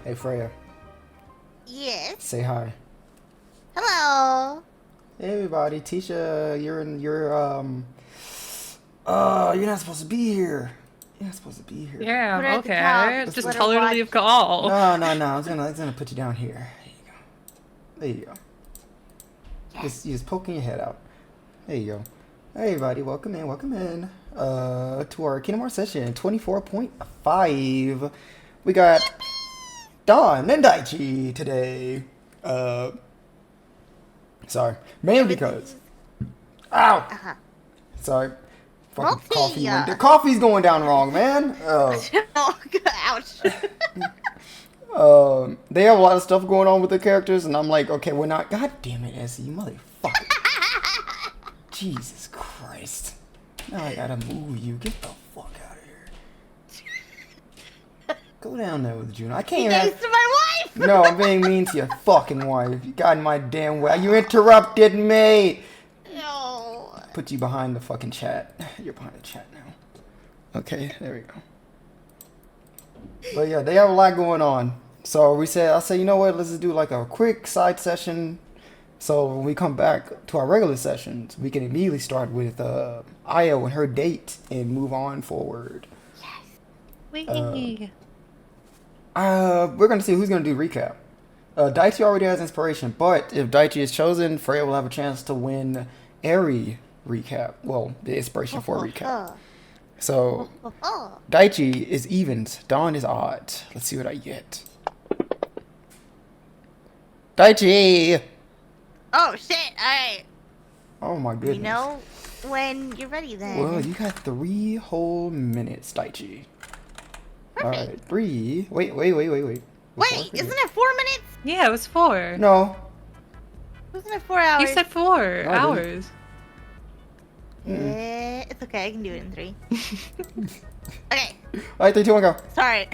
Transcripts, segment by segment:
Hey, Freya. Yes. Say hi. Hello. Hey, everybody. Tisha, you're not supposed to be here. You're not supposed to be here. Yeah, Put her at the top. Just Let her tell her to watch. leave call. No. I was gonna put you down here. There you go. You're just poking your head out. There you go. Hey, everybody. Welcome in. To our Kingdom Hearts session 24.5. We got Dawn and Daichi today. Sorry. Mainly because. Ow! Sorry. Fucking coffee. The coffee's going down wrong, man. Oh, ouch. They have a lot of stuff going on with the characters, and I'm like, okay, we're not. God damn it, Essie, you motherfucker. Jesus Christ. Now I gotta move you. Get the fuck out of here. Go down there with Juno. I can't even. Nice to my wife. No, I'm being mean to your fucking wife. You got in my damn way. You interrupted me. No. Put you behind the fucking chat. You're behind the chat now. Okay, there we go. But yeah, they have a lot going on. So I said, you know what? Let's just do like a quick side session. So when we come back to our regular sessions, we can immediately start with Io and her date and move on forward. Wee. We're gonna see who's gonna do recap. Daichi already has inspiration, but if Daichi is chosen, Freya will have a chance to win Airy recap. Well, the inspiration for recap. So Daichi is evens, Dawn is odds. Let's see what I get. Daichi! Oh shit! Alright. Oh my goodness. You know when you're ready then. Well, you got 3 whole minutes, Daichi. Alright, 3. Wait. Wait, isn't it 4 minutes? Yeah, it was 4. No. Wasn't it 4 hours? You said 4 hours. It's okay, I can do it in 3. Okay. Alright, 3, 2, 1, go. Sorry.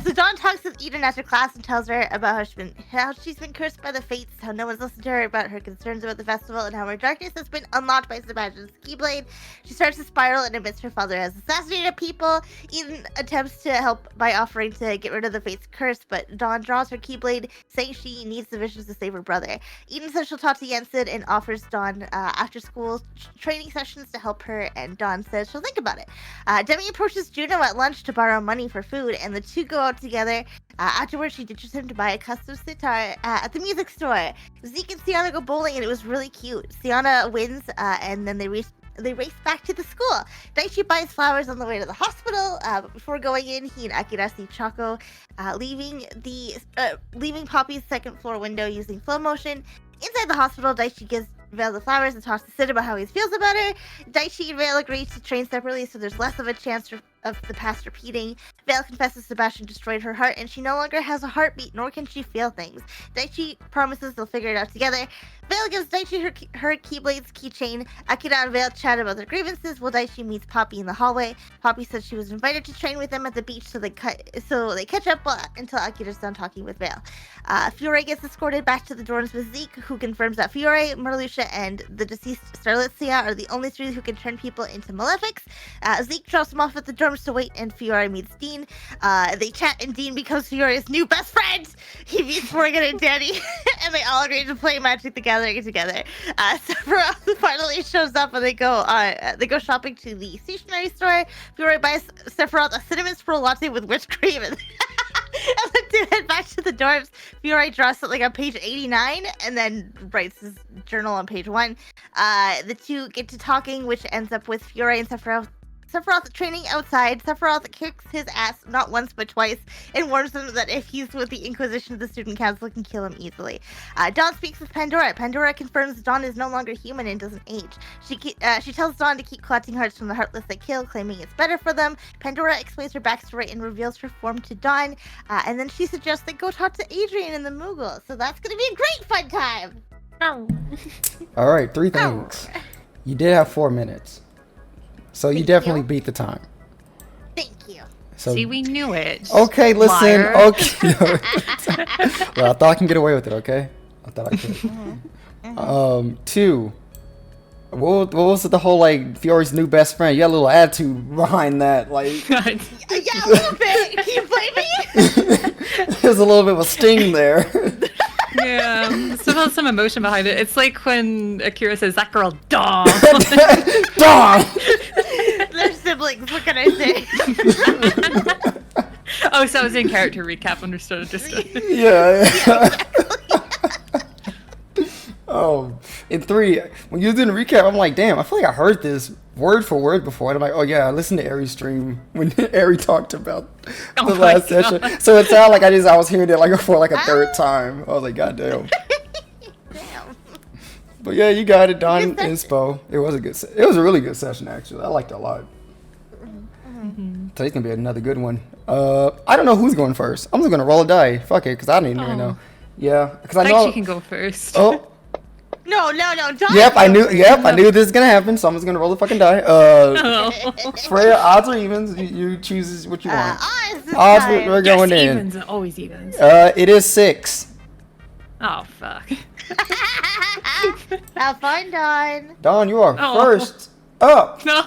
So Dawn talks with Eden after class and tells her about how she's been cursed by the fates, how no one's listened to her, about her concerns about the festival, and how her darkness has been unlocked by Sebastian's Keyblade. She starts to spiral and admits her father has assassinated people. Eden attempts to help by offering to get rid of the fate's curse, but Dawn draws her Keyblade, saying she needs the visions to save her brother. Eden says she'll talk to Jensen and offers Dawn after-school training sessions to help her, and Dawn says she'll think about it. Demi approaches Juno at lunch to borrow money for food, and the two go out together. Afterwards, she ditches him to buy a custom sitar at the music store. Zeke and Xiana go bowling, and it was really cute. Xiana wins, and then they race back to the school. Daichi buys flowers on the way to the hospital. But before going in, he and Akira see Choco leaving Poppy's second floor window using flow motion. Inside the hospital, Daichi gives Vale the flowers and talks to Sid about how he feels about her. Daichi and Vale agree to train separately, so there's less of a chance of the past repeating. Vale confesses Sebastian destroyed her heart, and she no longer has a heartbeat, nor can she feel things. Daichi promises they'll figure it out together. Vale gives Daichi her Keyblade's keychain. Akira and Vale chat about their grievances while Daichi meets Poppy in the hallway. Poppy says she was invited to train with them at the beach, so they catch up until Akira's done talking with Vale. Fiore gets escorted back to the dorms with Zeke, who confirms that Fiore, Marluxia, and the deceased Starlitzia are the only 3 who can turn people into malefics. Zeke drops him off at the dorms to wait, and Fiore meets Dean. They chat, and Dean becomes Fiore's new best friend. He meets Morgan and Danny, and they all agree to play Magic the Gathering together. Sephiroth finally shows up, and they go shopping to the stationery store. Fiore buys Sephiroth a cinnamon swirl latte with whipped cream, and then to head back to the dorms. Fiore draws something on page 89 and then writes his journal on page 1. The two get to talking, which ends up with Fiore and Sephiroth training outside. Sephiroth kicks his ass not once but twice and warns him that if he's with the Inquisition, the student council can kill him easily. Dawn speaks with Pandora. Pandora confirms Dawn is no longer human and doesn't age. She tells Dawn to keep collecting hearts from the Heartless that kill, claiming it's better for them. Pandora explains her backstory and reveals her form to Dawn. And then she suggests they go talk to Adrian and the Moogle. So that's going to be a great fun time. Alright, 3 things. You did have 4 minutes. So you definitely beat the time. Thank you. So, See, we knew it. Okay, listen. Liar. Okay. Well, I thought I can get away with it, okay? I thought I could. 2. What was the whole, like, Fiore's new best friend? You got a little attitude behind that, like... Yeah, a little bit. Can you blame me? There's a little bit of a sting there. Yeah, still has some emotion behind it. It's like when Akira says, "That girl, dog." Dawn! They're siblings. What can I say? Oh, so I was in character recap. Understood. Yeah. Oh, in 3, when you were doing the recap, I'm like, damn, I feel like I heard this word for word before. And I'm like, oh yeah, I listened to Aery's stream when Aery talked about Oh the my last session. God. So it sounded like I was hearing it like for like a third time. I was like, god damn. Damn. But yeah, you got it, Don Good Inspo. It was a good. It was a really good session actually. I liked it a lot. Today's gonna be another good one. I don't know who's going first. I'm just gonna roll a die. Fuck it, cause I didn't even know. Yeah, because I know. Daichi can go first. Oh, No. Don't yep, I knew. go Yep, I first. knew this was gonna happen. So I'm just gonna roll the fucking die. Oh. Freya, odds or evens? You choose what you want. Odds this Odds, time. we're going Yes, in. evens, always evens. It is 6. Oh fuck. Have fun, Dawn. Don, you are Oh. first up. No.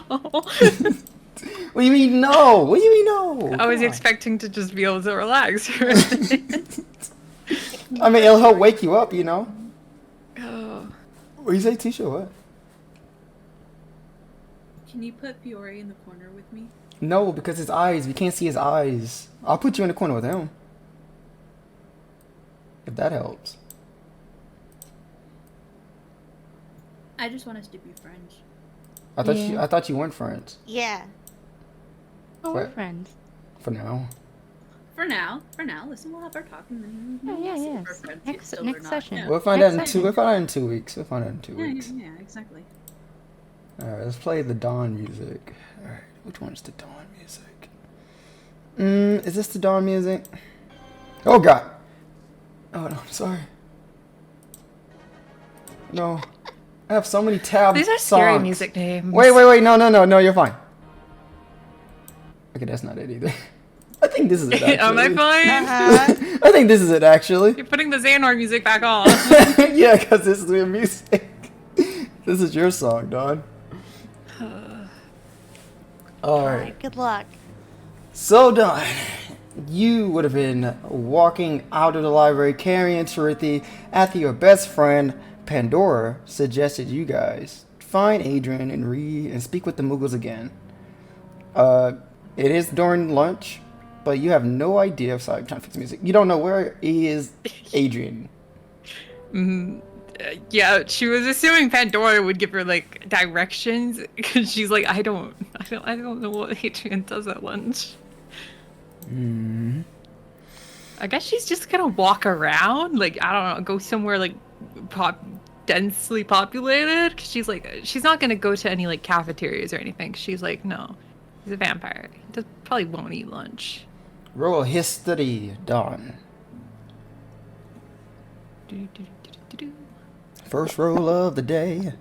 What do you mean no? What do you mean no? I was Come on. expecting to just be able to relax. I mean, it'll help wake you up, you know. Oh. What do you say, Tisha? What? Can you put Fiore in the corner with me? No, because his eyes. We can't see his eyes. I'll put you in the corner with him. If that helps. I just want us to be friends. I thought you weren't friends. Yeah. Oh, we're What? friends. For now. For now. Listen, we'll have our talk and then Oh, yeah, see yeah. if we're friends Next- still next or not. session. Yeah. We'll find Next out in session. We'll find out in 2 weeks. We'll find out in 2 Yeah, weeks. yeah, exactly. All right, let's play the Dawn music. All right, which one's the Dawn music? Is this the Dawn music? Oh God! Oh no, sorry. No, I have so many tabs. These are scary music names. Wait, no, you're fine. Okay, that's not it either. I think this is it. Actually. Am I fine? Uh-huh. I think this is it actually. You're putting the Xehanort music back on. Yeah, because this is your music. This is your song, Dawn. All right. Good luck. So, Dawn, you would have been walking out of the library carrying Tarithi after your best friend, Pandora, suggested you guys find Adrian and read and speak with the Moogles again. It is during lunch, but you have no idea. Sorry, I'm trying to fix the music. You don't know where is Adrian. Yeah, she was assuming Pandora would give her like directions because she's like, I don't know what Adrian does at lunch. I guess she's just gonna walk around, like I don't know, go somewhere like densely populated. 'Cause she's like, she's not gonna go to any like cafeterias or anything. She's like, no, he's a vampire. He probably won't eat lunch. Roll history, Dawn. Do-do-do-do-do-do. First roll of the day.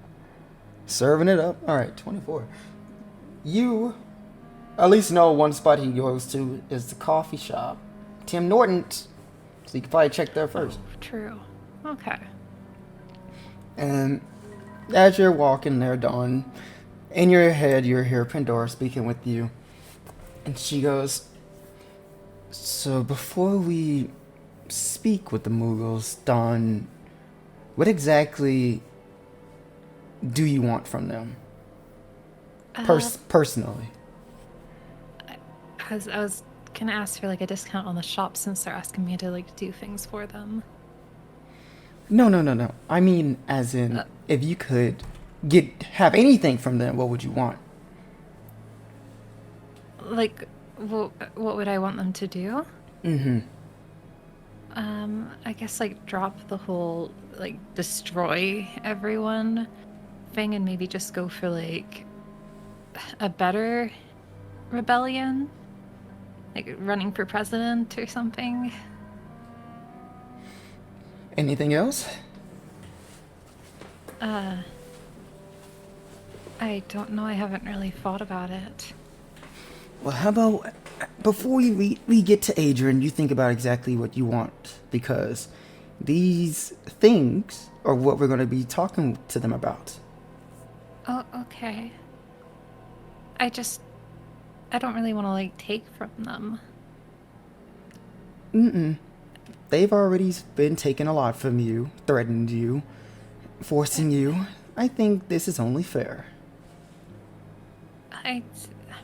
Serving it up. All right, 24. You at least know one spot he goes to is the coffee shop. Tim Norton's. So you can probably check there first. True. Okay. And as you're walking there, Dawn, in your head, you hear Pandora speaking with you. And she goes, so before we speak with the Moogles, Dawn, what exactly do you want from them? Personally. I was gonna ask for like a discount on the shop since they're asking me to like do things for them. No. I mean, as in, if you could have anything from them, what would you want? Like, what would I want them to do? Mm-hmm. I guess like drop the whole like destroy everyone thing and maybe just go for like a better rebellion, like running for president or something. Anything else? I don't know. I haven't really thought about it. Well, how about before we get to Adrian, you think about exactly what you want, because these things are what we're going to be talking to them about. Oh, okay. I don't really want to like take from them. Mm-mm. they've already been taking a lot from you, threatened you, forcing you. I think this is only fair. I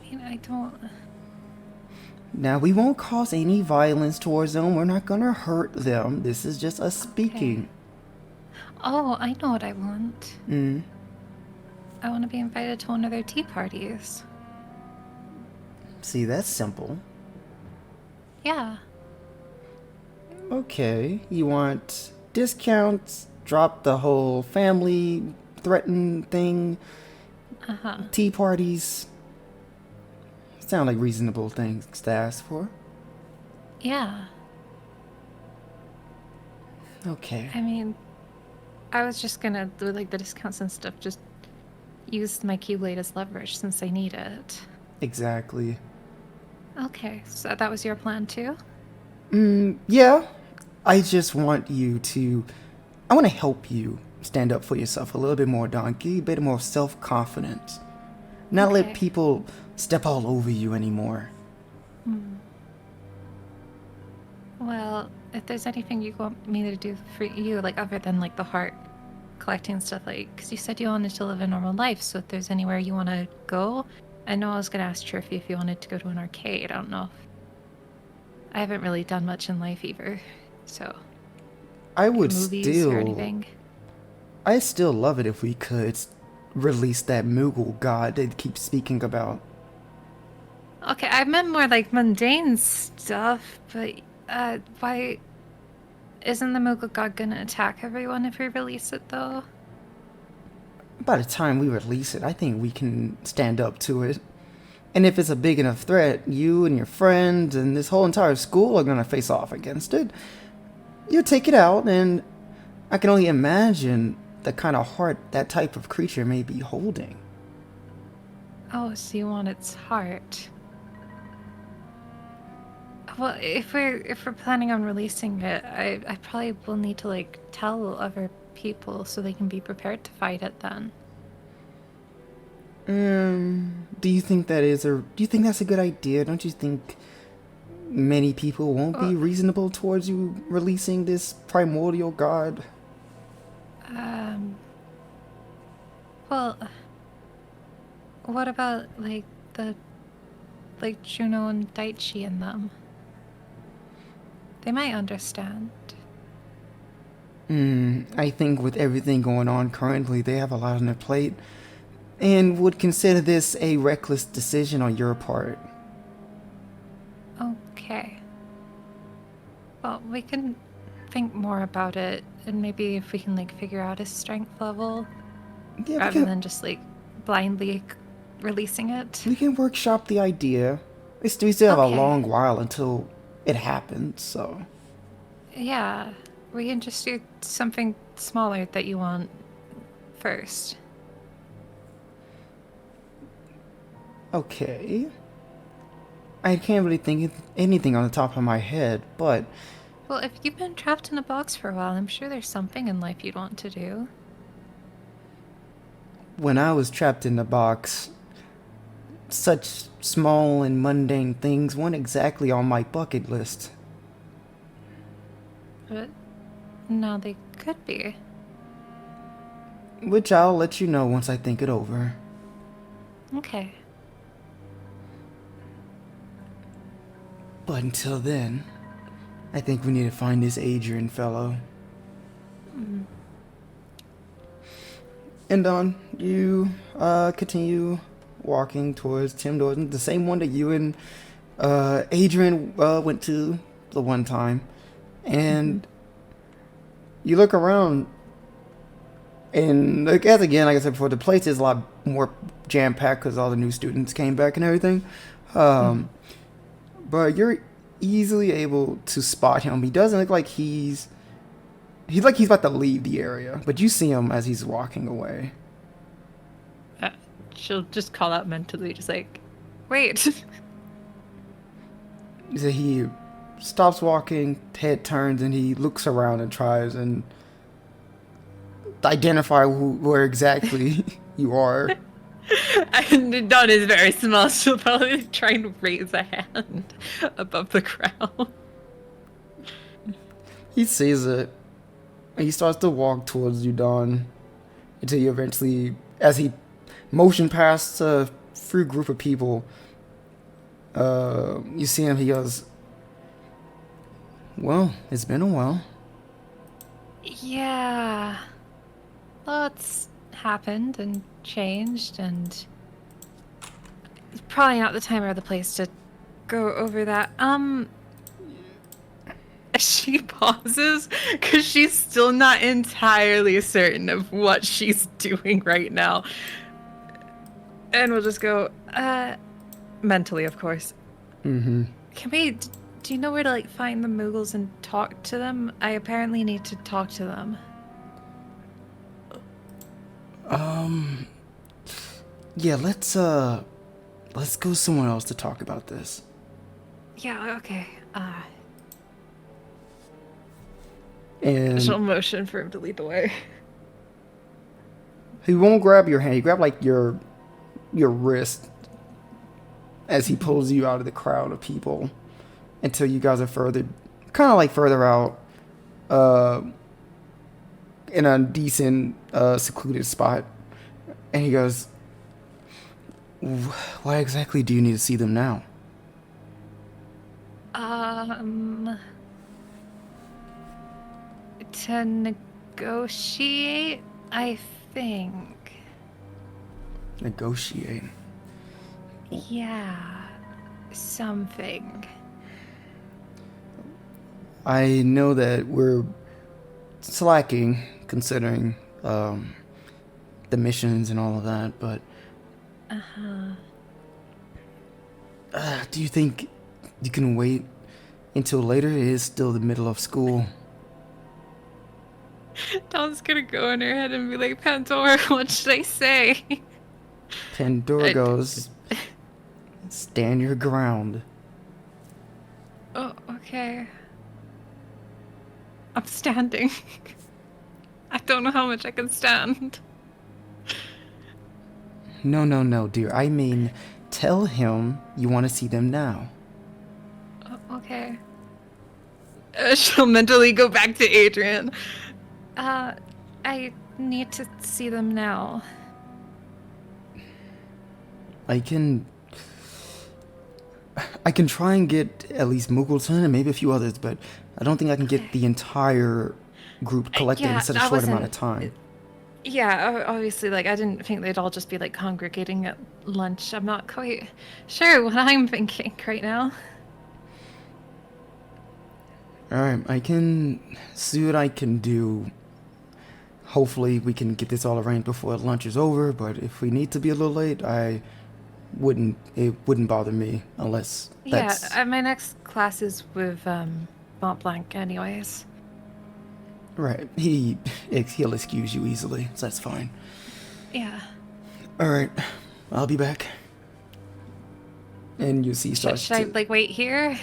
mean, I don't... Now, we won't cause any violence towards them. We're not gonna hurt them. This is just us speaking. Oh, I know what I want. Mm. I want to be invited to one of their tea parties. See, that's simple. Yeah. Okay, you want discounts, drop the whole family threaten thing, Uh-huh. tea parties. Sound like reasonable things to ask for. Yeah. Okay. I mean, I was just gonna do like the discounts and stuff, just use my Keyblade as leverage since I need it. Exactly. Okay, so that was your plan too? Yeah. I just want you to... I want to help you stand up for yourself a little bit more, Donkey. A bit more self-confidence. Not let Okay. people step all over you anymore. Well, if there's anything you want me to do for you, like other than like the heart collecting stuff, like, because you said you wanted to live a normal life, so if there's anywhere you want to go, I know I was going to ask Trophy if you wanted to go to an arcade. I don't know. I haven't really done much in life either, so. I would movies still... or anything. I still love it if we could release that Moogle god they keep speaking about. Okay, I meant more like mundane stuff, but why isn't the Moogle god gonna attack everyone if we release it though? By the time we release it, I think we can stand up to it. And if it's a big enough threat, you and your friends and this whole entire school are gonna face off against it. You take it out, and I can only imagine the kind of heart that type of creature may be holding. Oh, so you want its heart? Well, if we're planning on releasing it, I probably will need to like tell other people so they can be prepared to fight it then. Do you think do you think that's a good idea? Don't you think many people won't be reasonable towards you releasing this primordial god? Well, what about like Juno and Daichi and them? They might understand. I think with everything going on currently, they have a lot on their plate and would consider this a reckless decision on your part. Okay. Well, we can think more about it, and maybe if we can like figure out his strength level, Yeah, rather than just like blindly releasing it. we can workshop the idea. We still have a Okay. long while until it happens, so... Yeah, we can just do something smaller that you want first. Okay. I can't really think of anything on the top of my head, but... Well, if you've been trapped in a box for a while, I'm sure there's something in life you'd want to do. when I was trapped in the box, such small and mundane things weren't exactly on my bucket list. But now they could be. Which I'll let you know once I think it over. Okay. But until then, I think we need to find this Adrian fellow. And you continue walking towards Tim Norton, the same one that you and Adrian went to the one time. And you look around, and like, as again, like I said before, the place is a lot more jam-packed because all the new students came back and everything. But you're easily able to spot him. He doesn't look like he's about to leave the area, but you see him as he's walking away. She'll just call out mentally, just like, wait. So he stops walking, head turns, and he looks around and tries and identify where exactly you are. And Dawn is very small. She'll probably try and raise a hand above the crowd. He sees it. And he starts to walk towards you, Dawn. Until you eventually, as he motioned past a free group of people, you see him, he goes, well, it's been a while. Yeah. Lots happened and changed, and it's probably not the time or the place to go over that. She pauses because she's still not entirely certain of what she's doing right now. And we'll just go, mentally, of course. Mm-hmm. Can we, do you know where to, like, find the Moogles and talk to them? I apparently need to talk to them. Yeah, let's go somewhere else to talk about this. Yeah, okay. And She'll motion for him to lead the way. he won't grab your hand. He grab like your wrist as he pulls you out of the crowd of people until you guys are further out, in a decent, secluded spot. And he goes, why exactly do you need to see them now? To negotiate, I think. Negotiate. Yeah, something. I know that we're slacking considering the missions and all of that, but do you think you can wait until later? It is still the middle of school. Dawn's gonna go in her head and be like, Pandora, what should I say? Pandora goes, stand your ground. Oh, okay. I'm standing. I don't know how much I can stand. No, dear. I mean, tell him you want to see them now. Oh, okay. She'll mentally go back to Adrian. I need to see them now. I can try and get at least Moogleton and maybe a few others, but I don't think I can get the entire group collected in such a short amount of time. Yeah, obviously, like, I didn't think they'd all just be, like, congregating at lunch. I'm not quite sure what I'm thinking right now. Alright, I can see what I can do. Hopefully we can get this all arranged before lunch is over, but if we need to be a little late, it wouldn't bother me unless that's... Yeah, my next class is with, Mont Blanc anyways. Right, he'll excuse you easily, so that's fine. Yeah. Alright, I'll be back. And you see starts Should I, like, wait here?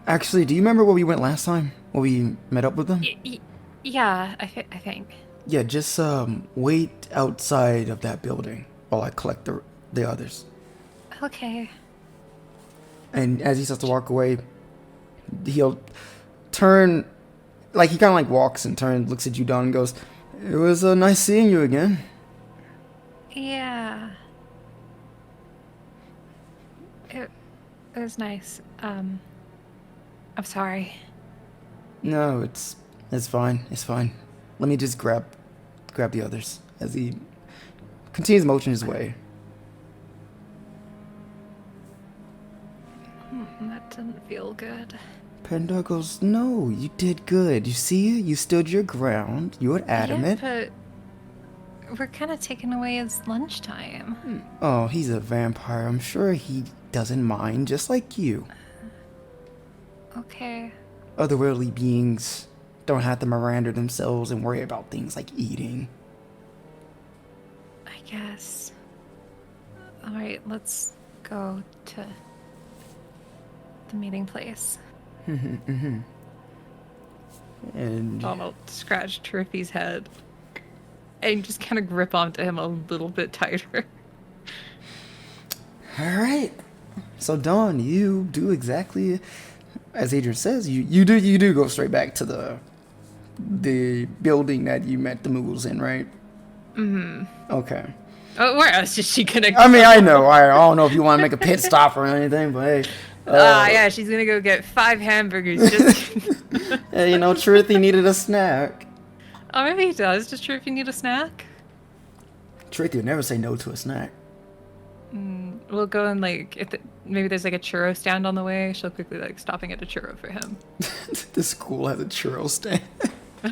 Actually, do you remember where we went last time? Where we met up with them? Yeah, I think. Yeah, just wait outside of that building while I collect the others. Okay. And as he starts to walk away, he'll turn, like he kind of like walks and turns, looks at you, Dawn, and goes, "It was nice seeing you again." Yeah. It was nice. I'm sorry. No, it's fine. It's fine. Let me just grab the others as he continues motioning his way. That didn't feel good. Pandora goes, "No, you did good. You see, you stood your ground. You were adamant." Yeah, but we're kind of taking away his lunchtime. Oh, he's a vampire. I'm sure he doesn't mind, just like you. Okay. Otherworldly beings don't have to Miranda themselves and worry about things like eating. I guess. Alright, let's go to the meeting place. And Donald scratched Trippy's head and just kind of grip onto him a little bit tighter. all right. So Dawn, you do exactly as Adrian says, you do go straight back to the building that you met the Moogles in, right? Mm-hmm. Okay. Oh, where else is she gonna go? I mean, I know. I don't know if you want to make a pit stop or anything, but hey. Yeah, she's gonna go get 5 hamburgers. Just. Hey, Truthy needed a snack. Oh, maybe he does. Just sure if you need a snack. Truthy would never say no to a snack. We'll go and maybe there's like a churro stand on the way. She'll quickly stop and get a churro for him. The school has a churro stand.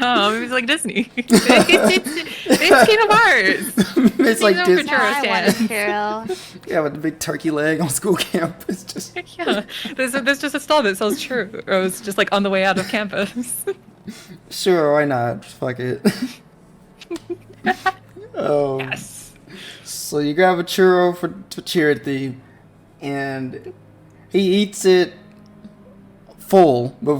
Oh, maybe it's like Disney. it's Kingdom Hearts. It's like Disney. I want a churro. Yeah, with the big turkey leg on school campus. Just Yeah, there's just a stall that sells churros just like on the way out of campus. sure, why not? Fuck it. Yes. So you grab a churro for Charity, and he eats it full by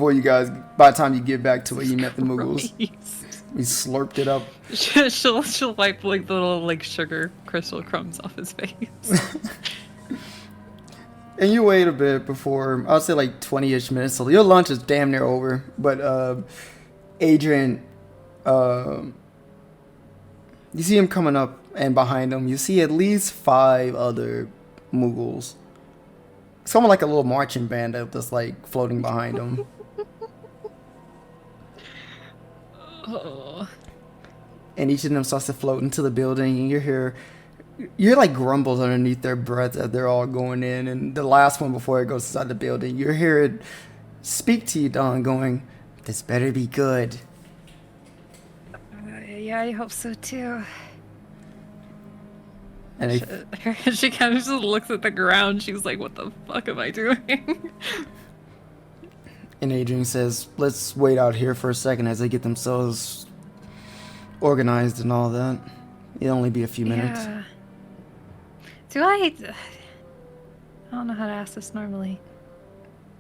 the time you get back to where you met the Moogles. Christ. He slurped it up. She'll wipe the little sugar crystal crumbs off his face. And you wait a bit before, I'll say 20-ish minutes. So your lunch is damn near over. But Adrian, you see him coming up, and behind him, you see at least 5 other Moogles. It's almost like a little marching band that's floating behind him. Oh. And each of them starts to float into the building, and you're grumbles underneath their breath as they're all going in. And the last one before it goes inside the building, you hear it speak to you, Dawn, going, "This better be good." Yeah, I hope so too. And She kind of just looks at the ground. She's like, "What the fuck am I doing?" And Adrian says, "Let's wait out here for a second as they get themselves organized and all that. It'll only be a few minutes." Yeah. I don't know how to ask this normally.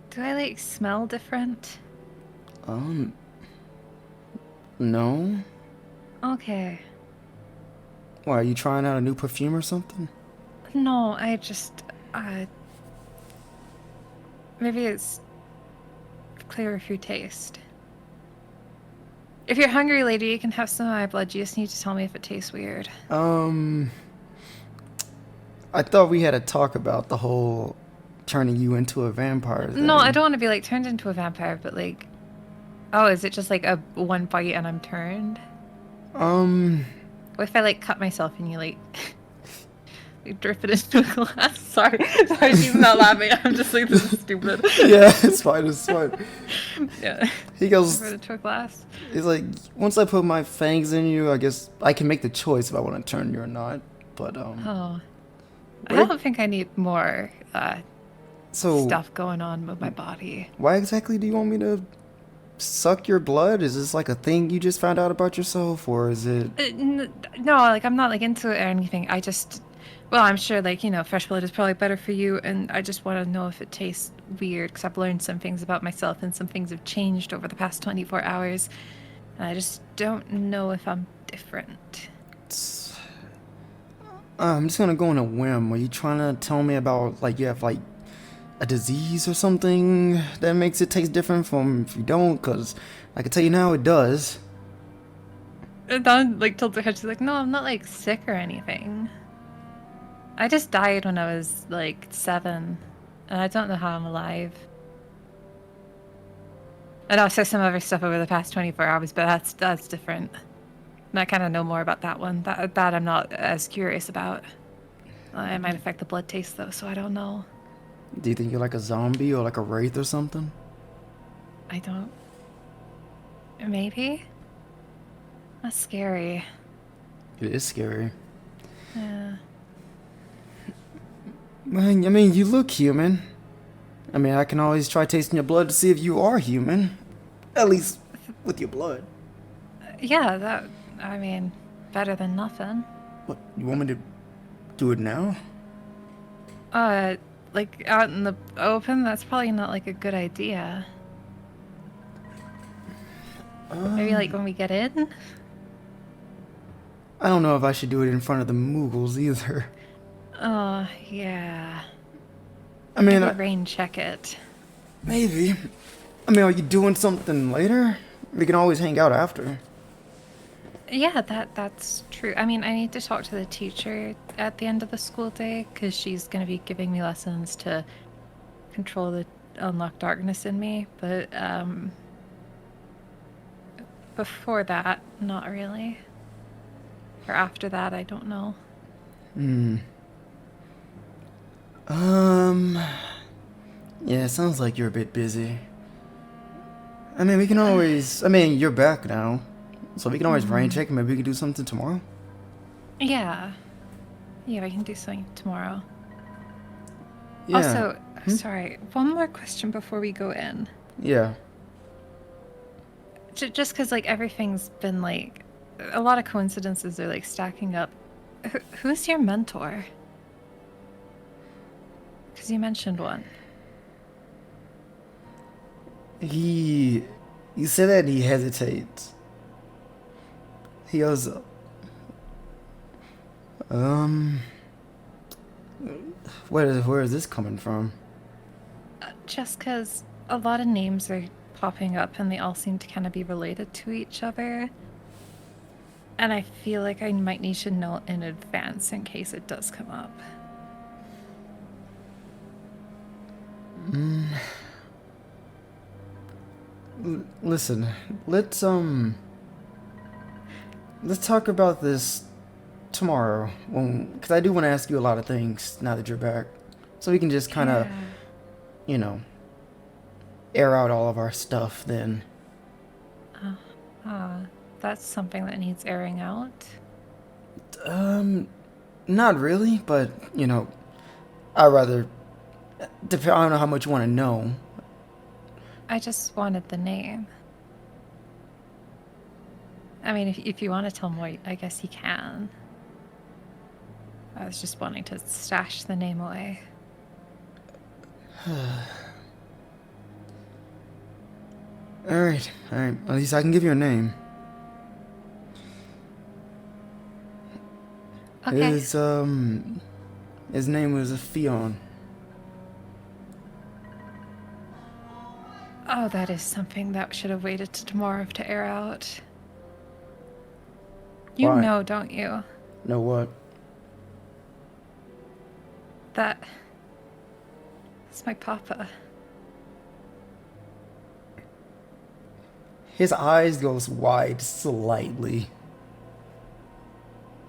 Do I smell different? No. Okay. Why, are you trying out a new perfume or something? No, I just maybe it's clearer for your taste. If you're hungry later, you can have some of my blood. You just need to tell me if it tastes weird. I thought we had a talk about the whole turning you into a vampire thing. No, I don't want to be turned into a vampire, but oh, is it just a one bite and I'm turned? What if I cut myself and you you drip it into a glass? Sorry, she's not laughing. I'm just this is stupid. Yeah, it's fine. Yeah. He goes, Drip it into a glass. he's like, "Once I put my fangs in you, I guess I can make the choice if I want to turn you or not." But Oh. I don't think I need more so stuff going on with my body. why exactly do you want me to suck your blood? Is this a thing you just found out about yourself, or is it? No, I'm not into it or anything. I just, well, I'm sure fresh blood is probably better for you, and I just want to know if it tastes weird because I've learned some things about myself and some things have changed over the past 24 hours, and I just don't know if I'm different. I'm just gonna go on a whim. Are you trying to tell me about you have a disease or something that makes it taste different from if you don't? Because I can tell you now, it does. And Dawn tilts her head. She's like, "No, I'm not sick or anything. I just died when I was 7, and I don't know how I'm alive. And I've said some other stuff over the past 24 hours, but that's different. And I kind of know more about that one. That I'm not as curious about. It might affect the blood taste though, so I don't know. Do you think you're a zombie or a wraith or something? I don't. Maybe. That's scary. It is scary. Yeah. I mean, you look human. I mean, I can always try tasting your blood to see if you are human. At least with your blood. Yeah, better than nothing. What, you want me to do it now? Out in the open, that's probably not a good idea. Maybe when we get in? I don't know if I should do it in front of the Moogles either. Oh, yeah. I mean, rain check it. Maybe. I mean, are you doing something later? We can always hang out after. Yeah, that's true. I mean, I need to talk to the teacher at the end of the school day because she's going to be giving me lessons to control the unlock darkness in me. But before that, not really. Or after that, I don't know. Yeah, it sounds like you're a bit busy. I mean, we can always... I mean, you're back now. So we can always rain check and maybe we can do something tomorrow. Yeah. Yeah, we can do something tomorrow. Yeah. Also, sorry, one more question before we go in. Yeah. Just because, like, everything's been, like... A lot of coincidences are, like, stacking up. Who's your mentor? Because you mentioned one. You said that and he hesitates. He goes, where is this coming from? Just because a lot of names are popping up and they all seem to kind of be related to each other. And I feel like I might need to know in advance in case it does come up. Listen, let's talk about this tomorrow. Because I do want to ask you a lot of things now that you're back. So we can just kind of, you know, air out all of our stuff then. That's something that needs airing out. Not really, but, you know, I'd rather... I don't know how much you want to know. I just wanted the name. I mean, if you want to tell more, I guess you can. I was just wanting to stash the name away. Alright. At least I can give you a name. Okay. His name was Fiore. Oh, that is something that should have waited to tomorrow to air out. You Why? know, don't you? Know what? That's my papa. His eyes goes wide slightly.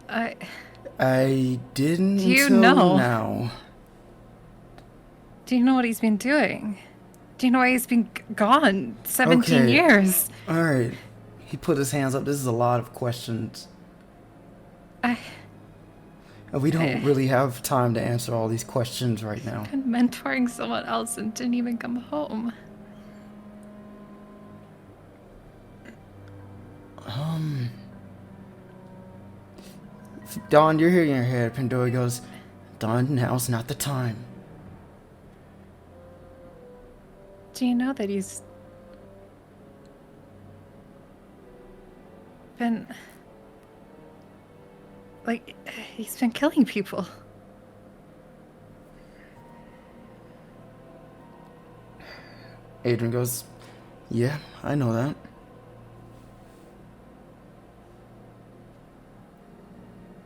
I didn't Do you until know? now. Do you know what he's been doing? Do you know why he's been gone 17 Okay. years? Alright. He put his hands up. This is a lot of questions. And we don't really have time to answer all these questions right now. Been mentoring someone else and didn't even come home. Dawn, you're hearing your head. Pandora goes, Dawn, now's not the time. Do you know that he's been like he's been killing people? Adrian goes, yeah, I know that.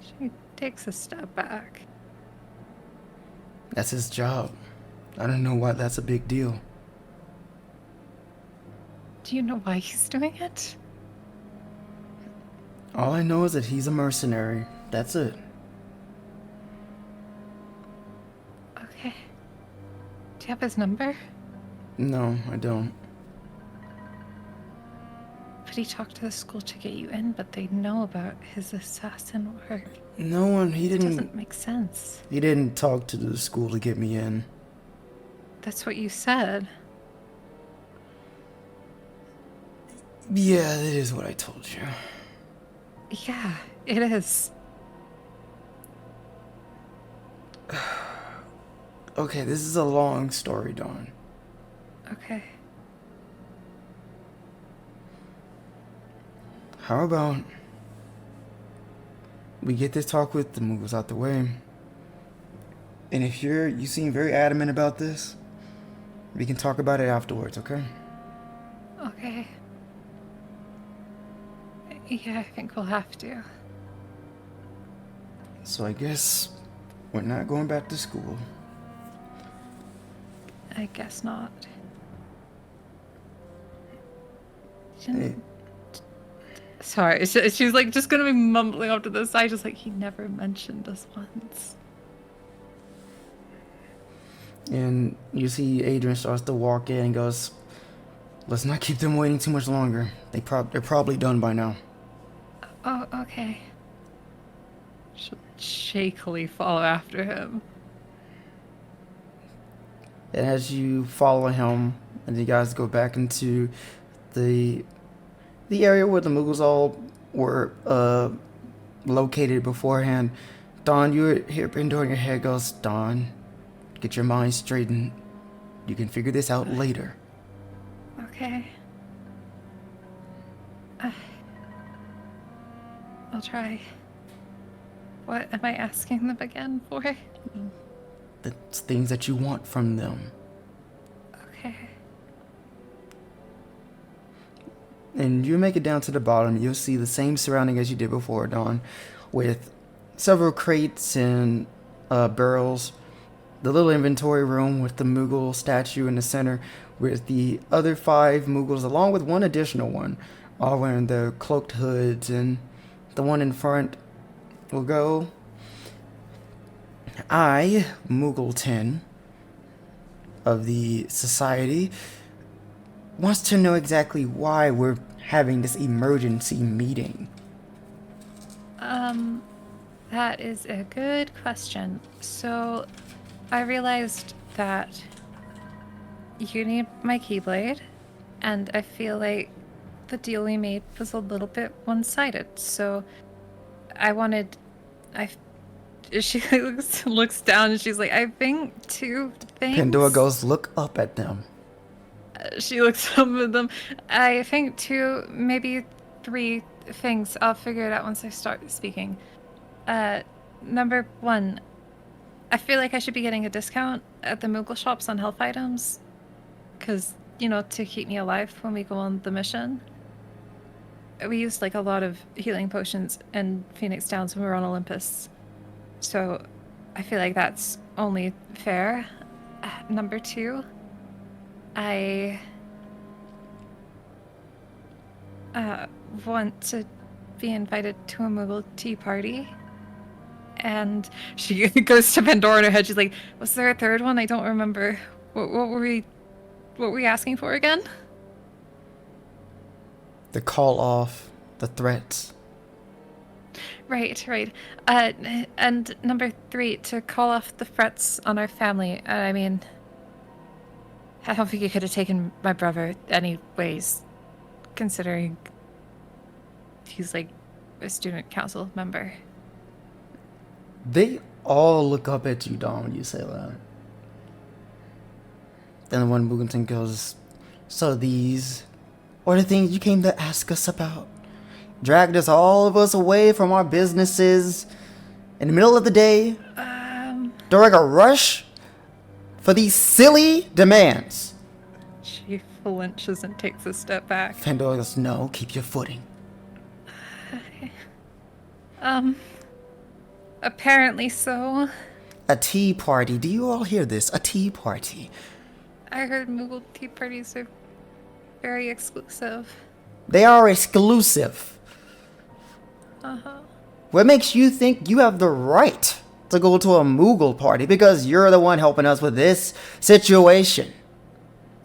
She takes a step back. That's his job. I don't know why that's a big deal. Do you know why he's doing it? All I know is that he's a mercenary. That's it. Okay. Do you have his number? No, I don't. But he talked to the school to get you in, but they know about his assassin work. No one, he It doesn't didn't... make sense. He didn't talk to the school to get me in. That's what you said. Yeah, that is what I told you. Yeah, it is. Okay, this is a long story, Dawn. Okay. How about we get this talk with the Moogles out the way? And if you seem very adamant about this, We can talk about it afterwards, okay? Okay. Yeah, I think we'll have to. So I guess we're not going back to school. I guess not. Hey, Sorry, she's like just gonna be mumbling up to the side, just like he never mentioned us once. and you see Adrian starts to walk in and goes, let's not keep them waiting too much longer. They're probably done by now. Oh, okay. She'll shakily follow after him. And as you follow him, and you guys go back into the area where the Moogles all were located beforehand, Dawn, you hear Pandora in your head goes, Dawn, get your mind straightened. You can figure this out later. Okay. I'll try. What am I asking them again for? The things that you want from them. Okay. And you make it down to the bottom, you'll see the same surrounding as you did before, Dawn, with several crates and barrels. The little inventory room with the Moogle statue in the center, with the other 5 Moogles, along with one additional one, all wearing their cloaked hoods, and the one in front will go, I, Moogleton, of the Society, wants to know exactly why we're having this emergency meeting. That is a good question. So, I realized that you need my Keyblade, and I feel like the deal we made was a little bit one-sided. So, she looks down and she's like, I think 2 things. Pandora goes, look up at them. She looks up at them. I think 2, maybe 3 things. I'll figure it out once I start speaking. Number 1, I feel like I should be getting a discount at the Moogle shops on health items. Because, to keep me alive when we go on the mission. We used like a lot of healing potions in Phoenix Downs when we were on Olympus. So I feel like that's only fair. Number 2, I want to be invited to a Moogle tea party. And she goes to Pandora in her head. She's like, was there a 3rd one? I don't remember. What were we asking for again? The call off, the threats. Right. And number 3, to call off the threats on our family. I mean, I don't think you could have taken my brother anyways, considering he's like a student council member. They all look up at you, Dawn, when you say that. Then the one Moogleton goes, so these are the things you came to ask us about? Dragged all of us away from our businesses in the middle of the day during a rush for these silly demands. She flinches and takes a step back. Pandora goes, no, keep your footing. Apparently so. A tea party. Do you all hear this? A tea party. I heard Moogle tea parties are very exclusive. They are exclusive. What makes you think you have the right to go to a Moogle party? Because you're the one helping us with this situation.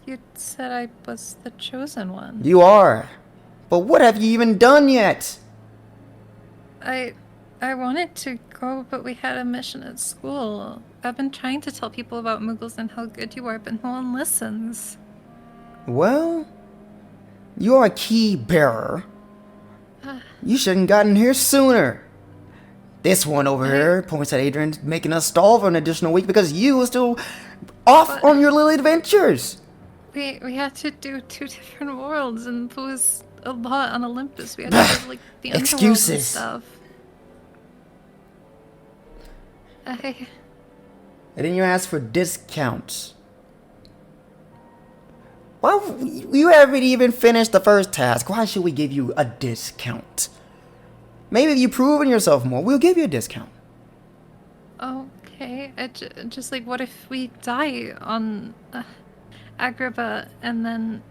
You said I was the chosen one. You are. But what have you even done yet? I wanted to go, but we had a mission at school. I've been trying to tell people about Moogles and how good you are, but no one listens. Well, you're a key bearer. You shouldn't gotten here sooner. This one over here points at Adrian, making us stall for an additional week because you were still off on your little adventures. We had to do 2 different worlds, and there was a lot on Olympus. We had to go to, like, the underworld Excuses. and stuff. And then you ask for discounts. Well, you haven't even finished the first task. Why should we give you a discount? Maybe if you've proven yourself more, we'll give you a discount. Okay, just like, what if we die on Agrabah and then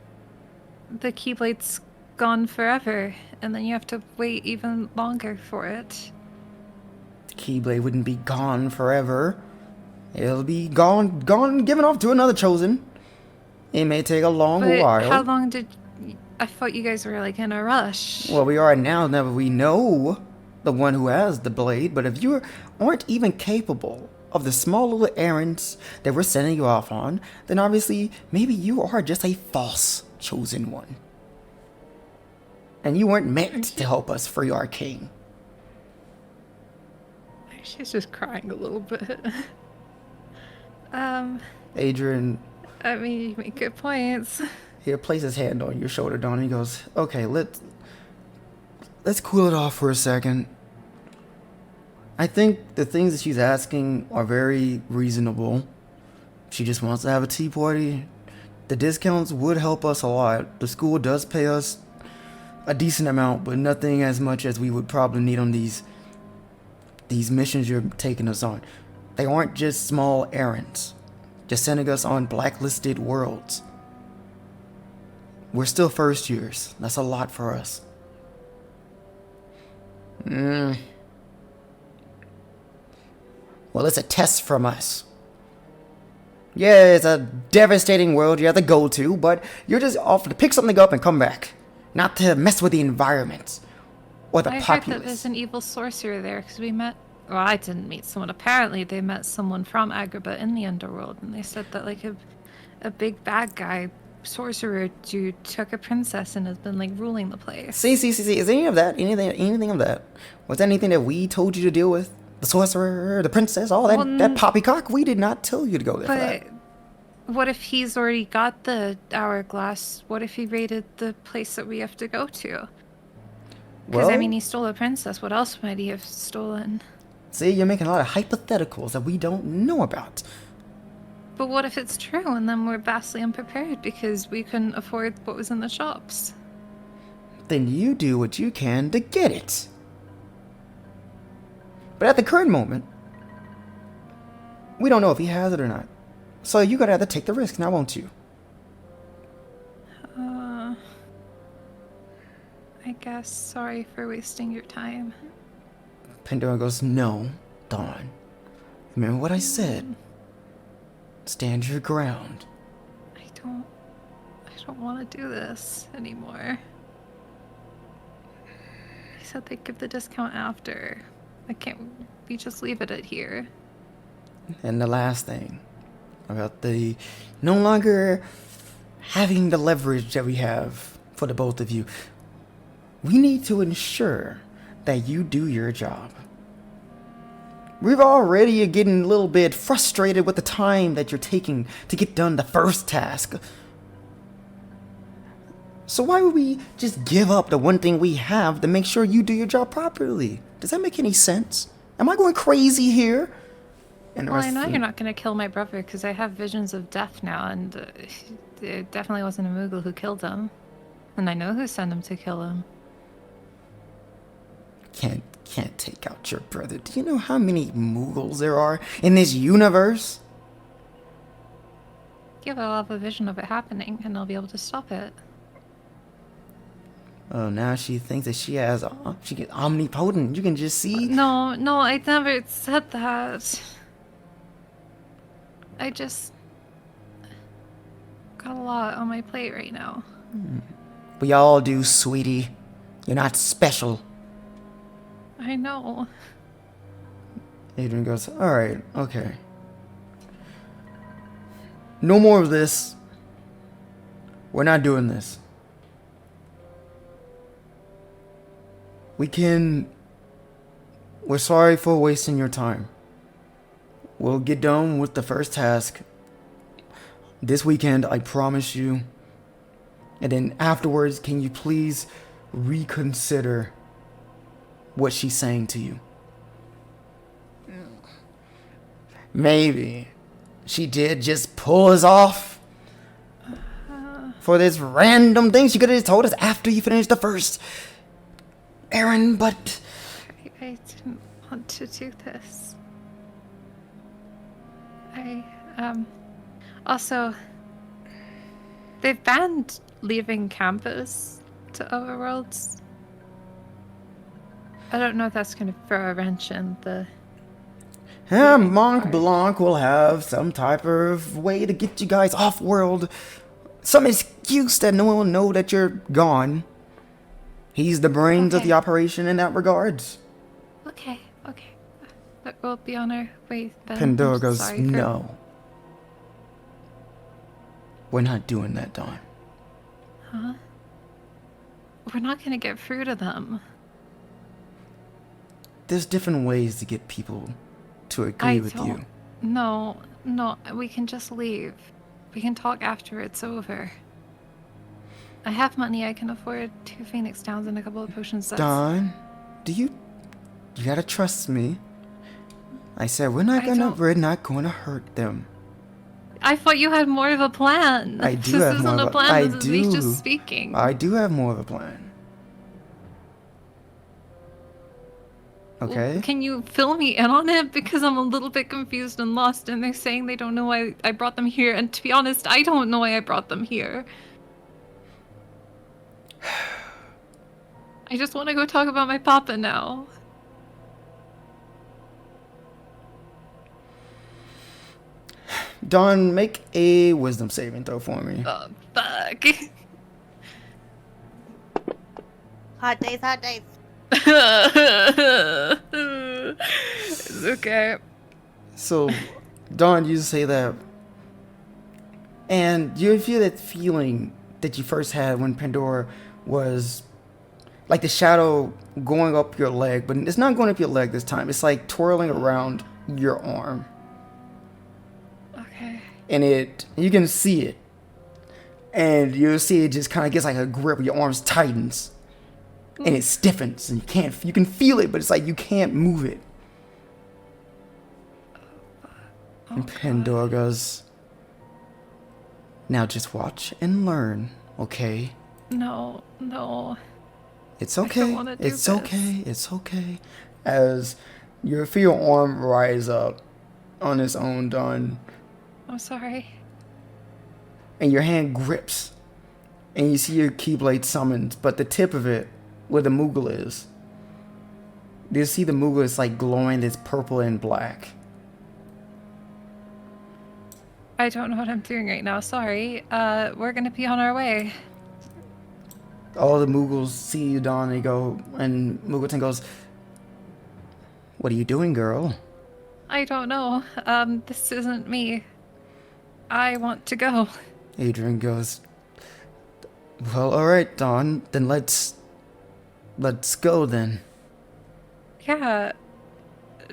the Keyblade's gone forever, and then you have to wait even longer for it? The Keyblade wouldn't be gone forever. It'll be gone, given off to another chosen. It may take a long But while. how long did... I thought you guys were, like, in a rush. Well, we are now that we know the one who has the blade, but if you aren't even capable of the small little errands that we're sending you off on, then obviously maybe you are just a false chosen one. And you weren't meant to help us free our king. She's just crying a little bit. Adrian, I mean, you make good points. he'll place his hand on your shoulder, Don, and he goes, okay, let's cool it off for a second. I think the things that she's asking are very reasonable. She just wants to have a tea party. The discounts would help us a lot. The school does pay us a decent amount, but nothing as much as we would probably need on these missions you're taking us on. They aren't just small errands, just sending us on blacklisted worlds. We're still first years. That's a lot for us. Well, it's a test from us. Yeah, it's a devastating world you have to go to, but you're just off to pick something up and come back. Not to mess with the environment or the I heard populace. that there's an evil sorcerer there, because we met... Well, I didn't meet someone. Apparently, they met someone from Agrabah in the underworld, and they said that, like, a big bad guy, sorcerer dude, took a princess and has been, like, ruling the place. See. Is any of that, anything of that? Was that anything that we told you to deal with? The sorcerer, the princess, all that, Well, that poppycock? We did not tell you to go there for But that. what if he's already got the hourglass? What if he raided the place that we have to go to? Because, Well, I mean, he stole a princess. What else might he have stolen? see, you're making a lot of hypotheticals that we don't know about. But what if it's true, and then we're vastly unprepared because we couldn't afford what was in the shops? Then you do what you can to get it. But at the current moment, we don't know if he has it or not. So you're gonna have to take the risk now, won't you? I guess. Sorry for wasting your time. Pandora goes, no, Dawn. Remember what I said. Stand your ground. I don't want to do this anymore. They said they'd give the discount after. We just leave it at here. And the last thing about the no longer having the leverage that we have for the both of you. We need to ensure that you do your job. We're already getting a little bit frustrated with the time that you're taking to get done the first task. So why would we just give up the one thing we have to make sure you do your job properly? Does that make any sense? Am I going crazy here? And the Well, I rest know of you're not going to kill my brother because I have visions of death now, and it definitely wasn't a Moogle who killed him. And I know who sent him to kill him. Can't take out your brother. Do you know how many Moogles there are in this universe? Yeah, but I'll have a vision of it happening, and I'll be able to stop it. Oh, now she thinks that she has, she gets omnipotent. You can just see. No, I never said that. I just got a lot on my plate right now. We all do, sweetie. You're not special. I know. Adrian goes, alright, okay. No more of this. We're not doing this. We're sorry for wasting your time. We'll get done with the first task this weekend, I promise you. And then afterwards, can you please reconsider what she's saying to you? Maybe she did just pull us off. for this random thing she could have told us after you finished the first errand, but I didn't want to do this. Also, they've banned leaving campus to overworlds. I don't know if that's going to throw a wrench in the... Monk Blanc will have some type of way to get you guys off-world. Some excuse that no one will know that you're gone. He's the brains of the operation in that regards. Okay. But we'll be on our way then. Pandora goes, no. We're not doing that, Dawn. Huh? We're not going to get through to them. There's different ways to get people to agree with you. No, we can just leave. We can talk after it's over. I have money. I can afford 2 Phoenix Downs and a couple of potion sets. Dawn, you gotta trust me. I said we're not gonna hurt them. I thought you had more of a plan. I do this have more isn't of a plan. I This is do. me just speaking. I do have more of a plan. Okay. Can you fill me in on it? Because I'm a little bit confused and lost, and they're saying they don't know why I brought them here. And to be honest, I don't know why I brought them here. I just want to go talk about my papa now. Dawn, make a wisdom saving throw for me. Oh, fuck. Hot days, hot days. It's okay. So, Dawn, you say that, and you feel that feeling that you first had when Pandora was like the shadow going up your leg, but it's not going up your leg this time. It's like twirling around your arm. Okay. And you can see it. And you'll see it just kind of gets like a grip. Your arms tightens. And it stiffens. And you can feel it, but it's like you can't move it. And Pandora goes, now just watch and learn, okay? No. It's okay. I don't wanna do It's this. okay. It's okay. As you feel your arm rise up on its own, Dawn. I'm sorry. And your hand grips. And you see your Keyblade summons, but the tip of it, where the Moogle is, you see the Moogle is like glowing this purple and black. I don't know what I'm doing right now. Sorry. We're gonna be on our way. All the Moogles see you, Dawn, and Moogleton goes, what are you doing, girl? I don't know. This isn't me. I want to go. Adrian goes, well, alright, Dawn, then let's go then. Yeah.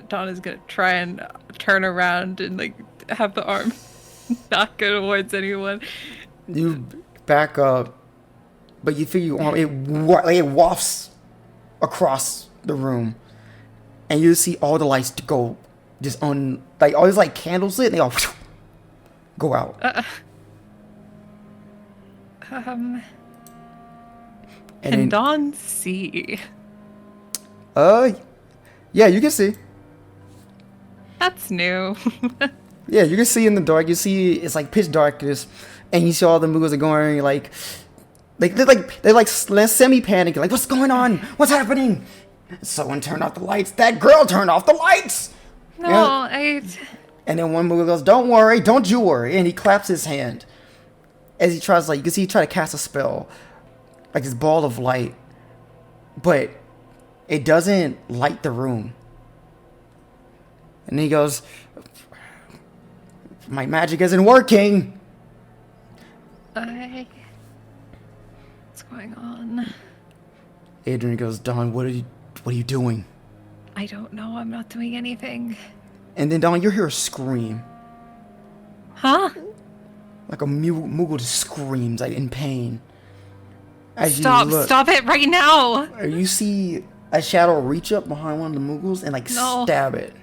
Dawn is gonna try and turn around and like have the arm not go towards anyone. You back up, but you feel your arm, it wafts across the room, and you see all the lights go just on, like all these like candles lit, and they all go out. Can then, Dawn see? yeah, you can see. That's new. Yeah, you can see in the dark. You see it's like pitch darkness, and you see all the Moogles are going they're like semi panicking, like what's going on? What's happening? Someone turned off the lights. That girl turned off the lights. No, Yeah. And then one Moogle goes, don't worry, don't you worry, and he claps his hand as he tries, like you can see he try to cast a spell, like this ball of light, but it doesn't light the room. And he goes, my magic isn't working. What's going on? Adrian goes, Dawn, what are you doing? I don't know. I'm not doing anything. And then Dawn, you hear a scream. Huh? Like a Moogle just screams, like in pain. As Stop! you look, Stop it right now! you see a shadow reach up behind one of the Moogles and like stab it.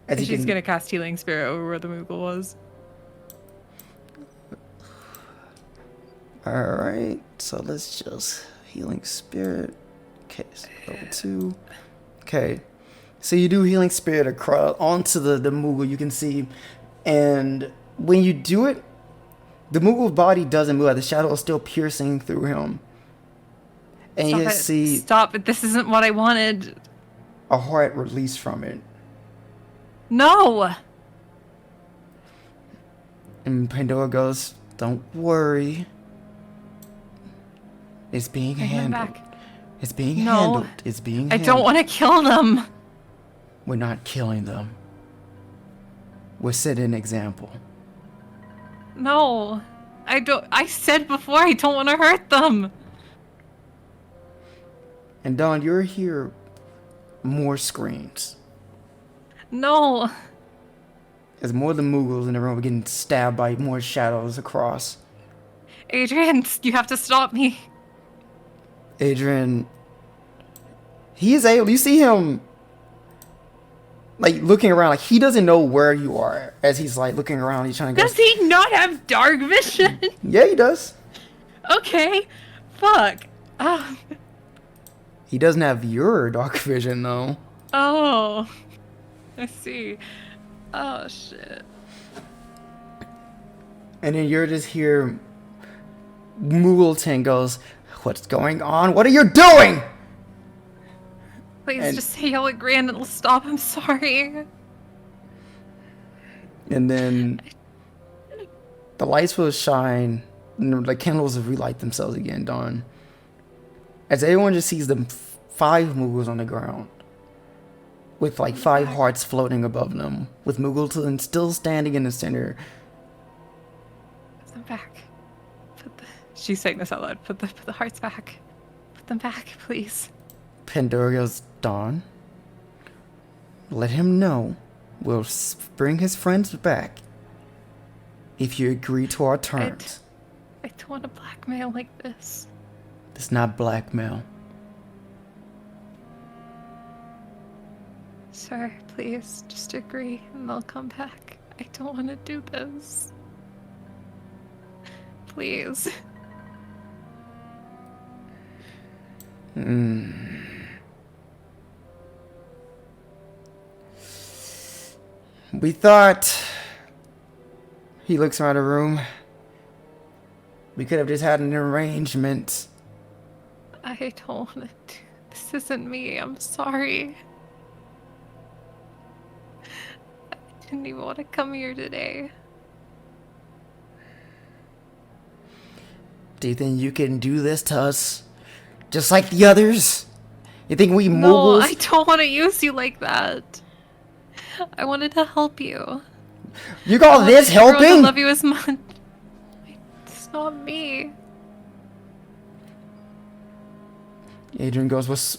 As She's gonna cast Healing Spirit over where the Moogle was. Alright, so let's just healing spirit. Okay, so level 2. Okay. So you do healing spirit across onto the Moogle, you can see. And when you do it, the Moogle's body doesn't move. The shadow is still piercing through him. And you see Stop it. This isn't what I wanted. a heart released from it. No. And Pandora goes, "Don't worry. It's being Bring them handled. back. It's being No. handled. It's being I handled. don't want to kill them. We're not killing them. We're setting an example." No. I don't. I said before I don't want to hurt them. And Dawn, you're here. More screams. No. As more of the Moogles in the room are getting stabbed by more shadows across. Adrian, you have to stop me. Adrian, he is able. You see him, like looking around, like he doesn't know where you are. As he's like looking around, he's trying to go. Does he not have dark vision? Yeah, he does. Okay. Fuck. He doesn't have your dark vision though. Oh. I see. Oh shit. And then you're just here. Moogleton goes, "What's going on? What are you doing?" Please And- just say yell at Grand and it'll stop. I'm sorry. And then the lights will shine, and the candles will relight themselves again, Dawn. As everyone just sees the 5 Moogles on the ground, with like 5 hearts floating above them, with Moogleton still standing in the center. Put them back. She's saying this out loud. Put the hearts back. Put them back, please. Pandora goes, "Dawn, let him know we'll bring his friends back if you agree to our terms." I don't want to blackmail like this. It's not blackmail. Sir, please, just agree and they'll come back. I don't want to do this. Please. We thought. He looks around the room. We could have just had an arrangement. I don't want to. This isn't me. I'm sorry. I didn't even want to come here today. Do you think you can do this to us? Just like the others? You think we No, Moogles? I don't want to use you like that. I wanted to help you. You call this Everyone to helping? love you as much. It's not me. Adrian goes, "What's...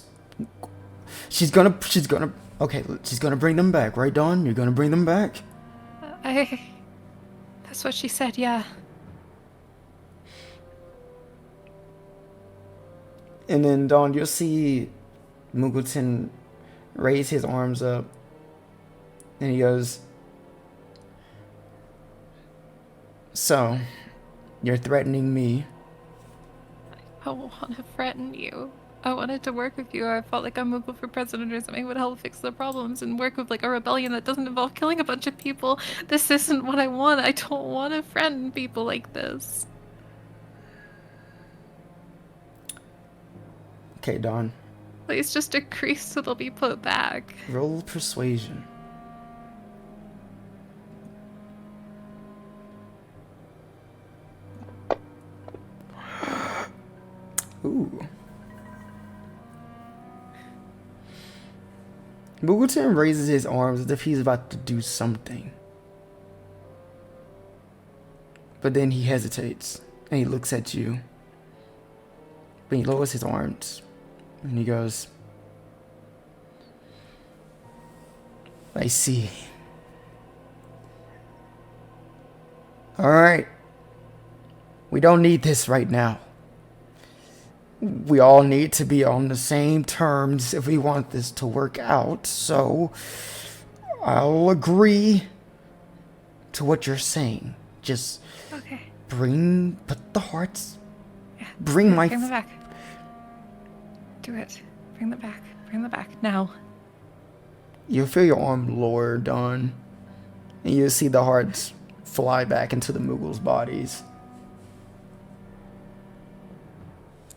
She's gonna, okay, she's gonna bring them back, right, Dawn? You're gonna bring them back?" That's what she said, yeah. And then, Dawn, you'll see Moogleton raise his arms up. And he goes, "So, you're threatening me?" I don't want to threaten you. I wanted to work with you. I felt like a Moogle for president or something would help fix the problems and work with like a rebellion that doesn't involve killing a bunch of people. This isn't what I want. I don't want to threaten people like this. Okay, Dawn. Please just agree so they'll be put back. Roll persuasion. Ooh. Moogleton raises his arms as if he's about to do something. But then he hesitates and he looks at you. But he lowers his arms and he goes, "I see. Alright. We don't need this right now. We all need to be on the same terms if we want this to work out, so I'll agree to what you're saying. Just Okay. put the hearts Bring my... Bring them back. Do it. Bring them back. Bring them back. Now. You feel your arm lower, Dawn. And you see the hearts fly back into the Moogles' bodies.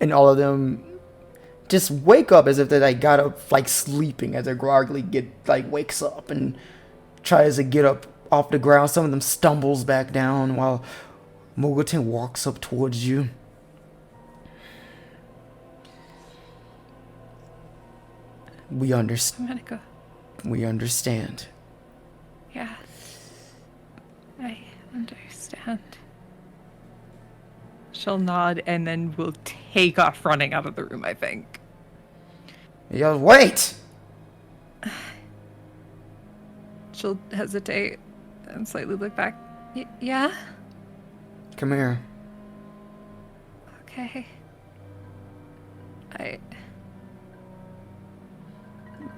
And all of them just wake up as if they like got up like sleeping as they groggily wakes up and tries to get up off the ground. Some of them stumbles back down while Moogleton walks up towards you. We understand. I'm gonna go. We understand. Yeah. I understand. She'll nod and then we'll take off running out of the room, I think. He goes, wait! She'll hesitate and slightly look back. Yeah? Come here. Okay.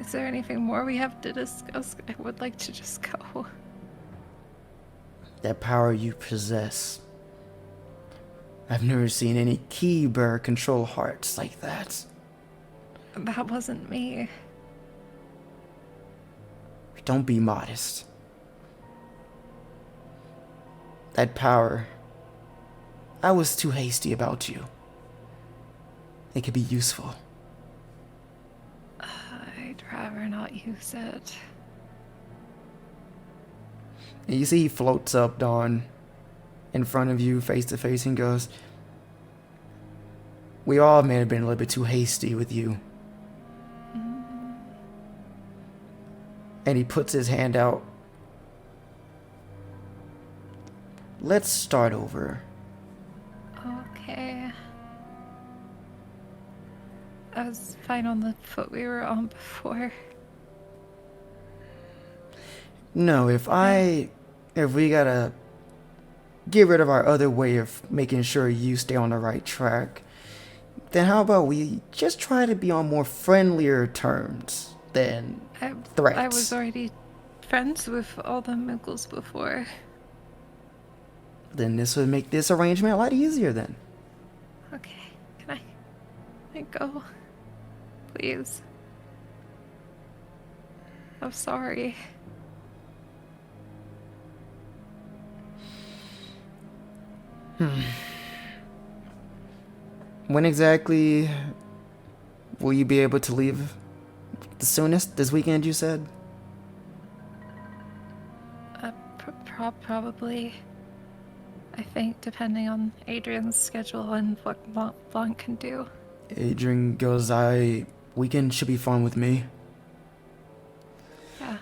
Is there anything more we have to discuss? I would like to just go. That power you possess. I've never seen any keybearer control hearts like that. That wasn't me. Don't be modest. That power... I was too hasty about you. It could be useful. I'd rather not use it. And you see he floats up, Dawn, in front of you, face to face, and goes, we all may have been a little bit too hasty with you. And he puts his hand out. Let's start over. Okay. I was fine on the foot we were on before. No, if we gotta get rid of our other way of making sure you stay on the right track, then how about we just try to be on more friendlier terms than threats? I was already friends with all the Moogles before. Then this would make this arrangement a lot easier then. Okay, can I go? Please. I'm sorry. When exactly will you be able to leave? The soonest? This weekend, you said? Probably. I think, depending on Adrian's schedule and what Blanc can do. Adrian goes, weekend should be fun with me. Yeah.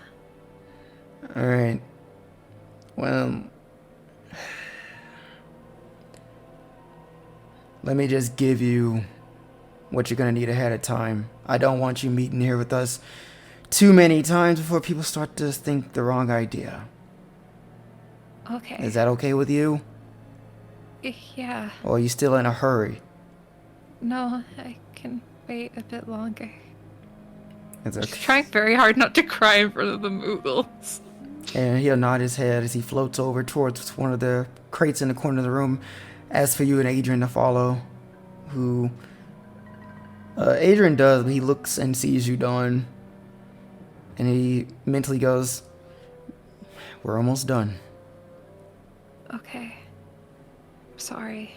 Alright. Well, let me just give you what you're gonna need ahead of time. I don't want you meeting here with us too many times before people start to think the wrong idea. Okay. Is that okay with you? Yeah. Or are you still in a hurry? No, I can wait a bit longer. It's I'm okay. trying very hard not to cry in front of the Moogles. And he'll nod his head as he floats over towards one of the crates in the corner of the room. As for you and Adrian to follow, who... Adrian does, but he looks and sees you, Dawn. And he mentally goes, we're almost done. Okay. Sorry.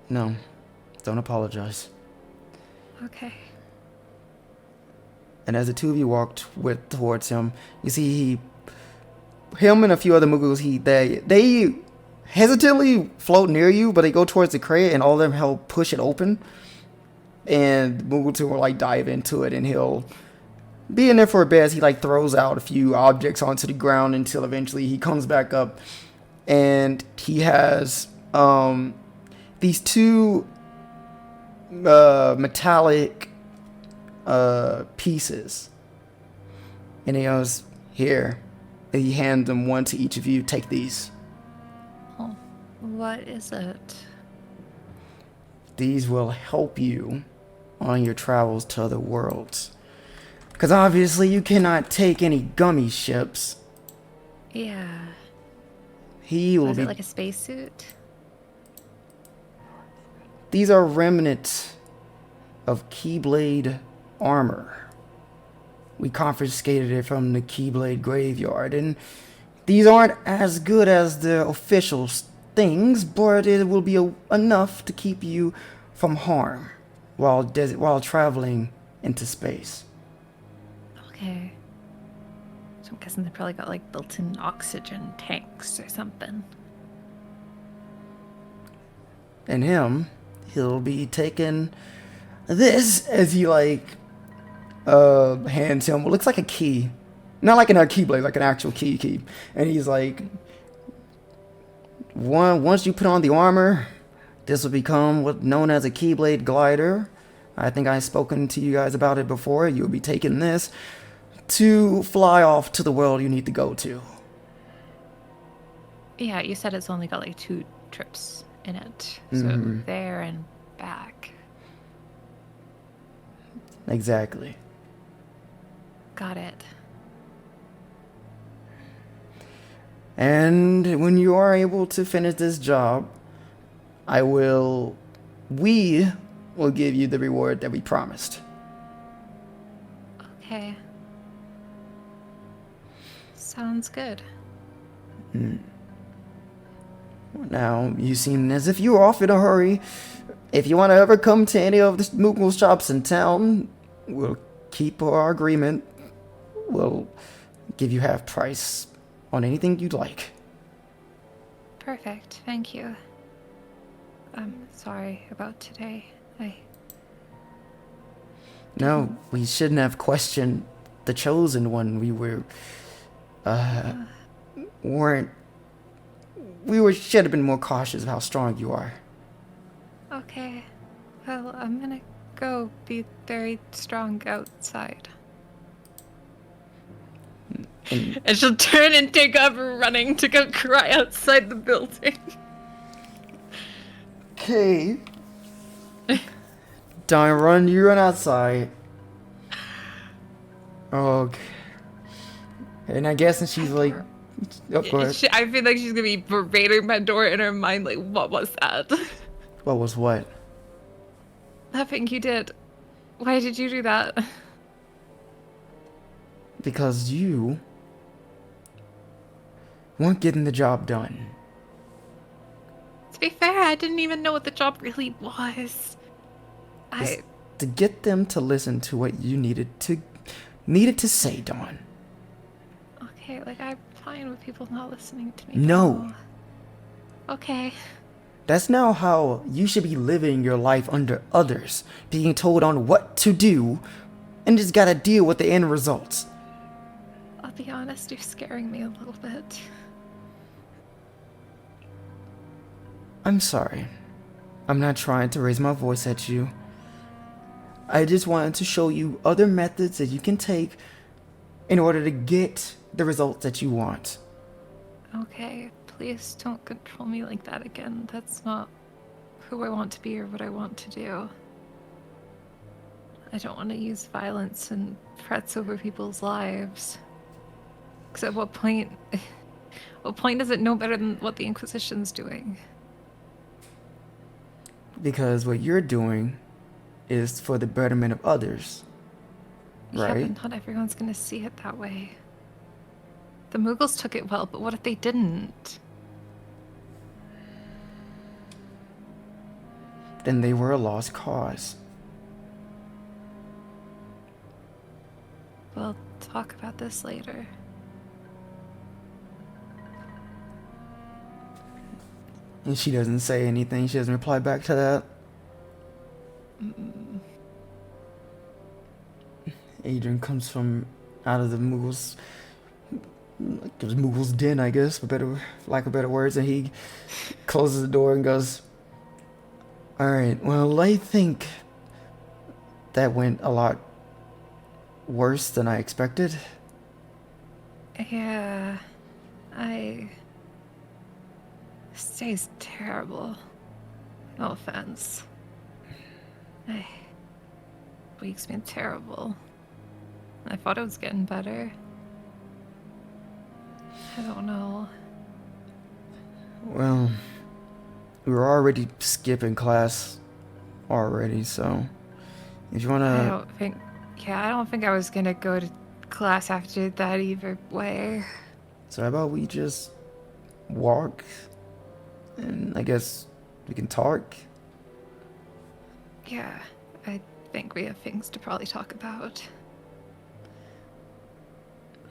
No, don't apologize. Okay. And as the two of you walked towards him, you see him and a few other Moogles, they hesitantly float near you, but they go towards the crate and all of them help push it open. And Moogle will like dive into it, and he'll be in there for a bit as he like throws out a few objects onto the ground until eventually he comes back up, and he has these two metallic pieces, and he goes, here, and he hands them one to each of you. Take these. Oh, what is it? These will help you on your travels to other worlds. Because obviously you cannot take any gummy ships. Yeah. He will Was be... it like a spacesuit? these are remnants of Keyblade armor. We confiscated it from the Keyblade graveyard, and these aren't as good as the official things, but it will be enough to keep you from harm while traveling into space. Okay. So I'm guessing they probably got like built-in oxygen tanks or something. And he'll be taking this as he hands him what looks like a key. Not like an keyblade, like an actual key. And he's like, once you put on the armor, this will become what's known as a Keyblade glider. I think I've spoken to you guys about it before. You'll be taking this to fly off to the world you need to go to. Yeah, you said it's only got like 2 trips in it. So there and back. Exactly. Got it. And when you are able to finish this job, we will give you the reward that we promised. Okay. Sounds good. Now, you seem as if you're off in a hurry. If you want to ever come to any of the Moogle shops in town, we'll keep our agreement. We'll give you half price on anything you'd like. Perfect. Thank you. I'm sorry about today. No, we shouldn't have questioned the chosen one. We should have been more cautious of how strong you are. Okay. Well, I'm gonna go be very strong outside. And she'll turn and take off running to go cry outside the building. Okay. Don't you run outside. Okay. And I guess she's like, oh, go ahead. I feel like she's gonna be berating my door in her mind, like, what was that? What was what? That thing you did. Why did you do that? Because you weren't getting the job done. To be fair, I didn't even know what the job really was. It's to get them to listen to what you needed to say, Dawn. Okay, like, I'm fine with people not listening to me. No. now. Okay. That's now how you should be living your life under others, being told on what to do, and just gotta deal with the end results. I'll be honest, you're scaring me a little bit. I'm sorry. I'm not trying to raise my voice at you. I just wanted to show you other methods that you can take in order to get the results that you want. Okay, please don't control me like that again. That's not who I want to be or what I want to do. I don't want to use violence and threats over people's lives. Because at what point does it know better than what the Inquisition's doing? Because what you're doing is for the betterment of others. Yeah, Right? but not everyone's gonna see it that way. The Moogles took it well, but what if they didn't? Then they were a lost cause. We'll talk about this later. And she doesn't say anything. She doesn't reply back to that. Adrian comes from out of the Moogles' den, I guess, for lack of better words, and he closes the door and goes, "Alright, well, I think that went a lot worse than I expected." Yeah, This day's terrible. No offense. Week's been terrible. I thought it was getting better. I don't know. Well, we were already skipping class already, so if you I wanna, don't think. Yeah, I don't think I was gonna go to class after that either way. so how about we just walk, and I guess we can talk. Yeah, I think we have things to probably talk about.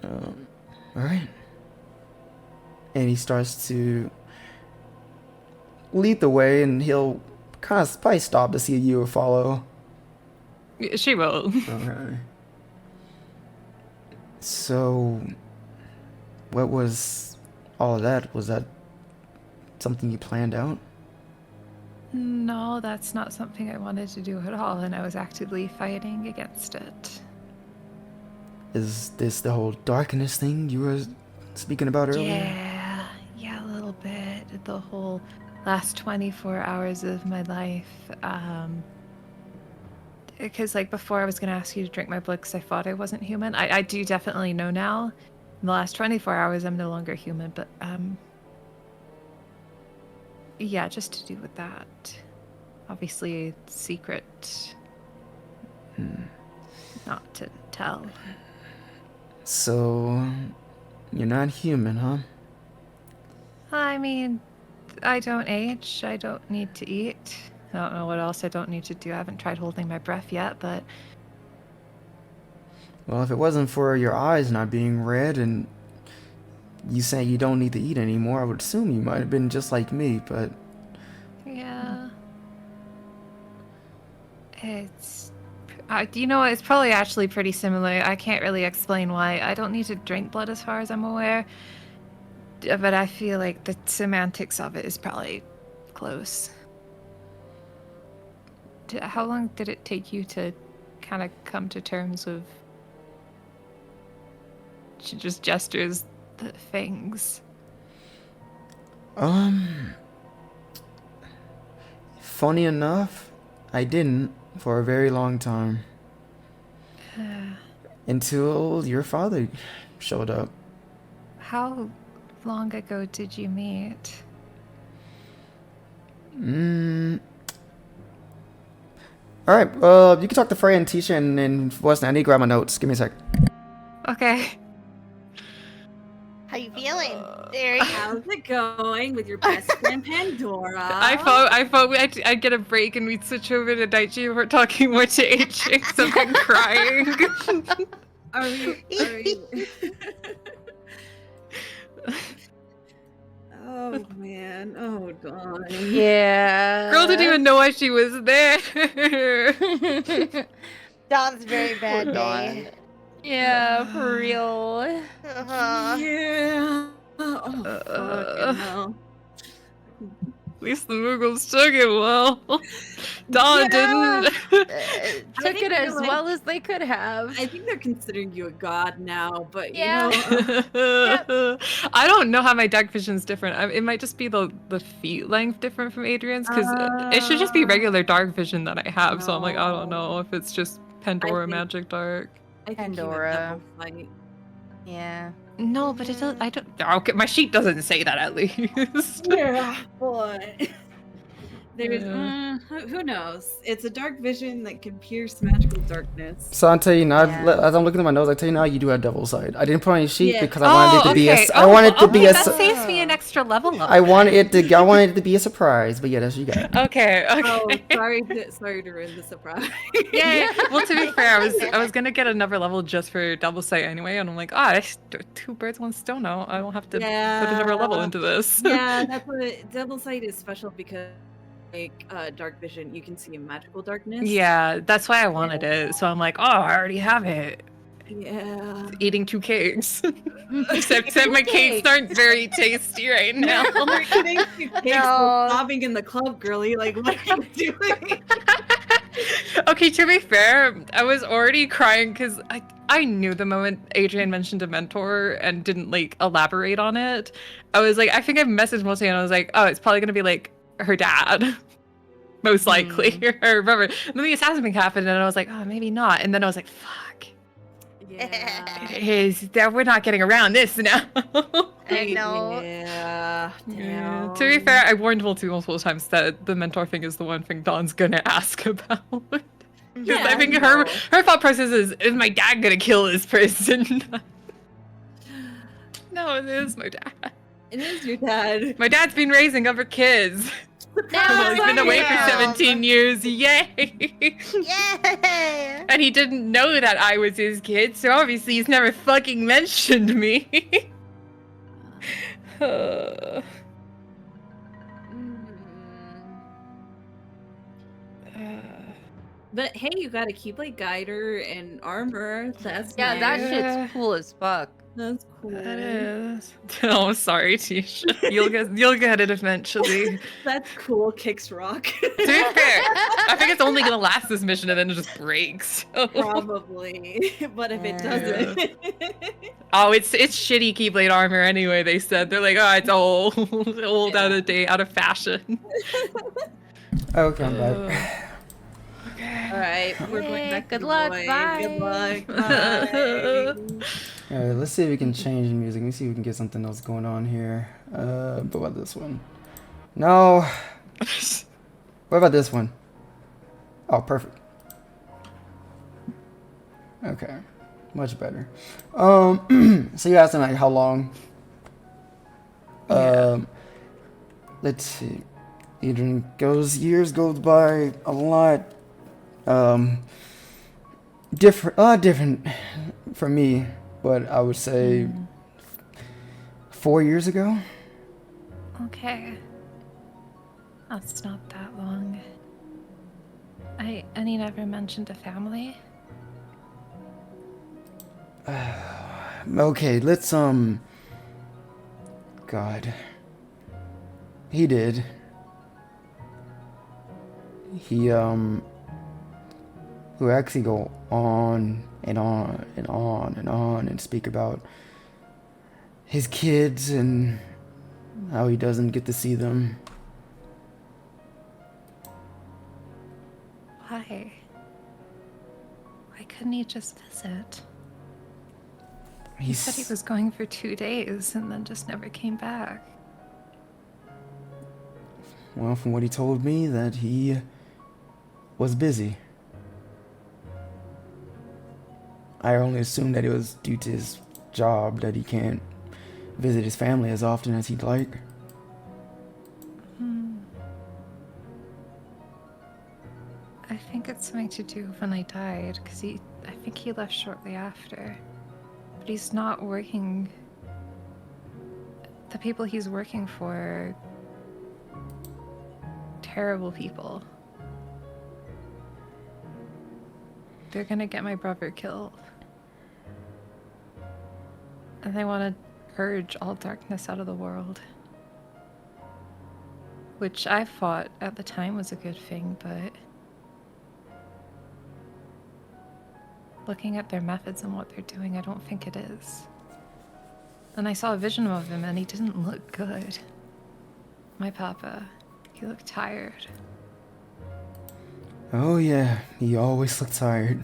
All right. And he starts to lead the way, and he'll kind of probably stop to see you or follow. Yeah, she will. Okay. So, what was all of that? Was that something you planned out? No, that's not something I wanted to do at all, and I was actively fighting against it. Is this the whole darkness thing you were speaking about earlier? Yeah, a little bit. The whole last 24 hours of my life. Because, like, before I was going to ask you to drink my blood because I thought I wasn't human. I do definitely know now. In the last 24 hours, I'm no longer human, but, yeah, just to do with that. Obviously, secret. Not to tell. So, you're not human, huh? I mean, I don't age. I don't need to eat. I don't know what else I don't need to do. I haven't tried holding my breath yet, but Well, if it wasn't for your eyes not being red and you saying you don't need to eat anymore, I would assume you might have been just like me, but yeah. It's... you know what? It's probably actually pretty similar. I can't really explain why. I don't need to drink blood as far as I'm aware. But I feel like the semantics of it is probably close. How long did it take you to kind of come to terms with... She just gestures the things. Funny enough, I didn't for a very long time. Until your father showed up. How long ago did you meet? Alright, you can talk to Frey and Tisha and Weston. I need to grab my notes. Give me a sec. Okay. How you feeling, Derry? How's it going with your best friend Pandora? I thought I'd get a break and we'd switch over to Daichi and we're talking more to AJ, so I've been crying. Are you... Oh man, oh Dawn. Yeah. Girl didn't even know why she was there. Dawn's very bad Poor day. Yeah, for real. Uh-huh. Yeah. Oh fucking hell. At least the Moogles took it well. Dawn didn't. Took think it as they're like- well as they could have. I think they're considering you a god now, but Yeah. you know, I don't know how my dark vision's different. It might just be the feet length different from Adrian's, because it should just be regular dark vision that I have. So I'm like, I don't know if it's just Pandora think- magic dark. I think you Pandora. had double fight. Yeah. No, but it does. I don't. Okay, my sheet doesn't say that at least. Yeah, but there's Yeah. who knows? It's a dark vision that can pierce magical darkness. So I'll tell you now, Yeah. as I'm looking at my notes, I tell you now, you do have double sight. I didn't put on your sheet Yeah. because I wanted it to be a. okay. I wanted it to be a. That saves me an extra level up. I wanted it to be a surprise, but yeah, that's what you got. Okay. Oh, Okay. sorry to ruin the surprise. Yeah. Well, to be fair, I was gonna get another level just for double sight anyway, and I'm like, that's two birds, one stone now. I don't have to put another level into this. Yeah, that's what double sight is special because, like, dark vision, you can see in magical darkness. Yeah, that's why I wanted it. So I'm like, I already have it. Yeah. Eating 2 cakes. except my cakes aren't very tasty right now. You're eating two cakes No. while sobbing in the club, girly. Like, what are you doing? Okay, to be fair, I was already crying because I knew the moment Adrian mentioned a mentor and didn't like elaborate on it. I was like, I think I messaged mostly and I was like, oh, it's probably gonna be like her dad. Most likely. I remember. And then the assassin thing happened and I was like, oh, maybe not. And then I was like, fuck. Yeah. We're not getting around this now. I know. Yeah. Yeah. Damn. To be fair, I warned multiple times that the mentor thing is the one thing Dawn's gonna ask about. Because Yeah, I think no. her thought process is my dad gonna kill this person? No, it is my dad. It is your dad. My dad's been raising other kids. Well, he's been away for 17 years. Yay! Yay! And he didn't know that I was his kid, so obviously he's never fucking mentioned me. But hey, you got a Keyblade Guider and armor. That's Yeah, that nice. shit's cool as fuck. That's cool. That is. Oh, sorry, Tisha. You'll get it eventually. That's cool. Kicks rock. To be fair, I think it's only gonna last this mission and then it just breaks. So. Probably, but if it doesn't, Oh, it's shitty Keyblade armor anyway. They said they're like, oh, it's old, out of date, out of fashion. Okay, I'm back. all right, we're going Yay, back. good to the luck, boy. bye. Good luck. Bye. Alright, let's see if we can change the music. Let me see if we can get something else going on here. What about this one? No. What about this one? Oh, perfect. Okay. Much better. So you asked him like how long? Let's see. Adrian years goes by a lot. Different for me, but I would say 4 years ago. Okay. That's not that long. And he never mentioned a family? Okay, let's God. He did. He who actually go on and on and on and on and speak about his kids and how he doesn't get to see them. Why? Why couldn't he just visit? He said he was going for 2 days and then just never came back. Well, from what he told me, that he was busy. I only assumed that it was due to his job that he can't visit his family as often as he'd like. I think it's something to do with when I died, because I think he left shortly after. But he's not working. The people he's working for are terrible people. They're gonna get my brother killed. And they want to purge all darkness out of the world. Which I thought at the time was a good thing, but looking at their methods and what they're doing, I don't think it is. And I saw a vision of him and he didn't look good. My papa, he looked tired. Oh yeah, he always looked tired.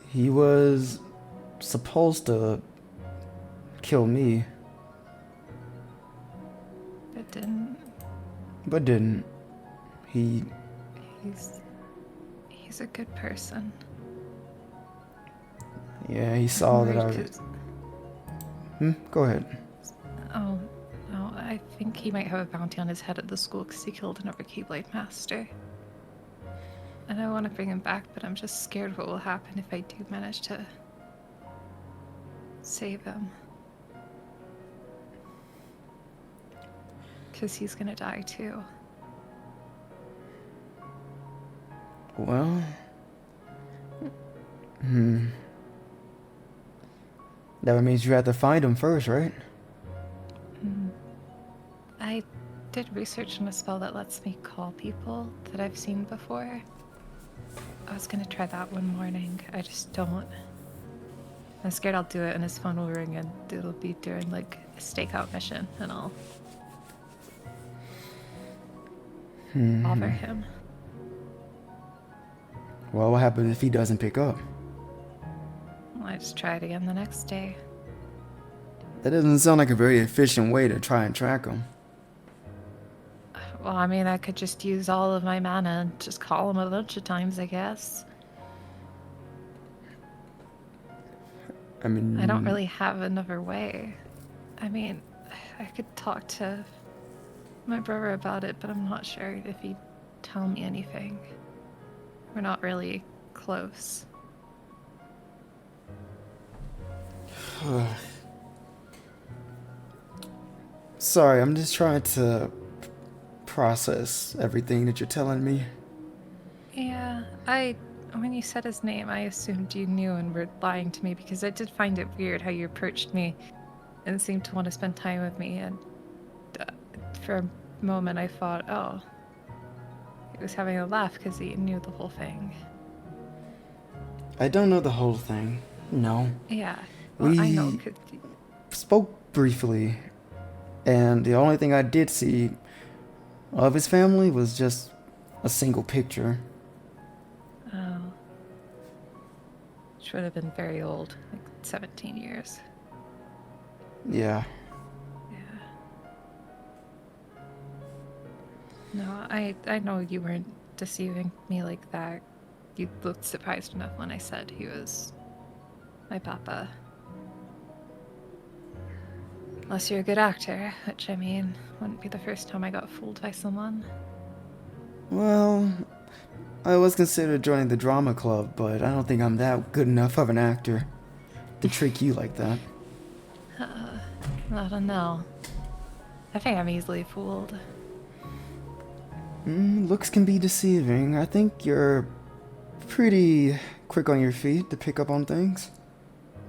He was supposed to kill me, But didn't. but didn't. He He's a good person. Yeah, he saw that I Worried was... 'cause- Go ahead. Oh, no, I think he might have a bounty on his head at the school because he killed another Keyblade master. And I want to bring him back, but I'm just scared what will happen if I do manage to save him. Because he's gonna die too. Well... That means you have to find him first, right? I did research on a spell that lets me call people that I've seen before. I was gonna try that one morning. I just don't. I'm scared I'll do it and his phone will ring and it'll be during like a stakeout mission and I'll bother him. Well, what happens if he doesn't pick up? I just try it again the next day. That doesn't sound like a very efficient way to try and track him. Well, I mean, I could just use all of my mana and just call him a bunch of times, I guess. I mean, I don't really have another way. I mean, I could talk to my brother about it, but I'm not sure if he'd tell me anything. We're not really close. Sorry, I'm just trying to process everything that you're telling me. Yeah, when you said his name, I assumed you knew and were lying to me because I did find it weird how you approached me and seemed to want to spend time with me. And for a moment, I thought, oh, he was having a laugh because he knew the whole thing. I don't know the whole thing. No. Yeah, well, I know. Spoke briefly, and the only thing I did see of his family was just a single picture. Oh. Which would have been very old, like 17 years. Yeah. Yeah. No, I know you weren't deceiving me like that. You looked surprised enough when I said he was my papa. Unless you're a good actor, which I mean, wouldn't be the first time I got fooled by someone. Well, I was considered joining the drama club, but I don't think I'm that good enough of an actor to trick you like that. I don't know. I think I'm easily fooled. Looks can be deceiving. I think you're pretty quick on your feet to pick up on things.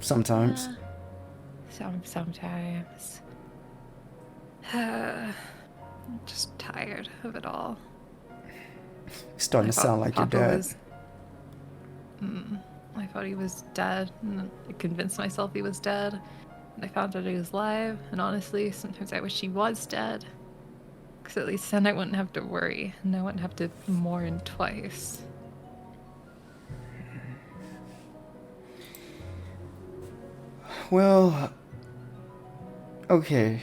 Sometimes. Sometimes. I'm just tired of it all. Starting to sound like your dad. I thought he was dead, and I convinced myself he was dead. And I found out he was alive, and honestly, sometimes I wish he was dead. Because at least then I wouldn't have to worry, and I wouldn't have to mourn twice. Well, okay.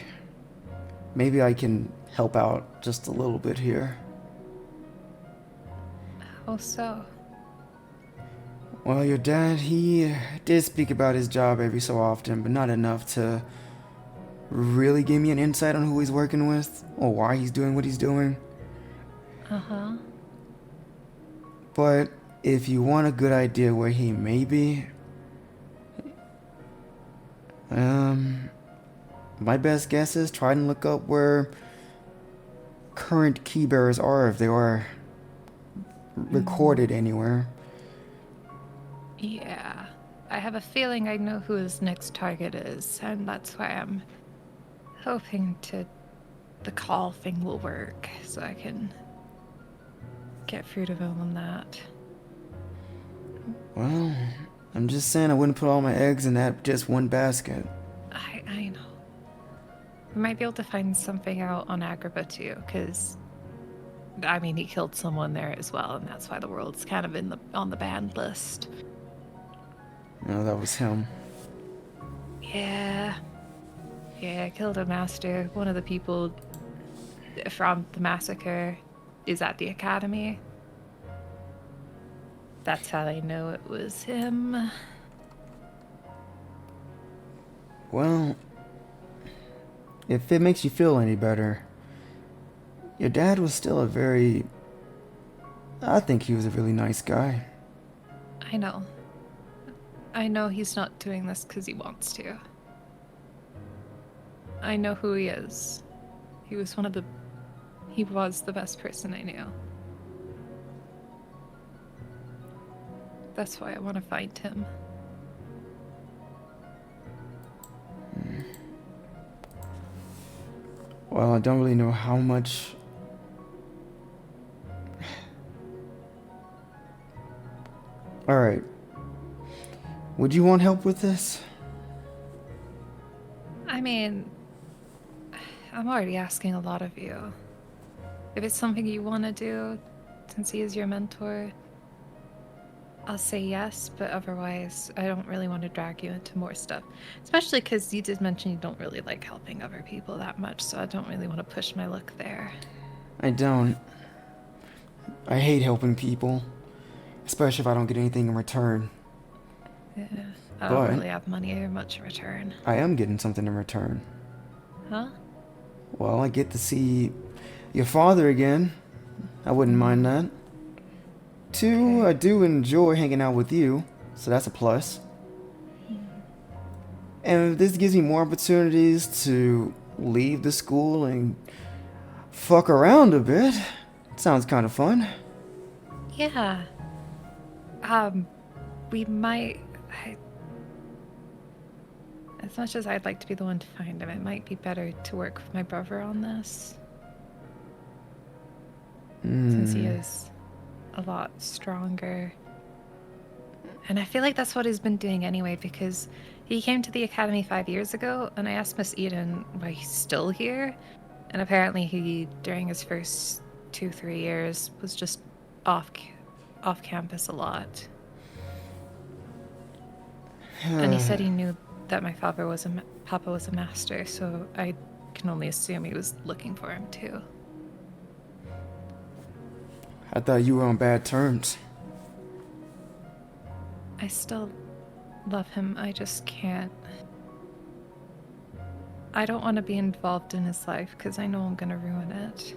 Maybe I can help out just a little bit here. How so? Well, your dad, he did speak about his job every so often, but not enough to really give me an insight on who he's working with or why he's doing what he's doing. Uh-huh. But if you want a good idea where he may be, my best guess is try and look up where current key bearers are, if they are recorded anywhere. Yeah. I have a feeling I know who his next target is, and that's why I'm hoping the call thing will work, so I can get through to him on that. Well, I'm just saying I wouldn't put all my eggs in that just one basket. I know. We might be able to find something out on Agrabah too, because I mean he killed someone there as well, and that's why the world's kind of on the banned list. No, that was him. Yeah, killed a master. One of the people from the massacre is at the academy. That's how they know it was him. Well, if it makes you feel any better, your dad was still I think he was a really nice guy. I know he's not doing this because he wants to. I know who he is. He was the best person I knew. That's why I want to find him. Well, I don't really know how much... Alright. Would you want help with this? I mean, I'm already asking a lot of you. If it's something you want to do, since he is your mentor, I'll say yes, but otherwise, I don't really want to drag you into more stuff. Especially because you did mention you don't really like helping other people that much, so I don't really want to push my luck there. I don't. I hate helping people, especially if I don't get anything in return. Yeah, I But- don't really have money or much in return. I am getting something in return. Huh? Well, I get to see your father again. I wouldn't mind that. Two, I do enjoy hanging out with you, so that's a plus. And if this gives me more opportunities to leave the school and fuck around a bit, sounds kind of fun. Yeah. We might... As much as I'd like to be the one to find him, it might be better to work with my brother on this. Since he is a lot stronger. And I feel like that's what he's been doing anyway, because he came to the academy 5 years ago, and I asked Miss Eden why he's still here. And apparently he, during his first 2-3 years, was just off campus a lot. And he said he knew that my papa was a master, so I can only assume he was looking for him too. I thought you were on bad terms. I still love him, I just can't. I don't want to be involved in his life because I know I'm gonna ruin it.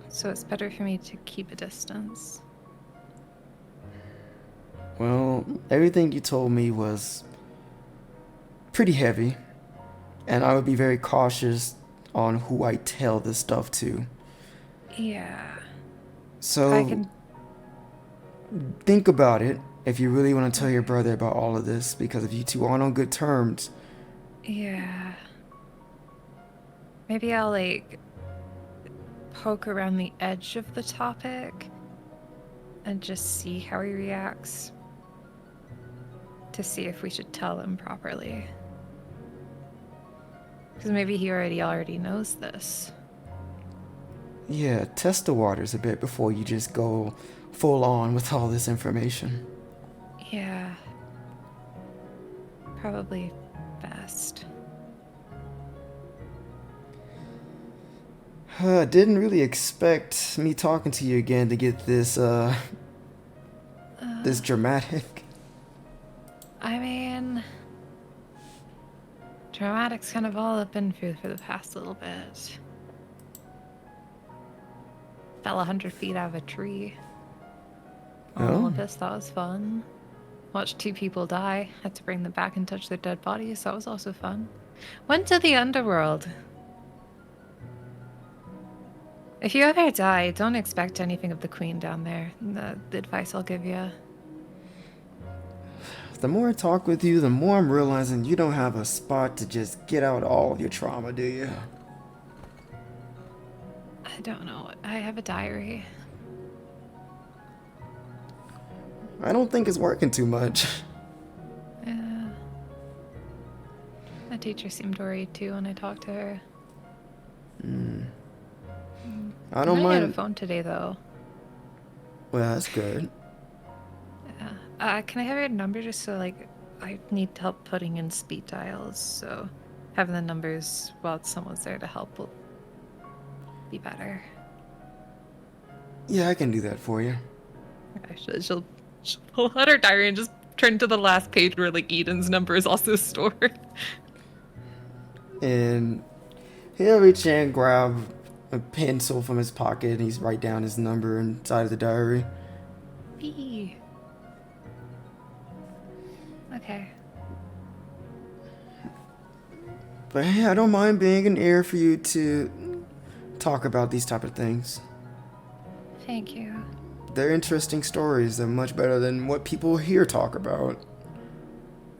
So it's better for me to keep a distance. Well, everything you told me was pretty heavy, and I would be very cautious on who I tell this stuff to. Yeah. So I can. think about it if you really want to tell your brother about all of this, because if you two aren't on good terms, Yeah. Maybe I'll like poke around the edge of the topic and just see how he reacts to see if we should tell him properly. Because maybe he already knows this. yeah, test the waters a bit before you just go full on with all this information. Yeah. Probably best. Didn't really expect me talking to you again to get this, this dramatic. I mean, dramatic's kind of all I've been through for the past little bit. Fell 100 feet out of a tree. On Oh. Olympus, that was fun. Watched 2 people die. Had to bring them back and touch their dead bodies. That was also fun. Went to the underworld. If you ever die, don't expect anything of the queen down there. The advice I'll give you. The more I talk with you, the more I'm realizing you don't have a spot to just get out all of your trauma, do you? I don't know. I have a diary. I don't think it's working too much. Yeah. My teacher seemed worried too when I talked to her. I don't I had a mind. phone today though. Well, that's good. Yeah. Can I have your number just so like I need help putting in speed dials, so having the numbers while someone's there to help will be better. Yeah, I can do that for you. Okay, she'll pull out her diary and just turn to the last page where like Eden's number is also stored. And he'll reach in, grab a pencil from his pocket, and he's write down his number inside of the diary. B. Okay. But hey, I don't mind being an ear for you to talk about these type of things. Thank you. They're interesting stories. They're much better than what people here talk about.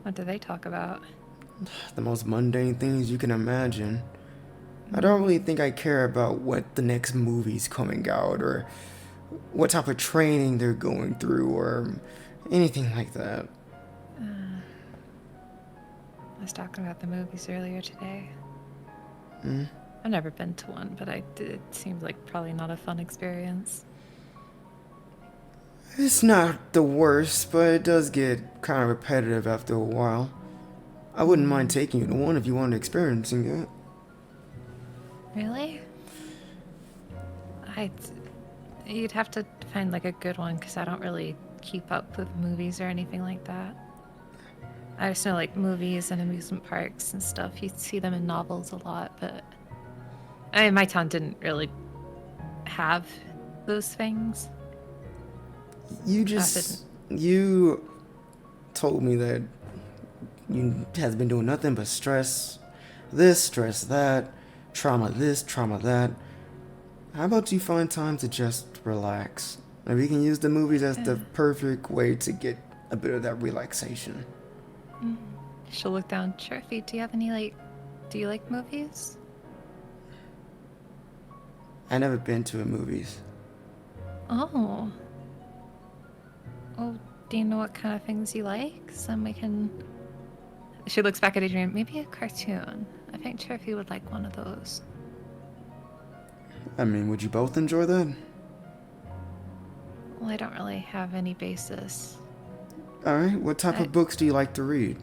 What do they talk about? The most mundane things you can imagine. I don't really think I care about what the next movie's coming out, or what type of training they're going through, or anything like that. I was talking about the movies earlier today. I've never been to one, but it seems like probably not a fun experience. It's not the worst, but it does get kind of repetitive after a while. I wouldn't mind taking you to one if you wanted experiencing it. Really? You'd have to find like a good one because I don't really keep up with movies or anything like that. I just know like movies and amusement parks and stuff. You see them in novels a lot, but I mean, my town didn't really have those things. You told me that you has been doing nothing but stress this, stress that, trauma this, trauma that. How about you find time to just relax? Maybe you can use the movies as the perfect way to get a bit of that relaxation. She'll look down. Sharfie, do you have any do you like movies? I never been to a movies. Oh. Oh, do you know what kind of things you like? So we can... She looks back at Adrian. Maybe a cartoon. I think Sharfie would like one of those. I mean, would you both enjoy that? Well, I don't really have any basis. Alright, what type of books do you like to read?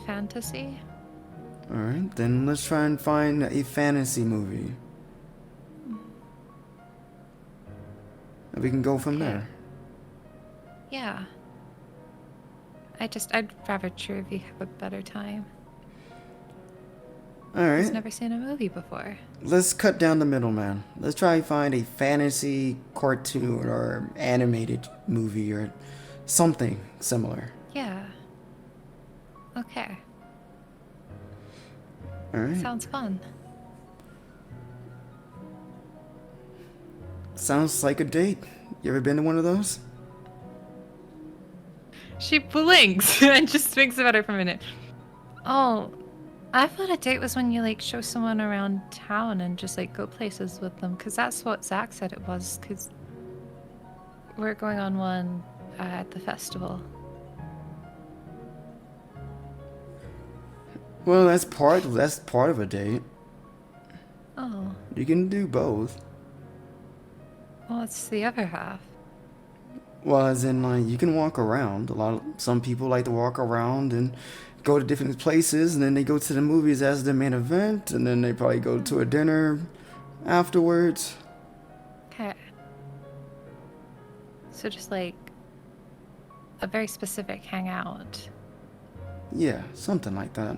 Fantasy? Alright, then let's try and find a fantasy movie. And we can go from there. Yeah. I'd rather Sharfie have a better time. He's Alright, never seen a movie before. let's cut down the middleman. Let's try and find a fantasy cartoon or animated movie or something similar. Yeah. Okay. Alright, Sounds fun. sounds like a date. You ever been to one of those? She blinks and just thinks about it for a minute. Oh, I thought a date was when you show someone around town and just go places with them, because that's what Zach said it was, because we're going on one at the festival. Well, that's part of a date. Oh, You can do both. well, it's the other half. Well, as in, you can walk around. Some people like to walk around and go to different places, and then they go to the movies as the main event, and then they probably go to a dinner afterwards. Okay. So just a very specific hangout. Yeah, something like that.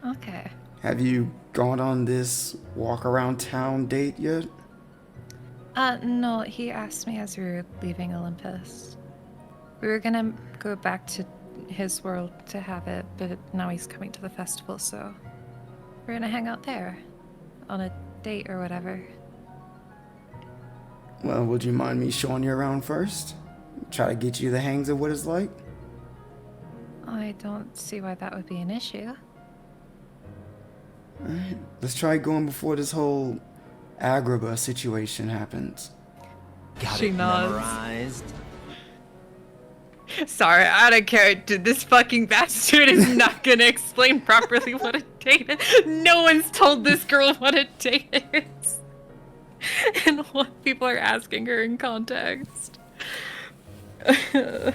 Okay. Have you gone on this walk around town date yet? No, he asked me as we were leaving Olympus. We were gonna go back to his world to have it, but now he's coming to the festival, so we're gonna hang out there on a date or whatever. Well, would you mind me showing you around first? Try to get you the hangs of what it's like? I don't see why that would be an issue. Alright, let's try going before this whole Agrabah situation happens. Got She it nods. memorized. Sorry, out of character. This fucking bastard is not gonna explain properly what a date is. No one's told this girl what a date is. And what people are asking her in context. Add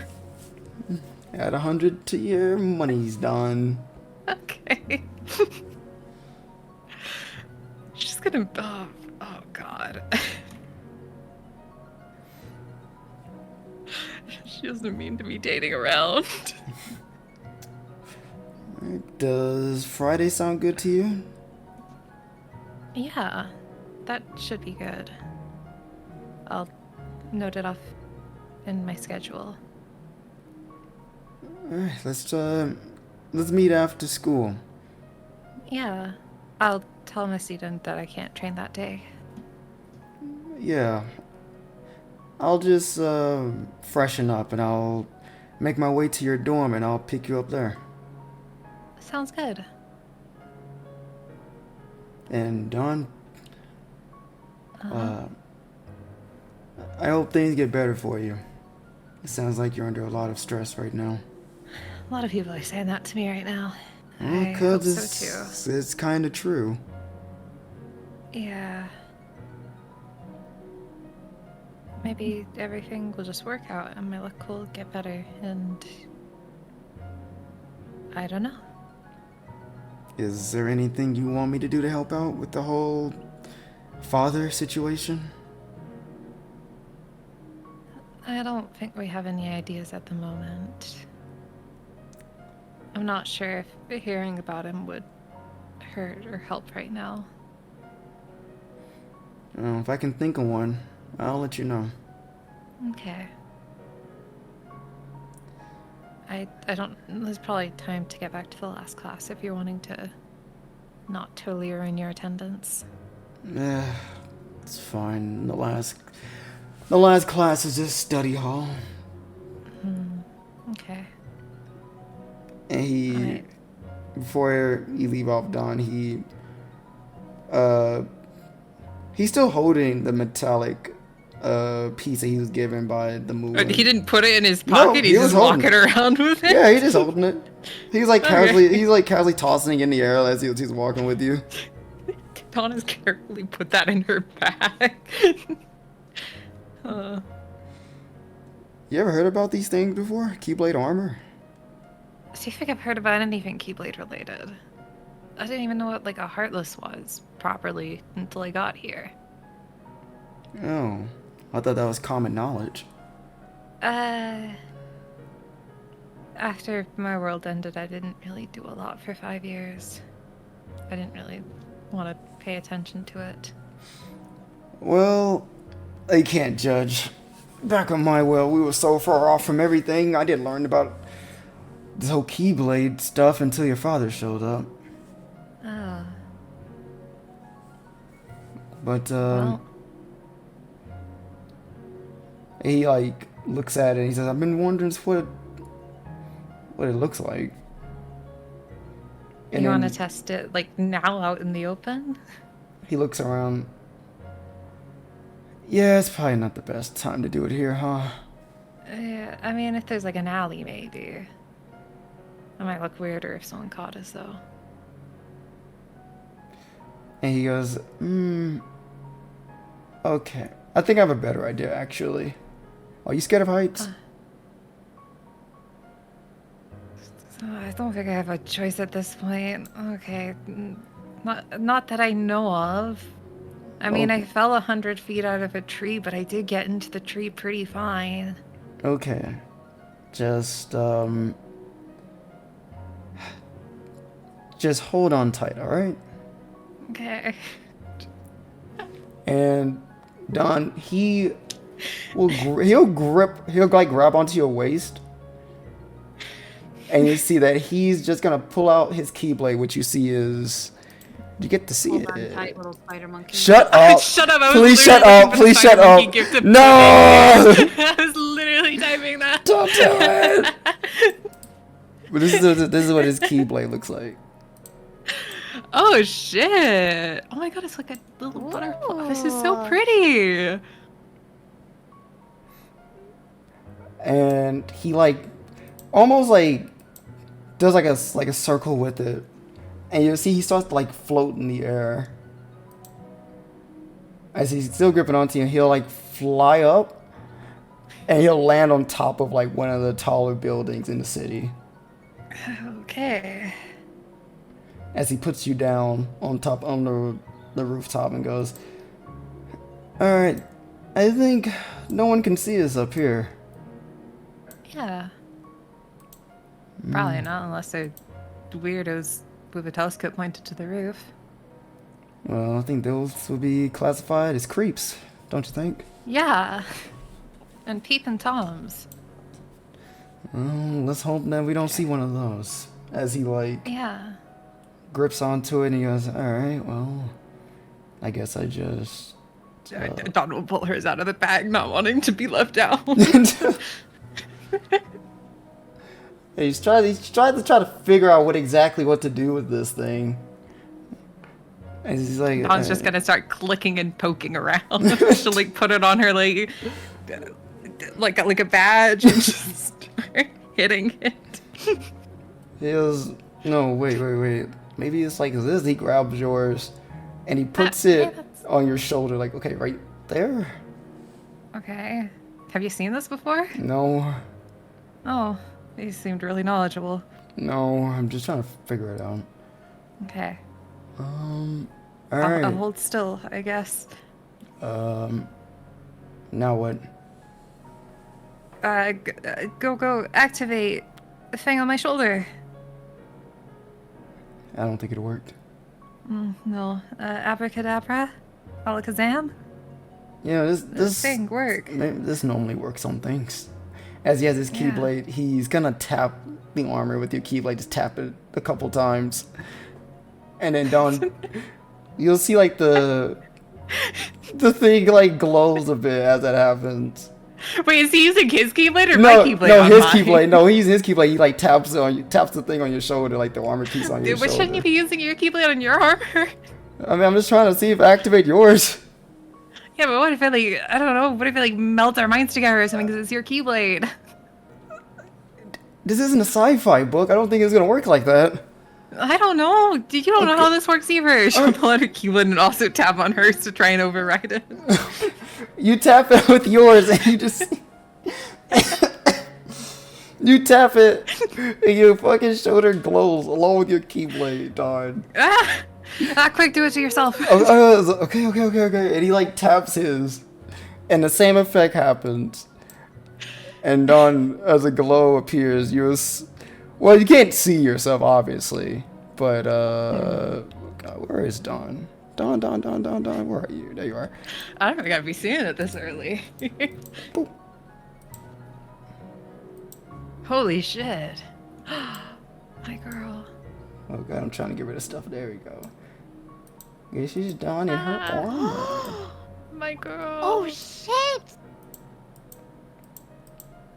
100 to your money's done. Okay. She's gonna. Oh god. She doesn't mean to be dating around. Alright, does Friday sound good to you? Yeah, that should be good. I'll note it off in my schedule. Alright, let's meet after school. Yeah, I'll tell Miss Eden that I can't train that day. Yeah. I'll just freshen up and I'll make my way to your dorm and I'll pick you up there. Sounds good. And Dawn, Uh-huh. I hope things get better for you. It sounds like you're under a lot of stress right now. A lot of people are saying that to me right now. I hope so it's kind of true. too. Yeah. Maybe everything will just work out and my luck will get better and... I don't know. Is there anything you want me to do to help out with the whole father situation? I don't think we have any ideas at the moment. I'm not sure if hearing about him would hurt or help right now. If I can think of one, I'll let you know. Okay. I don't... There's probably time to get back to the last class if you're wanting to not totally ruin your attendance. It's fine. The last class is just study hall. Okay. And Alright. before you leave off, Don, he's still holding the metallic piece that he was given by the Moogle. He didn't put it in his No, pocket. he He's was just holding walking around with it. Yeah, he's just holding it. He's like Okay. casually tossing it in the air as he's walking with you. Donna's carefully put that in her bag. You ever heard about these things before? Keyblade armor? See if I've heard about anything Keyblade related. I didn't even know what like a Heartless was properly until I got here. Oh, I thought that was common knowledge. After my world ended, I didn't really do a lot for 5 years. I didn't really want to pay attention to it. Well, I can't judge. Back on my world, we were so far off from everything. I didn't learn about this whole Keyblade stuff until your father showed up. Oh. But, Well, he, like, looks at it and he says, I've been wondering what it looks like. And you want to then test it like now out in the open? he looks around. Yeah, it's probably not the best time to do it here, huh? Yeah, I mean, if there's like an alley, maybe. It might look weirder if someone caught us, though. And he goes, okay. I think I have a better idea, actually. Are you scared of heights? I don't think I have a choice at this point. Okay. Not that I know of. I mean, I fell 100 feet out of a tree, but I did get into the tree pretty fine. Okay. Just hold on tight, alright? Okay. And Don, he'll like grab onto your waist. And you see that he's just gonna pull out his Keyblade, which you see is... You get to see Hold it. on tight, little spider monkey. Shut up! Shut up! I was Please shut literally up! looking for the Please shut Spider up! Monkey gift to No! I was literally typing that. Don't do it! But this is what his Keyblade looks like. Oh shit! Oh my god, it's like a little butterfly. This is so pretty. And he like almost like does like a circle with it, and you see he starts to like float in the air as he's still gripping onto you. He'll like fly up, and he'll land on top of like one of the taller buildings in the city. Okay. As he puts you down on the rooftop and goes, "All right, I think no one can see us up here." Yeah. Probably not unless they're weirdos with a telescope pointed to the roof. Well, I think those would be classified as creeps, don't you think? Yeah. And peeping toms. Well, let's hope that we don't see one of those. As he like Yeah. grips onto it and he goes, "Alright, well, I guess I just..." Don will pull hers out of the bag, not wanting to be left out. He's trying to figure out what to do with this thing. And he's like, Don's just gonna start clicking and poking around. She'll like put it on her like a badge and just start hitting it. He goes, No, wait. Maybe it's like this. He grabs yours, and he puts yeah, it that's- on your shoulder. Like, okay, right there. Okay. Have you seen this before? No, Oh, you seemed really knowledgeable. no. I'm just trying to figure it out. Okay. All I'll right. hold still, I guess. Now what? Go activate the thing on my shoulder. I don't think it worked. No. Abracadabra? Alakazam? Yeah, This this thing work. this normally works on things. As he has his Yeah. keyblade, he's gonna tap the armor with your keyblade. Just tap it a couple times, and then Dawn, you'll see like the thing like glows a bit as it happens. Wait, is he using his keyblade or my keyblade? No, on his mine? keyblade. No, he's his keyblade. He like taps the thing on your shoulder, like the armor piece on your Dude, but shoulder. shouldn't you be using your keyblade on your armor? I mean, I'm just trying to see if I activate yours. Yeah, but what if I like, I don't know, what if I like melt our minds together or something because it's your keyblade? This isn't a sci-fi book. I don't think it's gonna work like that. I don't know. You don't know how this works either. She'll pull out her keyblade and also tap on hers to try and override it. You tap it with yours, and you just you tap it, and your fucking shoulder glows along with your keyblade, Dawn. Quick, do it to yourself. Okay. And he like taps his, and the same effect happens. And Dawn, as a glow appears, well, you can't see yourself obviously, but God, where is Dawn? Dawn, where are you? There you are. I don't think I'd be seeing it this early. Boop. Holy shit. My girl. Oh God, I'm trying to get rid of stuff. There we go. Yeah, she's Dawn in her armor. My girl. Oh shit!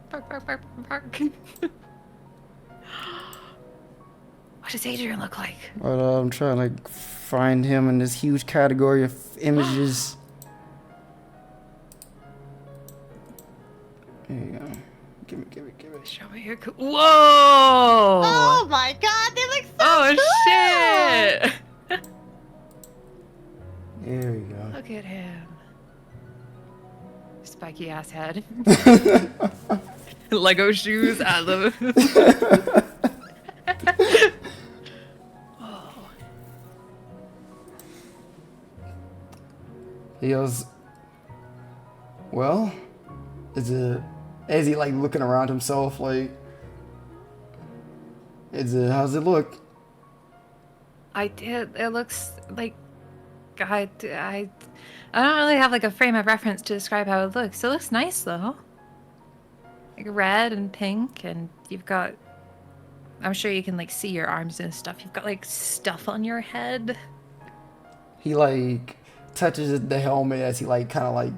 Bark. What does Adrian look like? But I'm trying to like find him in this huge category of images. There you go. Give me. Show me your Whoa! Oh my god, they look so Oh cool! shit! There we go. Look at him. Spiky ass head. Lego shoes. I love it. Oh. He goes, well, is he like looking around himself like, how's it look? It looks like, I don't really have like a frame of reference to describe how it looks. It looks nice though. Like red and pink, and you've got, I'm sure you can like see your arms and stuff. You've got like stuff on your head. He like touches the helmet as he like kind of like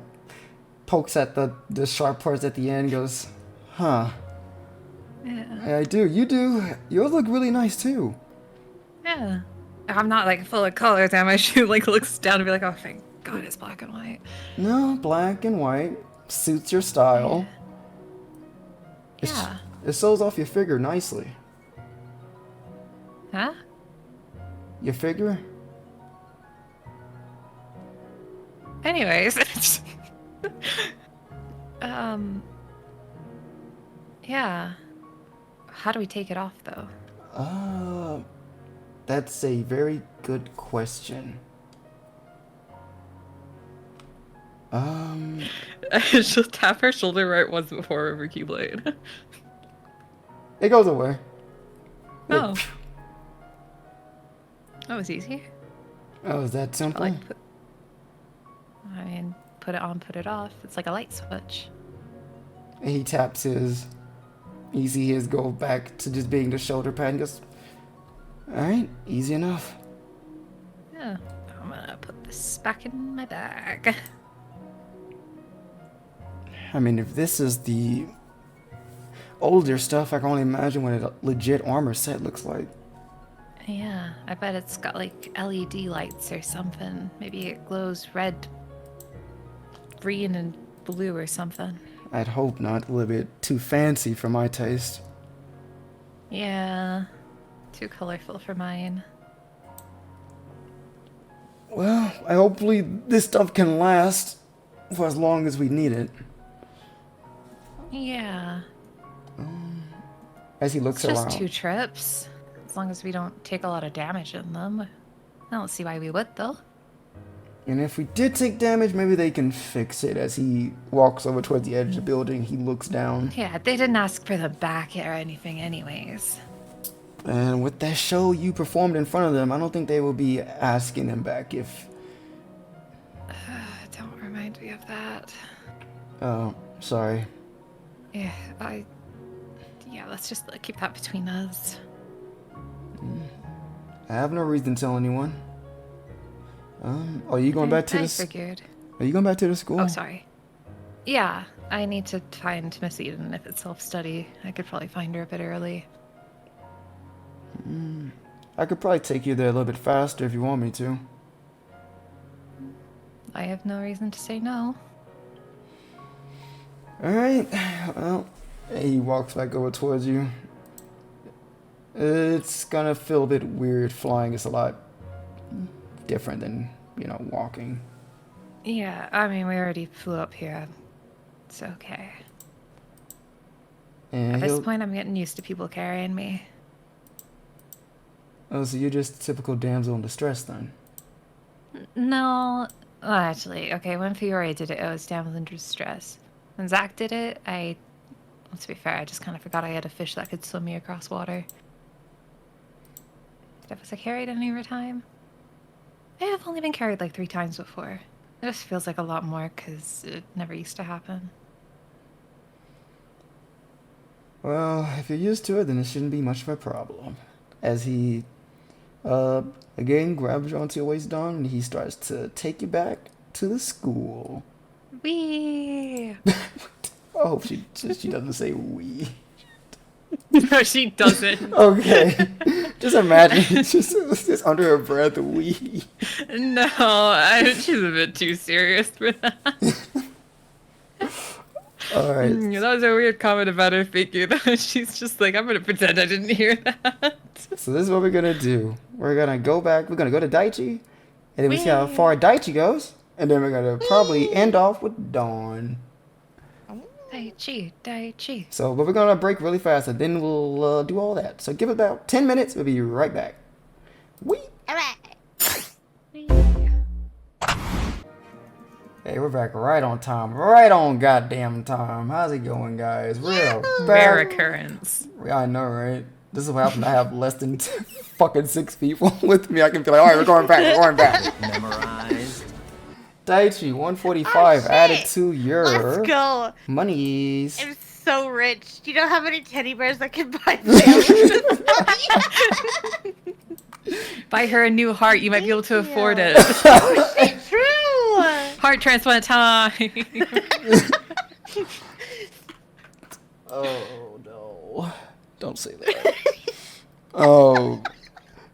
pokes at the sharp parts at the end, goes, huh. Yeah. I do. You do. Yours look really nice too. Yeah. I'm not like full of color. Damn, I should like looks down and be like, oh thank God it's black and white. No, black and white suits your style. Yeah. It shows off your figure nicely. Huh? Your figure? Anyways. Yeah. How do we take it off though? That's a very good question. She'll tap her shoulder right once before her keyblade. It goes away. Oh. That was easy. Oh, is that simple? Put it on, put it off. It's like a light switch. And he taps his. You see his go back to just being the shoulder pad and goes, alright, easy enough. Yeah. I'm gonna put this back in my bag. I mean, if this is the older stuff, I can only imagine what a legit armor set looks like. Yeah, I bet it's got like LED lights or something. Maybe it glows red, green, and blue or something. I'd hope not. A little bit too fancy for my taste. Yeah. Too colorful for mine. Well, hopefully this stuff can last for as long as we need it. Yeah. As he looks It's around. just 2 trips. As long as we don't take a lot of damage in them. I don't see why we would, though. And if we did take damage, maybe they can fix it. As he walks over towards the edge of the building, he looks down. Yeah, they didn't ask for them back or anything anyways. And with that show you performed in front of them, I don't think they will be asking them back if... Don't remind me of that. Oh, sorry. Yeah, let's just keep that between us. I have no reason to tell anyone. Are you going back to I the... figured. Are you going back to the school? Oh, sorry. Yeah, I need to find Miss Eden if it's self-study. I could probably find her a bit early. I could probably take you there a little bit faster if you want me to. I have no reason to say no. Alright, well, he walks back over towards you. It's gonna feel a bit weird flying. It's a lot different than, walking. Yeah, I mean, we already flew up here. It's okay. And At this he'll... point, I'm getting used to people carrying me. Oh, so you're just a typical damsel in distress then? No. Well, actually, okay, when Fiore did it, I was down in distress. When Zach did it, let's be fair, I just kind of forgot I had a fish that could swim me across water. Was I carried any other time? I've only been carried like 3 times before. It just feels like a lot more because it never used to happen. Well, if you're used to it, then it shouldn't be much of a problem. As he, again grabs you onto your waist, Dawn, and he starts to take you back to the school. Wee! I hope she doesn't say we. No, she doesn't. Okay. Just imagine, it's just under her breath, we. No, she's a bit too serious for that. Alright. That was a weird comment about her figure, though. She's just like, I'm gonna pretend I didn't hear that. So this is what we're gonna do. We're gonna go back, we're gonna go to Daichi, and then we see how far Daichi goes, and then we're gonna probably end off with Dawn. Daichi. So, but we're gonna break really fast, and then we'll do all that. So give it about 10 minutes, we'll be right back. Whee! Alright. Hey, we're back right on time. Right on goddamn time. How's it going, guys? We're Rare back. occurrence. I know, right? This is what happened. I have less than fucking 6 people with me. I can be like, alright, we're going back. Memorized. Daichi, 145 added to your Let's go. monies. I'm so rich. Do you know how many teddy bears I can buy family? Buy her a new heart. You might be able to Thank afford you. it. Oh, shit, true. Heart transplant time. Oh no. Don't say that. Oh.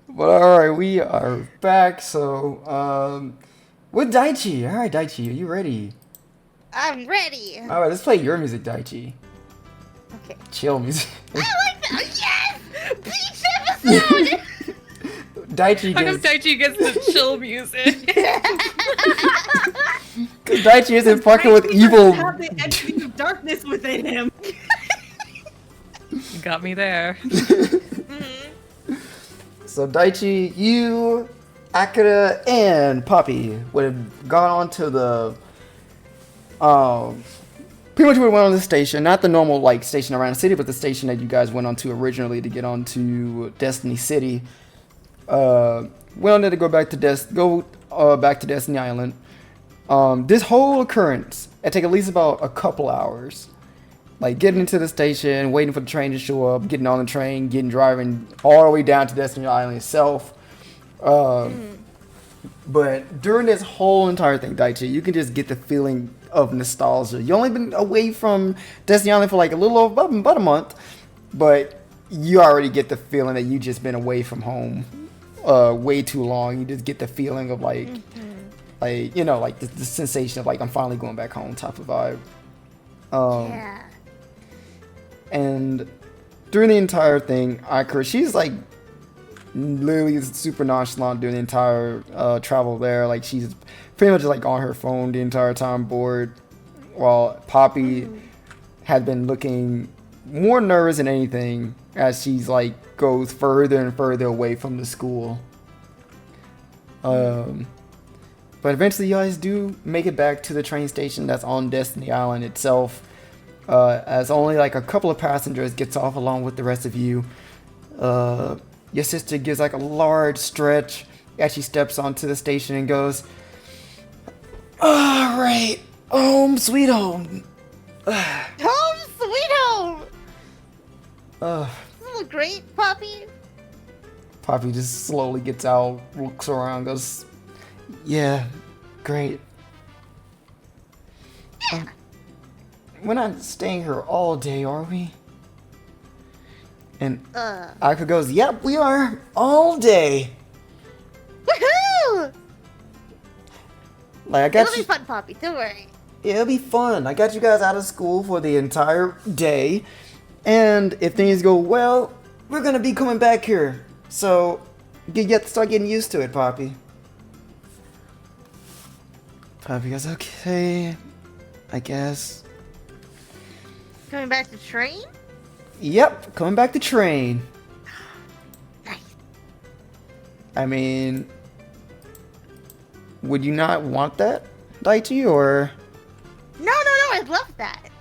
But alright, we are back. So, with Daichi. Alright, Daichi, are you ready? I'm ready. Alright, let's play your music, Daichi. Okay. Chill music. I like that. Yes! Beach episode! Daichi How come gets... Daichi gets the chill music? Because Daichi isn't fucking with evil... Have the entity of darkness within him. You got me there. So Daichi, you, Akira, and Poppy would have gone on to the... pretty much we went on the station, not the normal like station around the city, but the station that you guys went on to originally to get on to Destiny City. Went on there to go back to Destiny Island. This whole occurrence, it take at least about a couple hours. Like getting into the station, waiting for the train to show up, getting on the train, driving all the way down to Destiny Island itself. But during this whole entire thing, Daichi, you can just get the feeling of nostalgia. You only been away from Destiny Island for like a little over about a month, but you already get the feeling that you just been away from home way too long. You just get the feeling of like you know, like the sensation of like I'm finally going back home type of vibe. Yeah. And during the entire thing, Akira, she's like literally is super nonchalant during the entire travel there. Like she's pretty much like on her phone the entire time, bored. While Poppy had been looking more nervous than anything as she's like goes further and further away from the school. But eventually you guys do make it back to the train station that's on Destiny Island itself. As only like a couple of passengers gets off along with the rest of you. Your sister gives like a large stretch as she steps onto the station and goes, "Alright, home sweet home." Home sweet home! Uh, This is great, Poppy. Poppy just slowly gets out, looks around, goes, "Yeah, great. We're not staying here all day, are we?" And Ika goes, "Yep, we are all day." Woohoo! Like I got It'll you. be fun, Poppy. Don't worry. It'll be fun. I got you guys out of school for the entire day, and if things go well, we're gonna be coming back here. So you get to start getting used to it, Poppy. Poppy goes, "Okay, I guess." Coming back to train? Yep, coming back to train. Nice. I mean, would you not want that, Daichi, or No, I love that.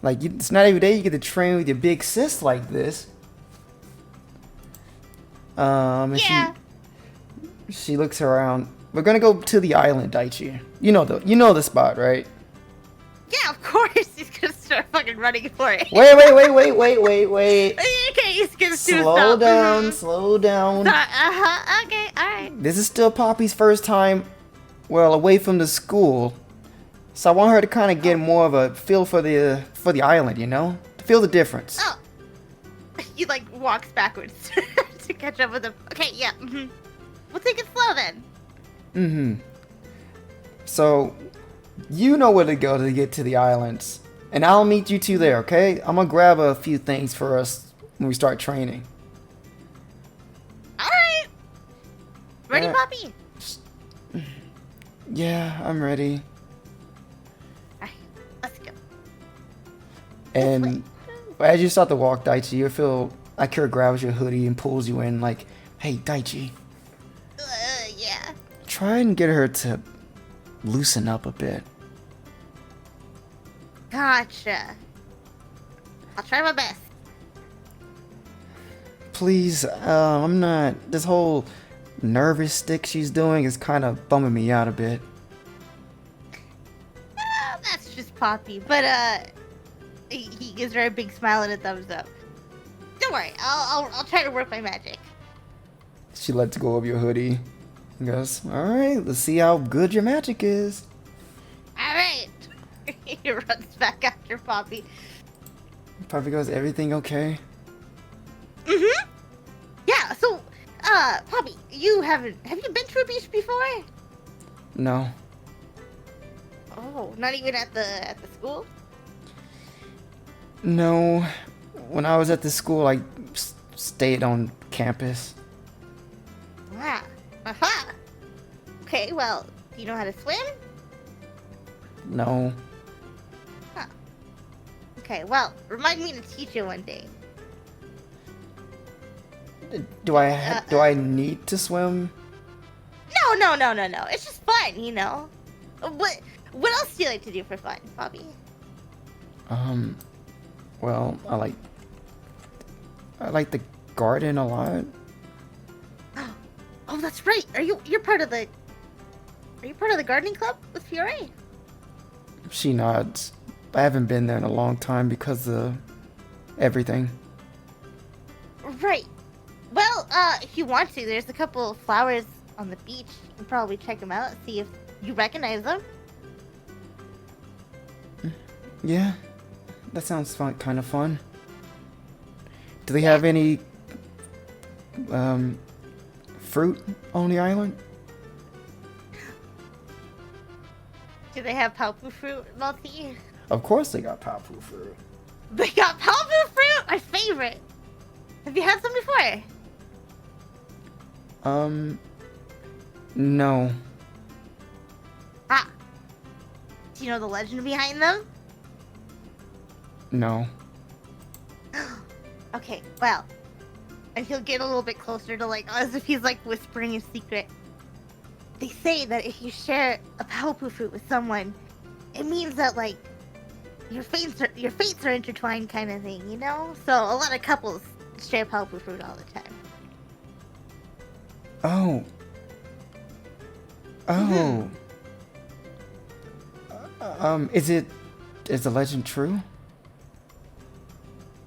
like it's not every day you get to train with your big sis like this? And Yeah. she looks around. We're gonna go to the island, Daichi. You know the spot, right? Yeah, of course he's gonna start fucking running for it. Wait. Okay, he's gonna Slow down. Okay, alright. This is still Poppy's first time, well, away from the school. So I want her to kind of get more of a feel for the island, you know? To feel the difference. Oh. He like walks backwards to catch up with him. Okay, yeah. We'll take it slow then. So, you know where to go to get to the islands. And I'll meet you two there, okay? I'm gonna grab a few things for us when we start training. Alright. Ready, Yeah. Poppy? Yeah, I'm ready. Alright, let's go. And as you start to walk, Daichi, you feel Akira grabs your hoodie and pulls you in like, "Hey, Daichi, Yeah. try and get her to loosen up a bit." Gotcha. I'll try my best. Please, I'm not. This whole nervous stick she's doing is kind of bumming me out a bit. That's just Poppy, but he gives her a big smile and a thumbs up. Don't worry, I'll try to work my magic. She lets go of your hoodie and goes, "Alright, let's see how good your magic is." Alright. He runs back after Poppy. Poppy goes, "Everything okay?" Yeah, so Poppy, have you been to a beach before? No. Oh, not even at the school? No. When I was at the school, I stayed on campus. Wow. Aha. Okay, well, do you know how to swim? No. Okay, well, remind me to teach you one day. Do I need to swim? No. It's just fun, you know. What else do you like to do for fun, Poppy? Well, I like the garden a lot. Oh, that's right. You're part of the gardening club with Fiore? She nods. I haven't been there in a long time because of everything. Right. Well, if you want to, there's a couple of flowers on the beach. You can probably check them out, see if you recognize them. Yeah, that sounds fun. Kind of fun. Do they have any fruit on the island? Do they have palpu fruit, Malty? Of course they got papu fruit. They got palpu fruit? My favorite. Have you had some before? No. Ah. Do you know the legend behind them? No. Okay, well. And he'll get a little bit closer to like, as if he's like whispering a secret. They say that if you share a palpu fruit with someone, it means that like your fates are intertwined, kind of thing, you know. So a lot of couples share palpu fruit all the time. Oh. Oh. Is the legend true?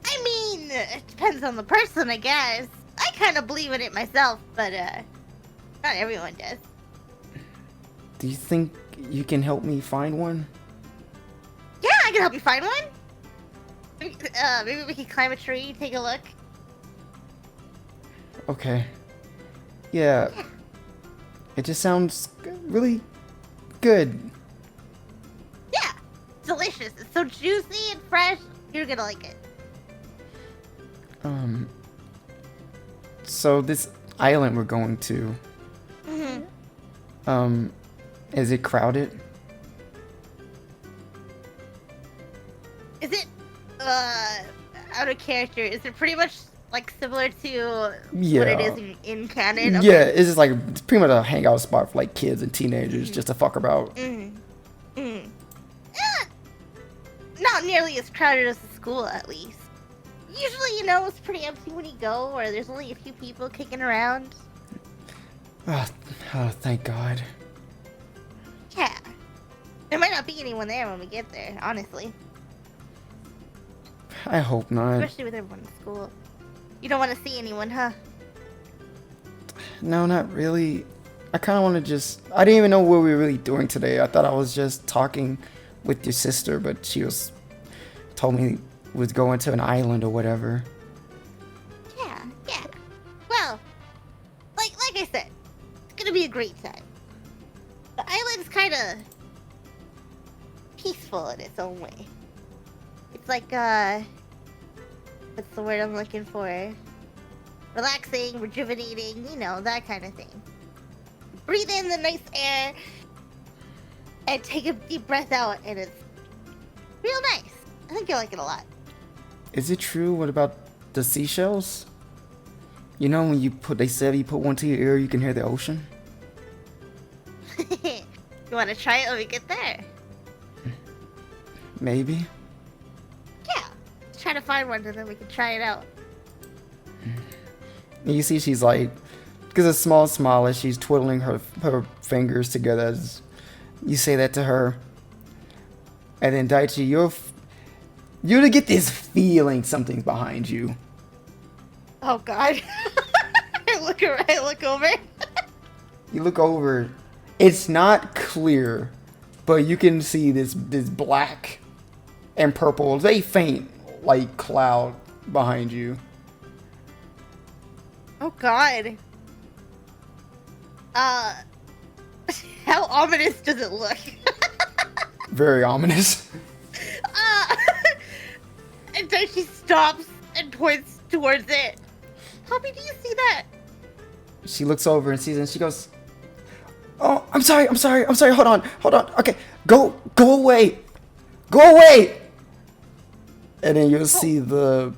I mean, it depends on the person, I guess. I kind of believe in it myself, but not everyone does. Do you think you can help me find one? Yeah, I can help you find one. Maybe we can climb a tree, take a look. Okay. Yeah. It just sounds really good. Yeah, delicious. It's so juicy and fresh. You're gonna like it. So this island we're going to, is it crowded? Is it, out of character? Is it pretty much like similar to what it is in canon? Okay. Yeah, it's just like it's pretty much a hangout spot for like kids and teenagers just to fuck about. Not nearly as crowded as the school, at least. Usually, you know, it's pretty empty when you go, or there's only a few people kicking around. Oh, thank God. Yeah. There might not be anyone there when we get there, honestly. I hope not. Especially with everyone in school. You don't want to see anyone, huh? No, not really. I kind of want to just... I didn't even know what we were really doing today. I thought I was just talking with your sister, but she told me was going to an island or whatever. Yeah. Well, like I said, it's gonna be a great time. The island's kind of peaceful in its own way. It's like, what's the word I'm looking for? Relaxing, rejuvenating, you know, that kind of thing. Breathe in the nice air and take a deep breath out, and it's real nice. I think you'll like it a lot. Is it true? What about the seashells? You know when they said you put one to your ear, you can hear the ocean? You want to try it when we get there? Maybe. Yeah. Let's try to find one and then we can try it out. And you see she's like, because a small smile as she's twiddling her fingers together as you say that to her. And then Daichi, you to get this feeling something's behind you. Oh God. I look over. You look over. It's not clear, but you can see this black and purple, very faint, like cloud behind you. Oh God. How ominous does it look? Very ominous. And then she stops and points towards it. Poppy, do you see that? She looks over and sees it and she goes, "Oh, I'm sorry, hold on. Okay, go away. And then you'll see the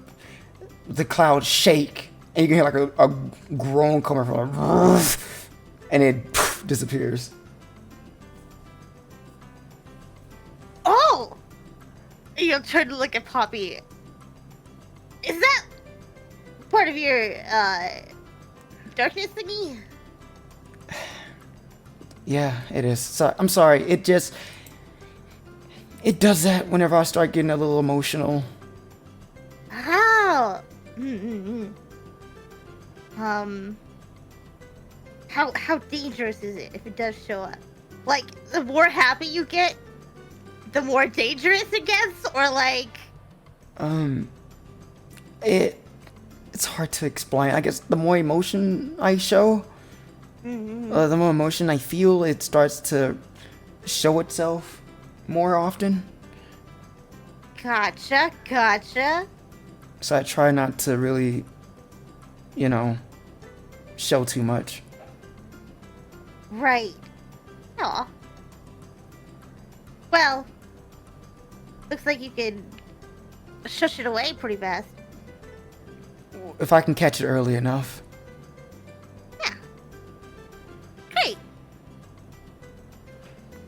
cloud shake and you can hear like a groan coming from it, and it disappears. Oh! You'll turn to look at Poppy. Is that part of your, darkness thingy? Yeah, it is. So, I'm sorry, it does that whenever I start getting a little emotional. Oh! How dangerous is it if it does show up? Like, the more happy you get, the more dangerous it gets? Or like... It's hard to explain. I guess the more emotion I show, the more emotion I feel, it starts to show itself more often. Gotcha. So I try not to really, show too much. Right. Aw. Well, looks like you can shush it away pretty fast. If I can catch it early enough. Yeah. Great.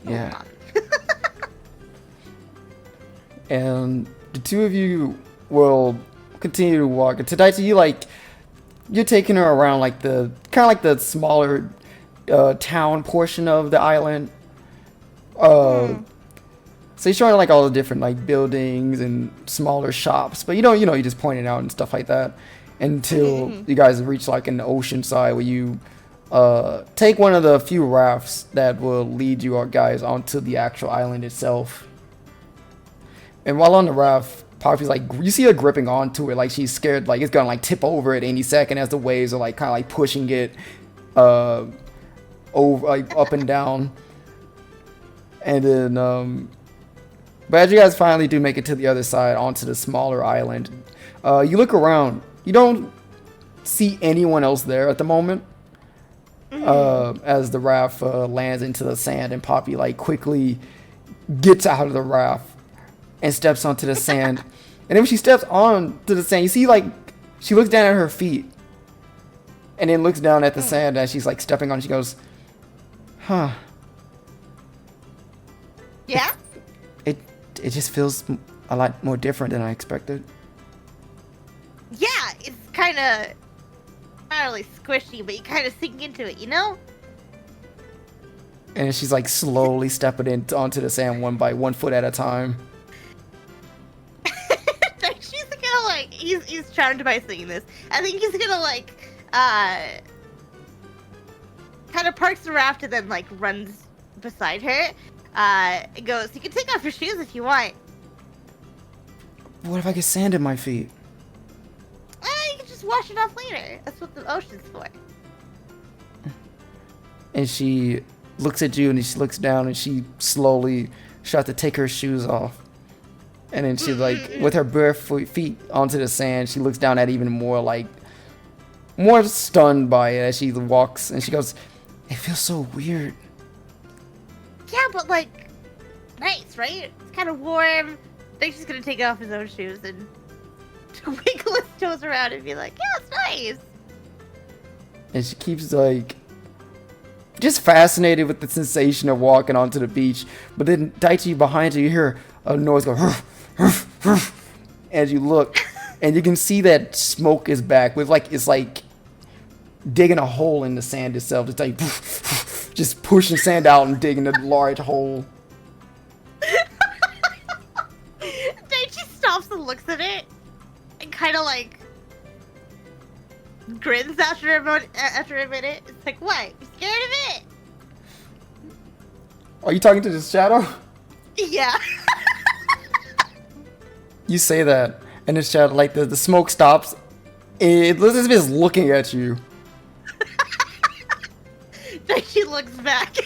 Yeah. And the two of you will continue to walk. And Daichi, you're taking her around like the kind of like the smaller town portion of the island. So you're showing like all the different like buildings and smaller shops, but you just point it out and stuff like that until you guys reach like an ocean side where you take one of the few rafts that will lead you guys onto the actual island itself. And while on the raft, Poppy's like, you see her gripping onto it, like she's scared, like it's gonna like tip over at any second as the waves are like kind of like pushing it over, like up and down. And then, but as you guys finally do make it to the other side onto the smaller island, you look around. You don't see anyone else there at the moment. As the raft lands into the sand, and Poppy like quickly gets out of the raft and steps onto the sand. And then when she steps onto the sand, you see like she looks down at her feet and then looks down at the sand as she's like stepping on. She goes, "Huh." Yeah? It just feels a lot more different than I expected. Yeah, it's kind of not really squishy, but you kind of sink into it, you know? And she's like slowly stepping onto the sand one foot at a time. She's gonna like he's charmed by seeing this. I think he's gonna like kind of parks the raft and then like runs beside her. And goes, you can take off your shoes if you want. What if I get sand in my feet? You can just wash it off later. That's what the ocean's for. And she looks at you and she looks down and she slowly starts to take her shoes off. And then she like, with her bare feet onto the sand, she looks down at even more more stunned by it as she walks. And she goes, "It feels so weird." Yeah, but like, nice, right? It's kind of warm. I think she's gonna take off his own shoes and wiggle his toes around and be like, yeah, it's nice. And she keeps like just fascinated with the sensation of walking onto the beach. But then Daichi behind you, you hear a noise go as you look, and you can see that smoke is back with like it's like digging a hole in the sand itself. It's like just pushing sand out and digging a large hole. Daichi stops and looks at it and kind of like grins after a minute. It's like, what? You scared of it? Are you talking to the shadow? Yeah. You say that, and the shadow, like the smoke stops. It looks as if it's looking at you. Daichi looks back.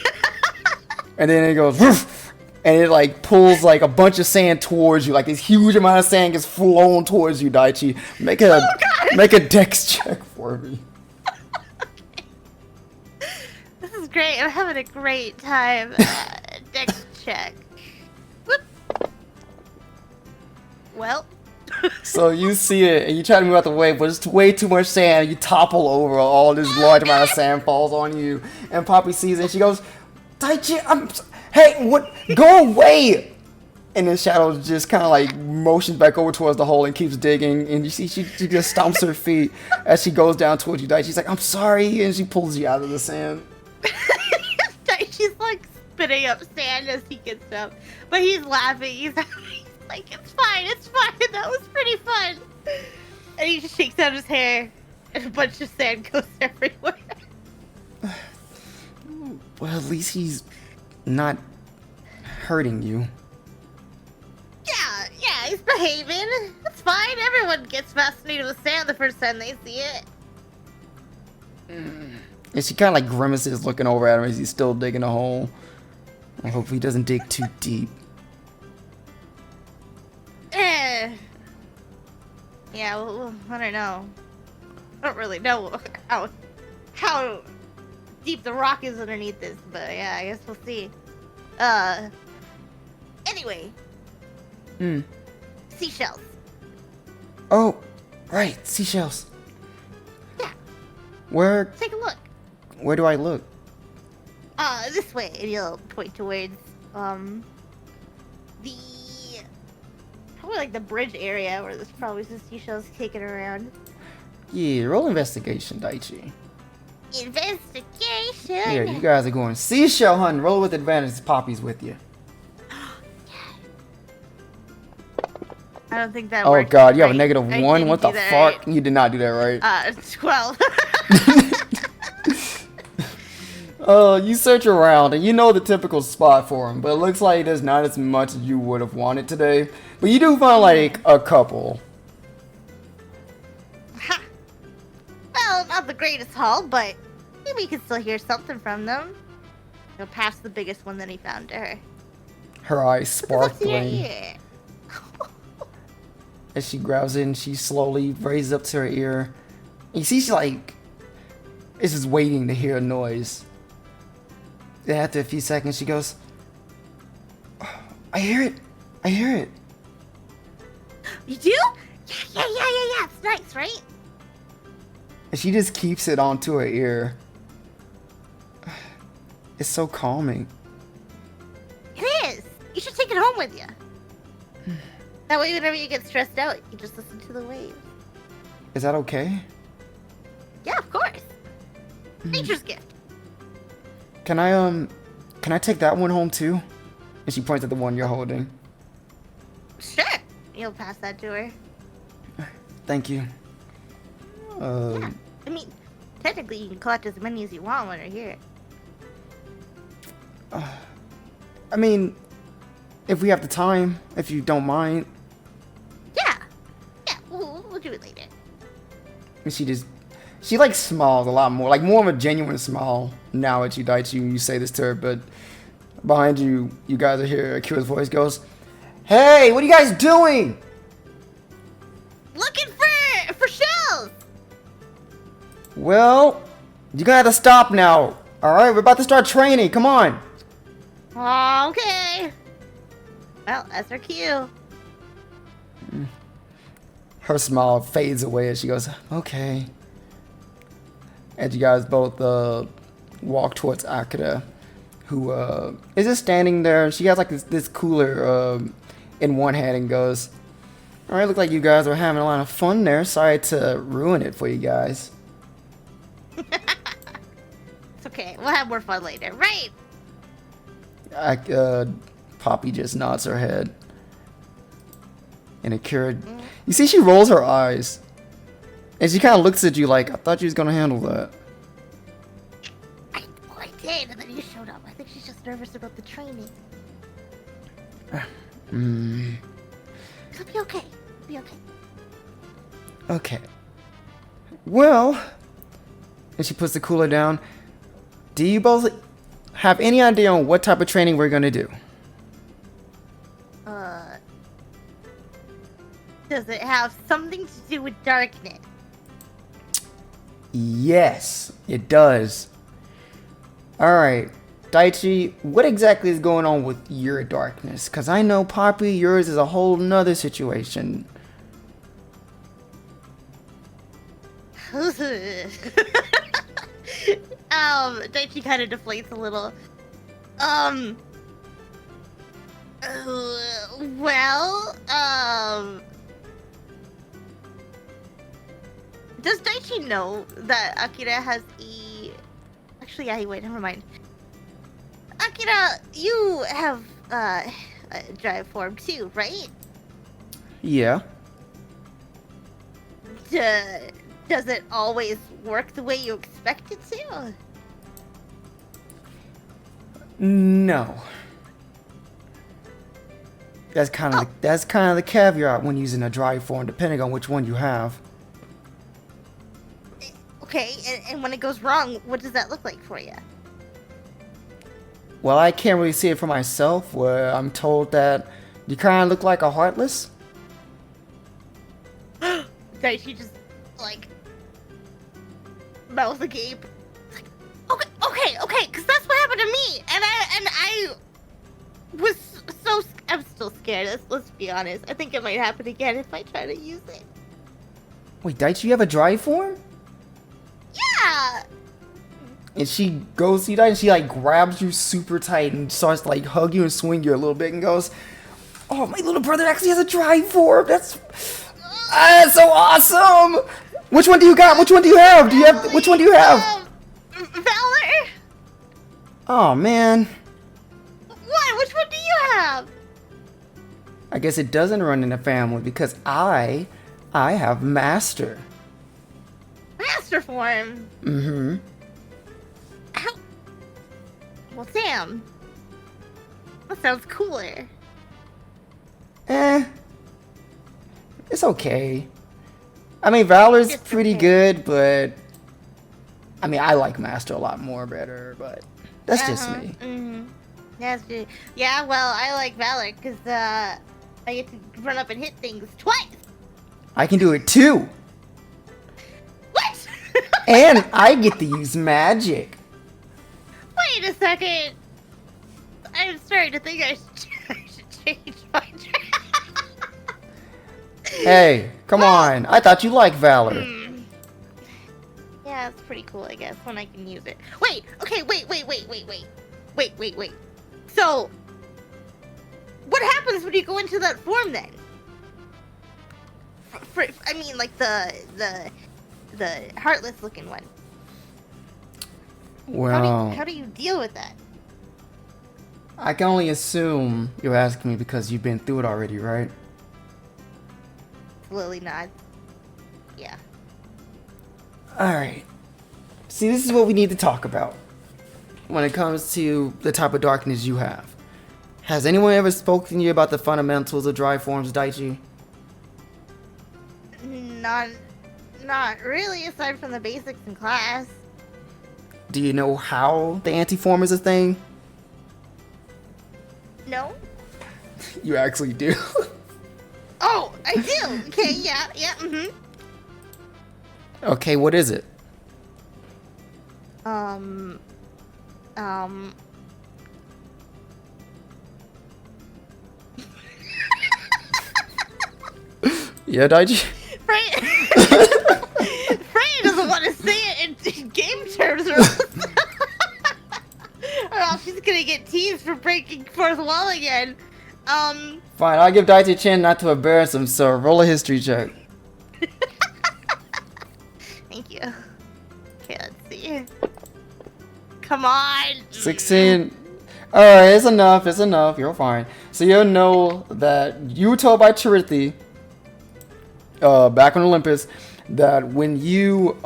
And then it goes, "Woof," and it like pulls like a bunch of sand towards you. Like this huge amount of sand gets flown towards you, Daichi. Make a dex check for me. This is great. I'm having a great time. Dex check. Whoop. Well. So you see it, and you try to move out the way, but it's way too much sand. You topple over. All this large amount of sand falls on you, and Poppy sees it. And she goes, "Daichi, hey, what? Go away!" And then Shadow just kind of like motions back over towards the hole and keeps digging. And you see she just stomps her feet as she goes down towards you. Daichi's like, "I'm sorry," and she pulls you out of the sand. Daichi's like spitting up sand as he gets up, but he's laughing. He's like, it's fine. That was pretty fun. And he just shakes out his hair, and a bunch of sand goes everywhere. Well, at least he's not hurting you. Yeah, he's behaving. It's fine. Everyone gets fascinated with sand the first time they see it. And she kind of like grimaces looking over at him as he's still digging a hole. I hope he doesn't dig too deep. Yeah, well, I don't know. I don't really know how deep the rock is underneath this, but yeah, I guess we'll see. Anyway, seashells. Oh, right, seashells. Yeah. Where Take a look. do I look? This way, and you'll point towards the probably like the bridge area where there's probably some seashells kicking around. Yeah, roll investigation, Daichi. Investigation. Yeah, you guys are going seashell hunting. Roll with advantage. Poppy's with you. I don't think that Oh works. God, you have a Right. negative I 1. didn't What the do that fuck? right. You did not do that right. 12. You search around and you know the typical spot for him, but it looks like there's not as much as you would have wanted today. But you do find like a couple. Ha. Well, not the greatest haul, but maybe you can still hear something from them. Go past the biggest one that he found to her. Her eyes Put this up to your sparkling. ear. As she grabs it and she slowly raises up to her ear. You see she like is just waiting to hear a noise. Then after a few seconds she goes, "Oh, I hear it. I hear it." You do? Yeah. It's nice, right? And she just keeps it onto her ear. It's so calming. It is. You should take it home with you. That way, whenever you get stressed out, you just listen to the waves. Is that okay? Yeah, of course. Nature's gift. Can I take that one home too? And she points at the one you're holding. Sure. You'll pass that to her. Thank you. Yeah. I mean, technically, you can collect as many as you want when you're here. I mean, if we have the time, if you don't mind. Yeah. We'll do it later. And she like smiles a lot more, like more of a genuine smile now at you, Daichi, when you say this to her. But behind you, you guys are here. Akira's voice goes, "Hey, what are you guys doing?" Looking for shells. Well, you gotta stop now. All right, we're about to start training. Come on. Okay. Well, that's her cue. Her smile fades away as she goes, "Okay." And you guys both walk towards Akira, who is just standing there. She has like this cooler in one hand and goes, "All right, look like you guys are having a lot of fun there. Sorry to ruin it for you guys." It's okay. We'll have more fun later, right? Poppy just nods her head. And Akira, you see she rolls her eyes. And she kind of looks at you like, "I thought you was going to handle that." I did, and then you showed up. I think she's just nervous about the training. It'll be okay. It'll be okay. Okay. Well, and she puts the cooler down. Do you both have any idea on what type of training we're going to do? Does it have something to do with darkness? Yes, it does. Alright, Daichi, what exactly is going on with your darkness? Because I know, Poppy, yours is a whole nother situation. Daichi kind of deflates a little. Does Daichi know that Akira has Actually, yeah, wait, never mind. Akira, you have, a drive form too, right? Yeah. Does it always work the way you expect it to? No. That's kind of the caveat when using a drive form, depending on which one you have. Okay, and when it goes wrong, what does that look like for you? Well, I can't really see it for myself, where I'm told that you kind of look like a Heartless. Daichi just, like, mouth agape. Like, okay, Okay, because that's what happened to me, and I was so I'm still scared. Let's be honest. I think it might happen again if I try to use it. Wait, Daichi, you have a dry form? Yeah. And she goes to you, and she like grabs you super tight and starts to like hug you and swing you a little bit and goes, "Oh, my little brother actually has a dry form. That's so awesome. Which one do you got? Which one do you have? Which one do you have?" Valor. Oh man. What? Which one do you have? I guess it doesn't run in the family because I have Master. Master form. Mm-hmm. How? Well, damn. That sounds cooler. It's okay. I mean, Valor's It's pretty okay. good, but I mean, I like Master a lot more better, but that's just me. Mm-hmm. That's true. Yeah, well, I like Valor because I get to run up and hit things twice. I can do it too. What? And I get to use magic. Wait a second. I'm starting to think I should change my Hey, come on. I thought you liked Valor. Yeah, it's pretty cool, I guess, when I can use it. Wait, okay, wait. So, what happens when you go into that form then? I mean, like the heartless looking one. Well, How do you deal with that? I can only assume you're asking me because you've been through it already, right? Lily nods. Yeah. Alright. See, this is what we need to talk about when it comes to the type of darkness you have. Has anyone ever spoken to you about the fundamentals of dry forms, Daichi? Not really, aside from the basics in class. Do you know how the anti-form is a thing? No? You actually do. Oh, I do. Okay, yeah, mm-hmm. Okay, what is it? Yeah, Daichi? Freya doesn't want to say it in game terms or else she's gonna get teased for breaking fourth wall again. Fine, I'll give Daichi a chance not to embarrass him, so roll a history check. Thank you. Okay, let's see. Come on! 16. Alright, it's enough, you're fine. So you'll know that you were told by Chirithi, back on Olympus, that when you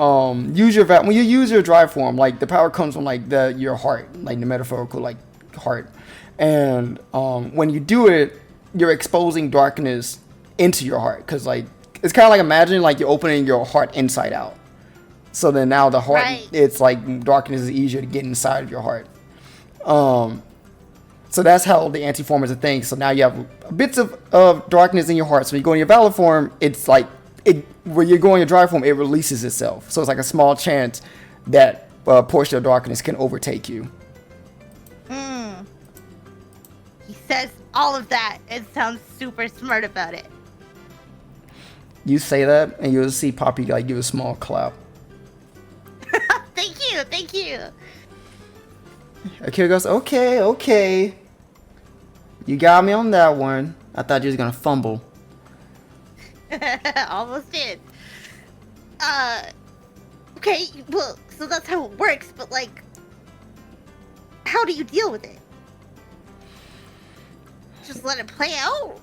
use your dry form, like the power comes from like your heart, like the metaphorical like heart. And when you do it, you're exposing darkness into your heart, because like it's kind of like imagining like you're opening your heart inside out. So then now the heart, Right. it's like darkness is easier to get inside of your heart. So that's how the anti-form is a thing. So now you have bits of darkness in your heart. So when you go in your valor form, it's like when you go in your dry form, it releases itself. So it's like a small chance that portion of darkness can overtake you. He says all of that and sounds super smart about it. You say that, and you'll see Poppy like give a small clap. Thank you. Akira goes, okay. You got me on that one. I thought you was gonna fumble. Almost did. Okay, well, so that's how it works, but like, how do you deal with it? Just let it play out?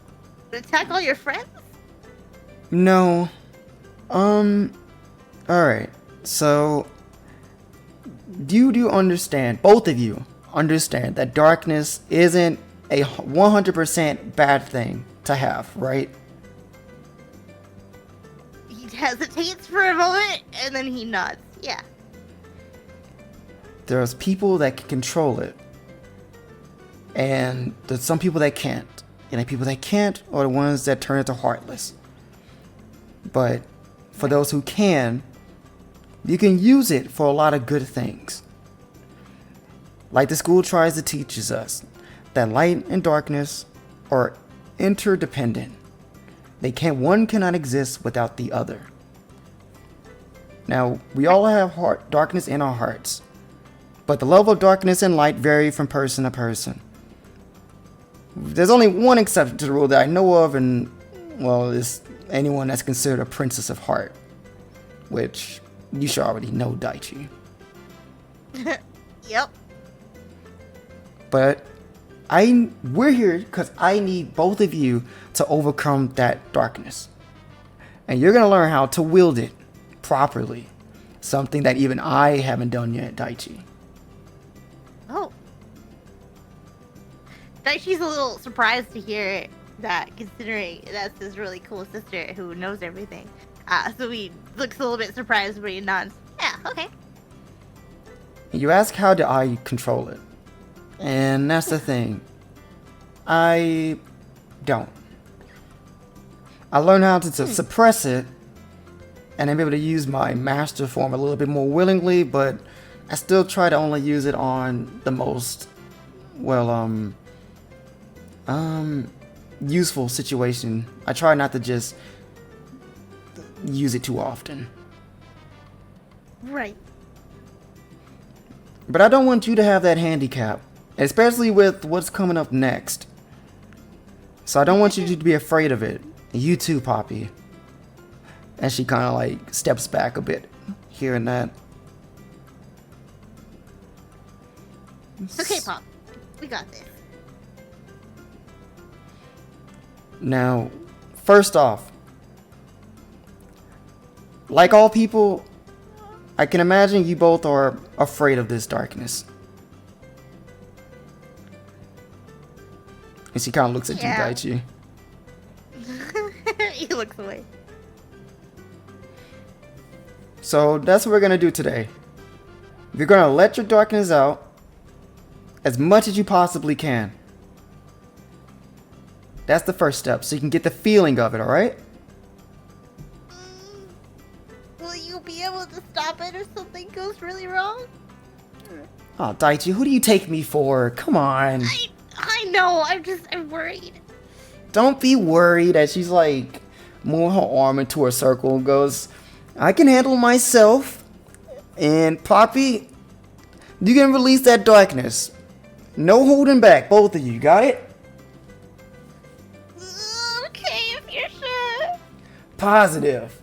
Attack all your friends? No. Alright. So, you do understand, both of you understand that darkness isn't a 100% bad thing to have, right? He hesitates for a moment, and then he nods. Yeah. There's people that can control it. And there's some people that can't. And the people that can't are the ones that turn into heartless. But for those who can, you can use it for a lot of good things. like the school tries to teach us, that light and darkness are interdependent. One cannot exist without the other. Now, we all have darkness in our hearts, but the level of darkness and light vary from person to person. There's only one exception to the rule that I know of, and, well, it's anyone that's considered a princess of heart, which you should already know, Daichi. Yep. But we're here because I need both of you to overcome that darkness. And you're going to learn how to wield it properly. Something that even I haven't done yet, Daichi. Oh. Daichi's a little surprised to hear that, considering that's his really cool sister who knows everything. So he looks a little bit surprised, but he nods. Yeah, okay. You ask, how do I control it? And that's the thing. I don't. I learned how to suppress it, and I'm able to use my master form a little bit more willingly, but I still try to only use it on the most, well, useful situation. I try not to just use it too often. Right. But I don't want you to have that handicap, especially with what's coming up next. So I don't want you to be afraid of it. You too, Poppy. And she kind of like steps back a bit, hearing that. Okay, Pop. We got this. Now, first off, like all people, I can imagine you both are afraid of this darkness. And she kind of looks at Yeah. you, Daichi. He looks away. So that's what we're going to do today. You're going to let your darkness out as much as you possibly can. That's the first step, so you can get the feeling of it, alright? Will you be able to stop it if something goes really wrong? Oh, Daichi, who do you take me for? Come on. I know, I'm worried. Don't be worried as she's like moving her arm into a circle and goes, I can handle myself. And Poppy, you can release that darkness. No holding back, both of you, got it? Okay, if you're sure. Positive.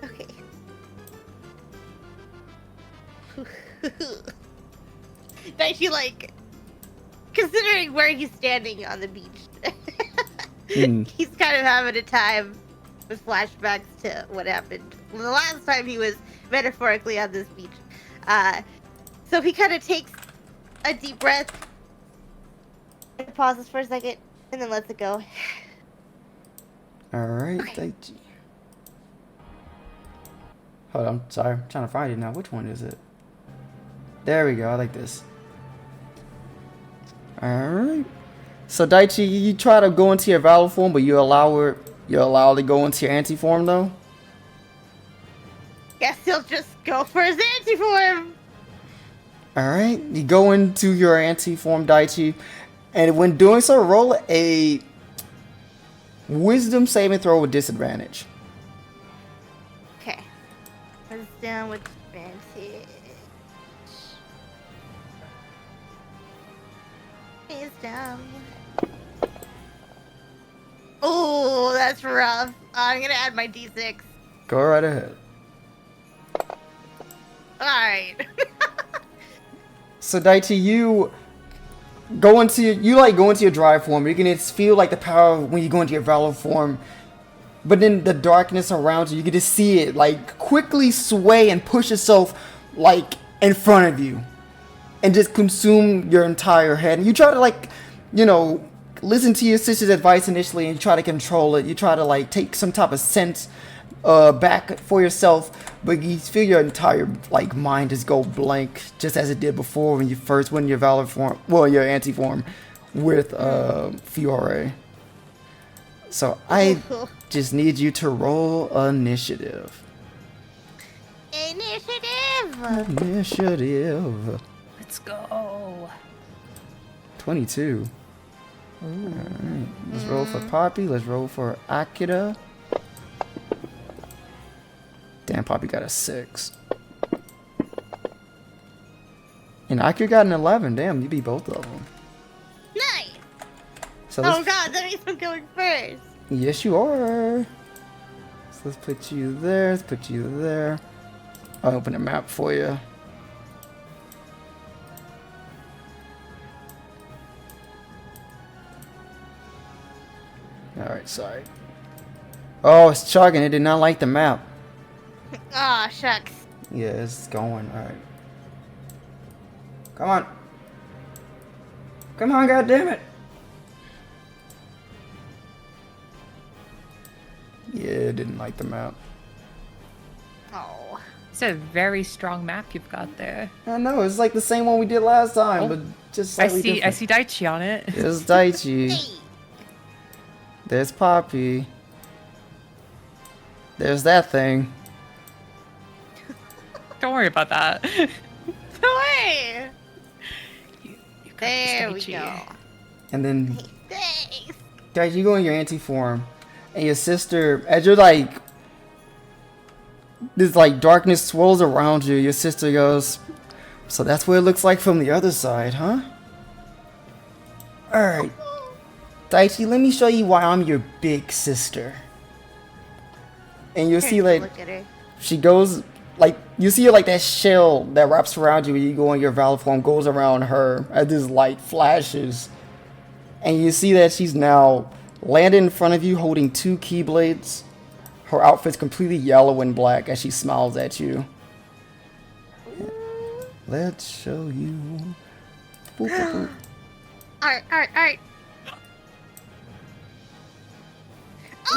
Okay. Daichi, like, considering where he's standing on the beach, he's kind of having a time with flashbacks to what happened the last time he was metaphorically on this beach. So he kind of takes a deep breath, pauses for a second, and then lets it go. Alright, Okay. Daichi. Hold on, I'm sorry. I'm trying to find it now. Which one is it? There we go. I like this. Alright. So Daichi, you try to go into your valor form, but you're allowed to go into your anti form though? Guess he'll just go for his anti-form. Alright, you go into your anti form, Daichi, and when doing so, roll a wisdom saving throw with disadvantage. Okay. Wisdom with advantage. Wisdom. Oh, that's rough. I'm gonna add my d6. Go right ahead. Alright. So Daichi, you go into your drive form. You can just feel like the power when you go into your valor form, but then the darkness around you, you can just see it like quickly sway and push itself like in front of you, and just consume your entire head. And you try to like, listen to your sister's advice initially, and you try to control it. You try to like take some type of sense back for yourself, but you feel your entire like mind just go blank, just as it did before when you first went in your valor form, well, your anti form with Fiore. So I just need you to roll initiative. Initiative. Initiative. Let's go. 22. Alright, let's roll for Poppy. Let's roll for Akira. Damn, Poppy got a 6. And Akira got an 11. Damn, you beat both of them. Nice. So Oh god, that means I'm going first. yes, you are. So let's put you there. Let's put you there. I'll open a map for you. Alright, sorry. Oh, it's chugging. It did not like the map. Aw, shucks. Yeah, it's going. Alright. Come on. Come on, goddammit. Yeah, it didn't like the map. Oh. It's a very strong map you've got there. I know, it's like the same one we did last time, Oh. but just I slightly different. see Daichi on it. There's Daichi. Hey. There's Poppy. There's that thing. Don't worry about that. Don't worry. You got this, There we Daichi. go. And then, Thanks. guys, you go in your anti-form. And your sister, as you're like, this like darkness swirls around you, your sister goes, so that's what it looks like from the other side, huh? Alright. Daichi, let me show you why I'm your big sister. And you'll see like, Look at her. she goes, like, you see like that shell that wraps around you when you go in your valid form goes around her as this light flashes. And you see that she's now landed in front of you holding 2 keyblades. Her outfit's completely yellow and black as she smiles at you. Let's show you. Boop, boop, boop. Art.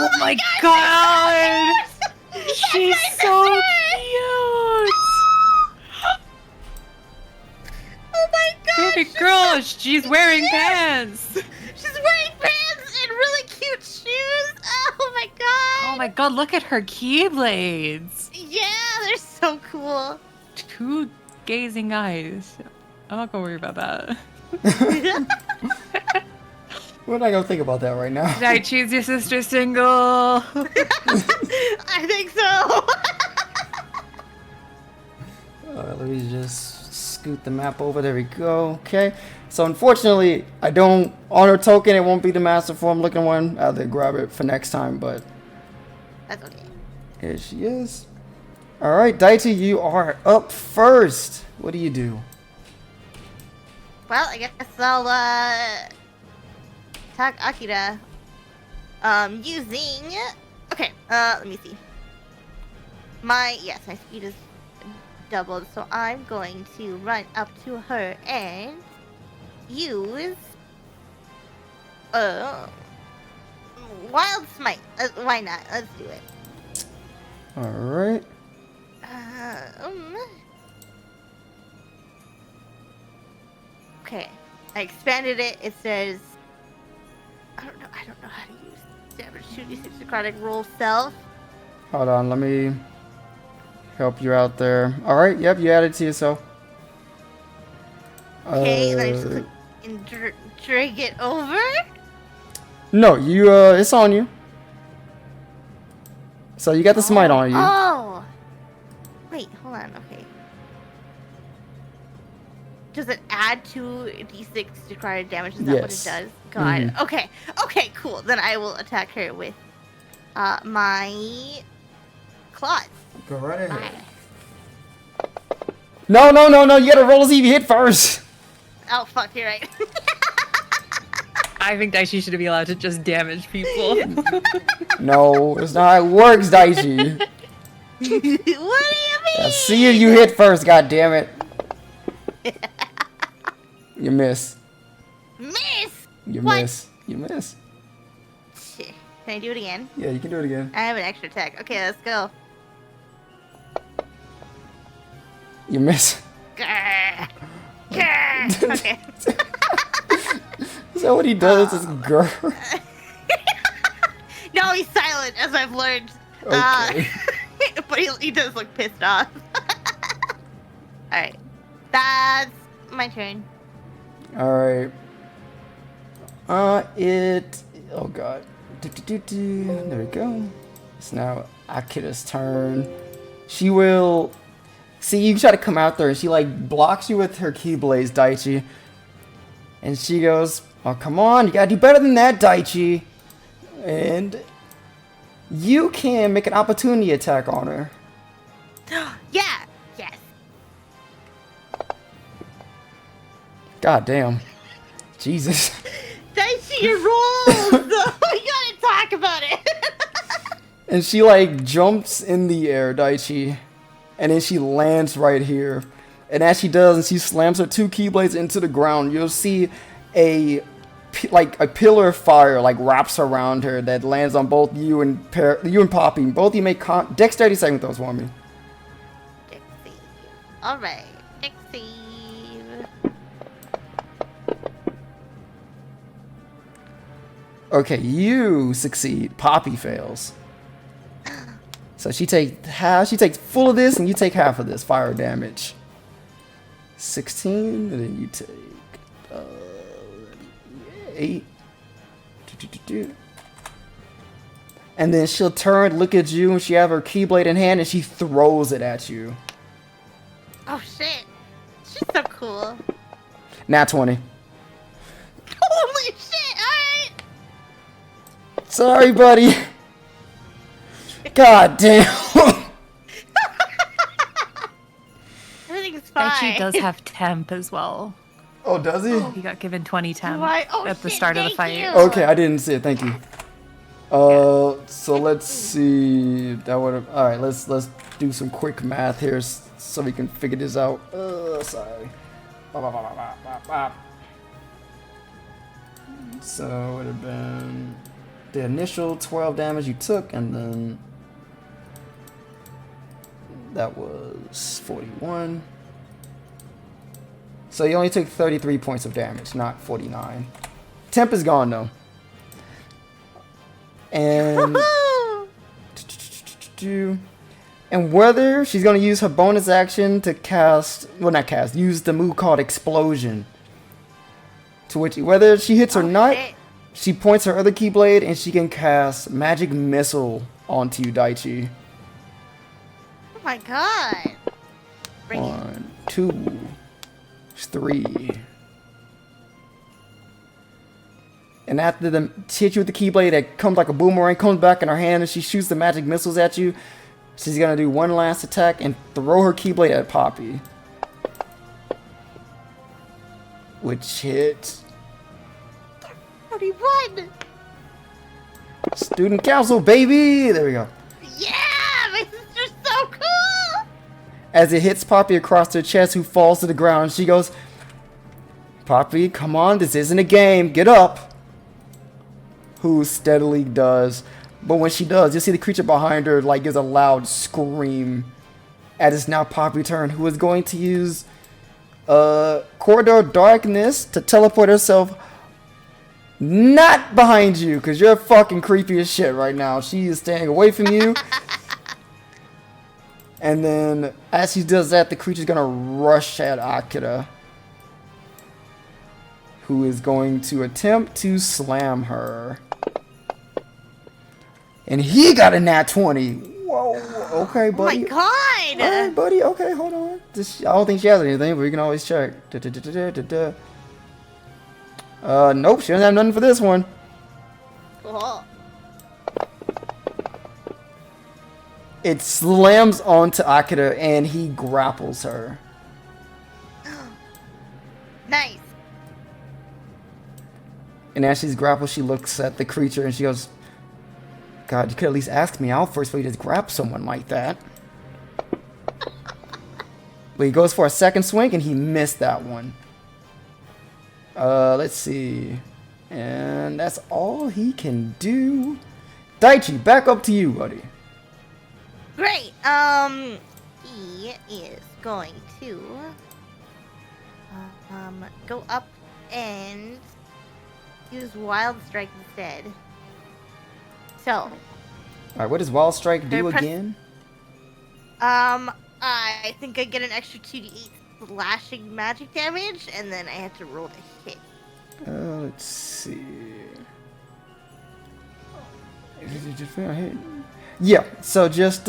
Oh my god! She's so cute! Oh my god! Baby girl, she's wearing pants! She's wearing pants and really cute shoes. Oh my god! Oh my god, look at her keyblades! Yeah, they're so cool. 2 gazing eyes. I'm not gonna worry about that. We're not gonna think about that right now. Daichi's your sister single! I think so. Let me just scoot the map over. There we go. Okay. So unfortunately, I don't on her token. It won't be the master form looking one. I'll have to grab it for next time. But That's okay. here she is. All right, Daichi, you are up first. What do you do? Well, I guess I'll attack Akira. Using. Okay. Let me see. My speed is doubled, so I'm going to run up to her and use Wild Smite. Why not? Let's do it. All right. Okay. I expanded it. It says I don't know how to use damage 2d6 necrotic roll self. Hold on. Let me help you out there. All right. Yep. You added to yourself. Okay, and then I just click and drag it over. No, you. It's on you. So you got the smite on you. Oh! Wait, hold on, okay. Does it add 2d6 necrotic damage? Is that what it Yes. does? God. Mhm. Okay, cool. Then I will attack her with my claws. Go right ahead. Bye. No. You gotta roll to see if you hit first. Oh, fuck, you're right. I think Daichi should be allowed to just damage people. No, it's not how it works, Daichi. What do you mean? Now see if you hit first, god damn it. You miss. Miss! You What? miss. You miss. Shit. Can I do it again? Yeah, you can do it again. I have an extra attack. Okay, let's go. You miss. Grr. Grr. Okay. Is that what he does? It's grr. No, he's silent, as I've learned. Okay. But he does look pissed off. Alright. That's my turn. Alright. Oh god. There we go. It's now Akira's turn. She will... See, you try to come out there and she like blocks you with her Keyblades, Daichi. And she goes, oh come on, you gotta do better than that, Daichi. And you can make an opportunity attack on her. Yeah. Yes. God damn. Jesus. Daichi, your rolls! We gotta talk about it. And she like jumps in the air, Daichi. And then she lands right here. And as she does, and she slams her 2 Keyblades into the ground, you'll see a pillar of fire like wraps around her that lands on both you and Poppy. Both of you make dexterity saving throws for me. Dixie. Alright. Dixie. Okay, you succeed. Poppy fails. So she takes full of this, and you take half of this fire damage. 16, and then you take 8. And then she'll turn, look at you, and she have her Keyblade in hand, and she throws it at you. Oh shit. She's so cool. Nat 20. Holy shit, alright! Sorry, buddy. God damn. Everything's fine. Daichi does have temp as well. Oh, does he? He got given 20 temp Oh, at the shit, start of the thank fight. you. Okay, I didn't see it. Thank you. So let's see. That would have. All right, let's do some quick math here so we can figure this out. Sorry. So it would have been the initial 12 damage you took, and then that was 41. So you only took 33 points of damage, not 49. Temp is gone though. And and whether she's gonna use her bonus action to use the move called Explosion. To which whether she hits or not, shit. she points her other Keyblade and she can cast Magic Missile onto you, Daichi. Oh my god. Bring it. 1, 2, 3. And after she hits you with the Keyblade that comes like a boomerang, comes back in her hand, and she shoots the magic missiles at you, she's gonna do one last attack and throw her Keyblade at Poppy. Which hits 31! Student Council, baby! There we go. Yeah! My sister's so cool! As it hits Poppy across her chest, who falls to the ground, she goes, Poppy, come on, this isn't a game, get up! Who steadily does. But when she does, you'll see the creature behind her like gives a loud scream. As it's now Poppy's turn, who is going to use Corridor Darkness to teleport herself not behind you, because you're fucking creepy as shit right now. She is staying away from you. And then as she does that, the creature's gonna rush at Akira, who is going to attempt to slam her. And he got a nat 20. Whoa, okay, buddy. Oh my god! Alright, buddy, okay, hold on. I don't think she has anything, but we can always check. Nope, she doesn't have nothing for this one. Cool. It slams onto Akira and he grapples her. Nice. And as she's grappled, she looks at the creature and she goes, God, you could at least ask me out first before you just grab someone like that. But he goes for a second swing and he missed that one. Let's see. And that's all he can do. Daichi, back up to you, buddy. Great. He is going to go up and use Wild Strike instead. So, Alright, what does Wild Strike do press- again? I think I get an extra 2d8 slashing magic damage, and then I had to roll to hit. Let's see. Yeah, so just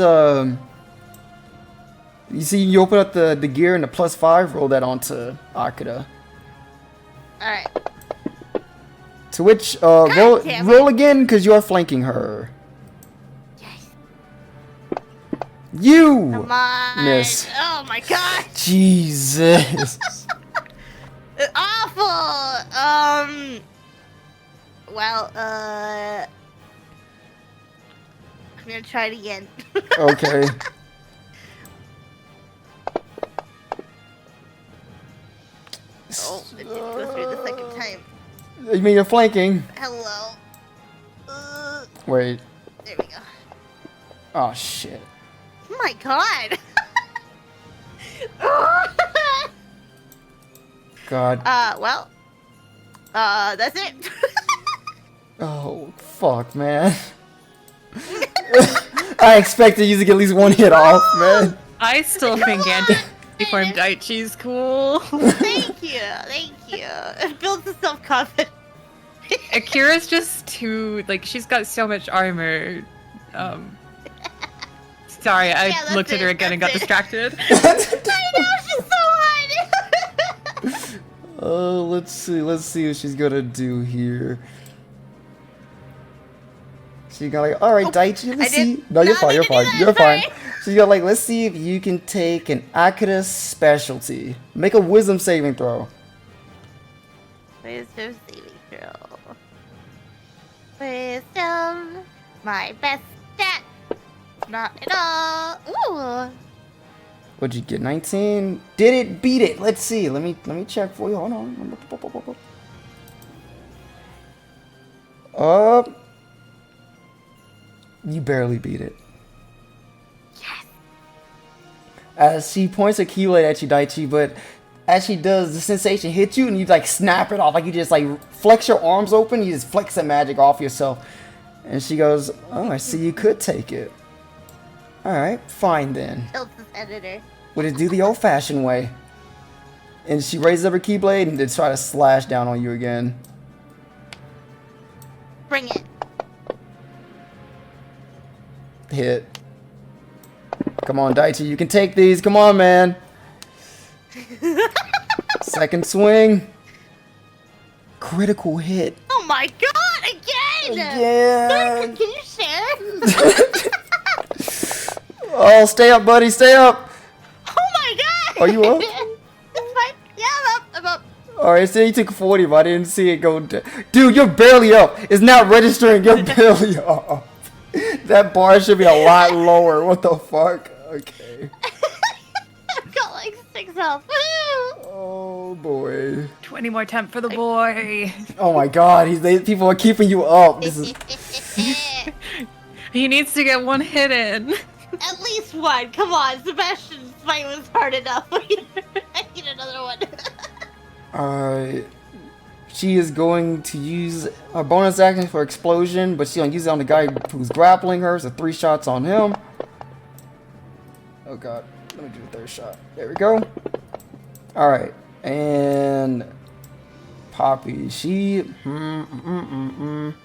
you see, you open up the gear and the +5, roll that onto Akira. Alright. To which damn it. roll again because you are flanking her. Yes. You Come on. miss. Oh my god. Jesus. Awful. Well, I'm gonna try it again. Okay. Oh, it didn't go through the second time. You mean you're flanking? Hello. Wait. There we go. Oh shit. Oh my god. God. Well. That's it. Oh fuck, man. I expected you to get at least one hit off, man. I still think anti-form Daichi's cool. Thank you. It builds the self-confidence. Akira's just too, like, she's got so much armor. Sorry, I Yeah, looked at her again and got that's it. distracted. I know, she's so hard. Let's see what she's gonna do here. She's gonna like, alright, Daichi, let's I see. did No, you're not fine, mean you're to do fine, that, you're fine. sorry. She's gonna like, let's see if you can take an Akira specialty. Make a wisdom saving throw. Wisdom saving throw. Wisdom, my best stat. Not at all. Ooh. What'd you get? 19? Did it beat it? Let's see. Let me check for you. Hold on. You barely beat it. Yes. As she points her keyblade at you, Daichi, but as she does, the sensation hits you and you like snap it off. Like you just like flex your arms open, you just flex the magic off yourself. And she goes, oh, I see you could take it. Alright, fine then. Tilts this editor. Would it do the old-fashioned way? And she raises up her keyblade and then try to slash down on you again. Bring it. Hit. Come on, Daichi, you can take these. Come on, man. Second swing. Critical hit. Oh my god, again! Again. Can you share? Oh, stay up, buddy, stay up. Oh my god! Are you up? It's fine. Yeah, I'm up. Alright, so you took 40, but I didn't see it go down. Dude, you're barely up. It's not registering. You're barely up. That bar should be a lot lower. What the fuck? Okay. I've got like 6 health. Oh boy. 20 more temp for the boy. Oh my god, people are keeping you up. This is He needs to get one hit in. At least one. Come on, Sebastian's fight was hard enough. I need another one. Alright. She is going to use a bonus action for explosion, but she's gonna use it on the guy who's grappling her, so 3 shots on him. Oh god. Let me do the 3rd shot. There we go. Alright. And Poppy, she from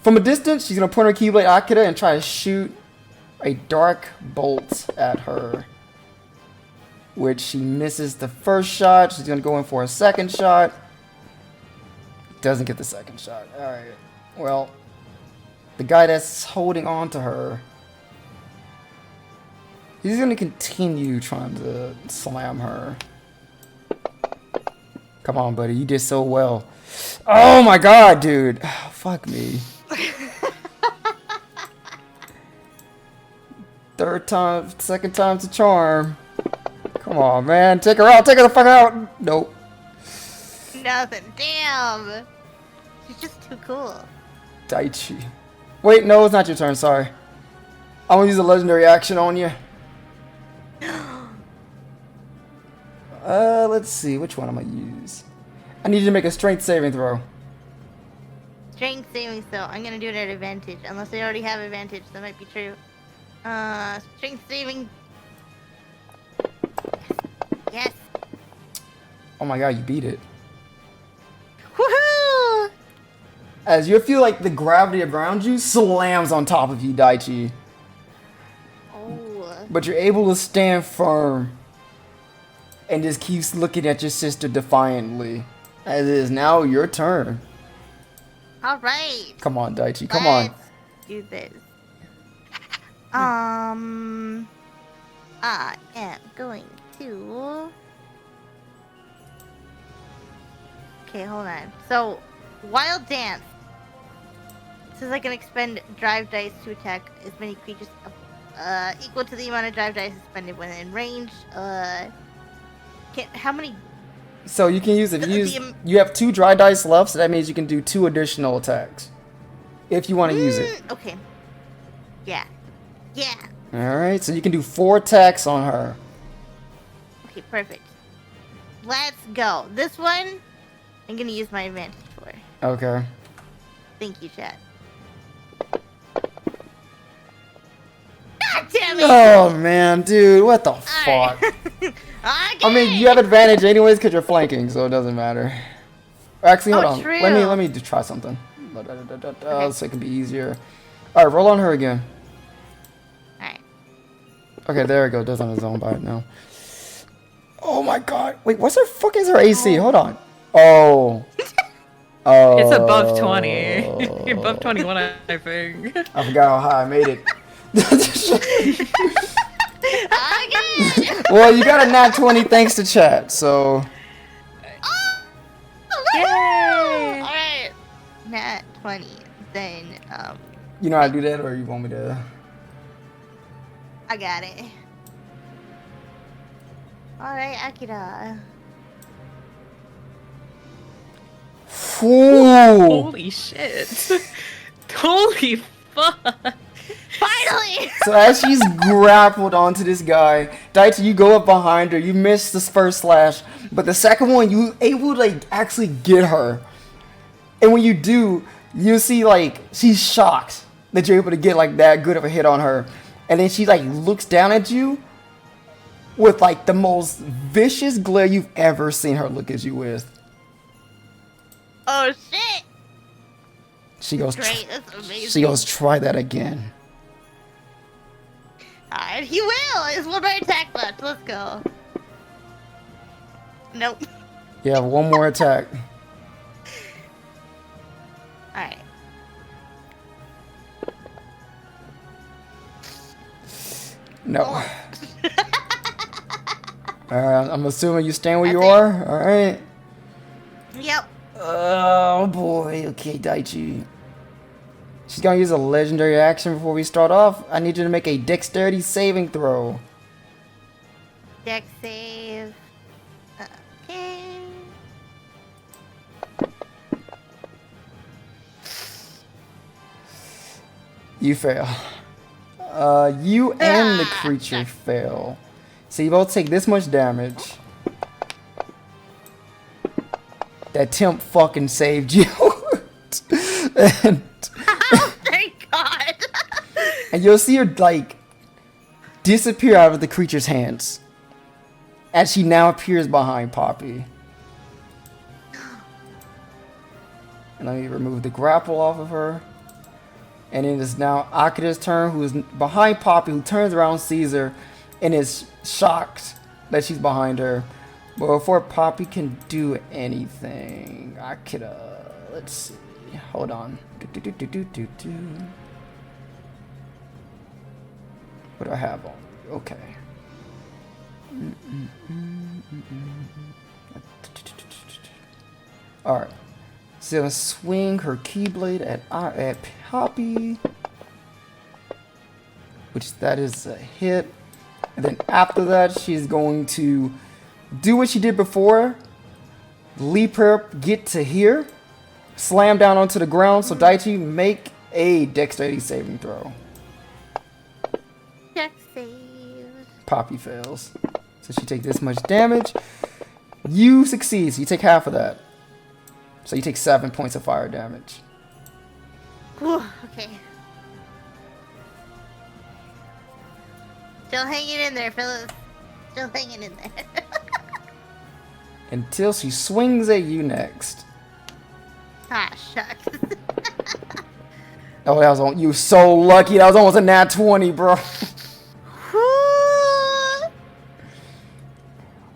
a distance, she's gonna point her keyblade at Akira and try to shoot a dark bolt at her, which she misses the 1st shot. She's gonna go in for a 2nd shot. Doesn't get the 2nd shot. Alright. Well, the guy that's holding on to her, he's gonna continue trying to slam her. Come on, buddy. You did so well. Oh my god, dude. Fuck me. 3rd time, 2nd time's a charm. Come on, man. Take her out. Take her the fuck out. Nope. Nothing. Damn. She's just too cool. Daichi. Wait, no, it's not your turn. Sorry. I'm gonna use a legendary action on you. Let's see. Which one I'm gonna use? I need you to make a strength saving throw. Strength saving, so I'm gonna do it at advantage. Unless I already have advantage, that might be true. Strength saving. Yes. Oh my god, you beat it. Woohoo! As you feel like the gravity around you slams on top of you, Daichi. Oh. But you're able to stand firm and just keeps looking at your sister defiantly. As it is now your turn. All right. Come on, Daichi, come on. Let's do this. I am going to. Okay, hold on. So, Wild Dance. Says I can expend drive dice to attack as many creatures equal to the amount of drive dice expended when in range. How many? So you can use you have 2 dry dice left, so that means you can do 2 additional attacks. If you want to use it. Okay. Yeah. Yeah. Alright, so you can do 4 attacks on her. Okay, perfect. Let's go. This one, I'm gonna use my advantage for. Okay. Thank you, chat. God damn it! Oh man, dude, what the fuck? Okay. I mean, you have advantage anyways because you're flanking, so it doesn't matter. Actually, hold on. True. Let me just try something. So it can be easier. Alright, roll on her again. Alright. Okay, there we go. It does on its own by it now. Oh my god. Wait, what's her fucking is her AC? Hold on. Oh. Oh. It's above 20. Above 21, I think. I forgot how high I made it. Again! Well, you got a nat 20 thanks to chat, so. Yay! Alright. Nat 20. Then, You know how to do that, or you want me to? I got it. Alright, Akira. Ooh. Holy shit. Holy fuck. Finally! So as she's grappled onto this guy, Daichi, you go up behind her. You miss this first slash, but the second one, you able to like actually get her. And when you do, you see like she's shocked that you're able to get like that good of a hit on her. And then she like looks down at you with like the most vicious glare you've ever seen her look at you with. Oh shit! She goes, Great, that's amazing. she goes, try that again. Alright, he will! It's one more attack left. Let's go. Nope. You have one more attack. Alright. No. Oh. Alright, I'm assuming you stand where you That's it. are. Alright. Yep. Oh boy. Okay, Daichi. She's gonna use a legendary action before we start off. I need you to make a dexterity saving throw. Dex save. Okay. You fail. You and the creature fail. So you both take this much damage. That temp fucking saved you. and Thank God. And you'll see her like disappear out of the creature's hands as she now appears behind Poppy. And let me remove the grapple off of her. And it is now Akira's turn, who is behind Poppy, who turns around, sees her, and is shocked that she's behind her. But before Poppy can do anything, Akira, let's see. Hold on. What do I have on? Okay. Alright. She's gonna swing her Keyblade at Poppy. Which that is a hit. And then after that, she's going to do what she did before. Leap her up, get to here. Slam down onto the ground. So Daichi, make a dexterity saving throw. Dex save. Poppy fails. So she takes this much damage. You succeed, so you take half of that. So you take 7 points of fire damage. Whew, okay. Still hanging in there, fellas. Still hanging in there. until she swings at you next. Ah, shucks. Oh, that was on. You so lucky. That was almost a nat 20, bro.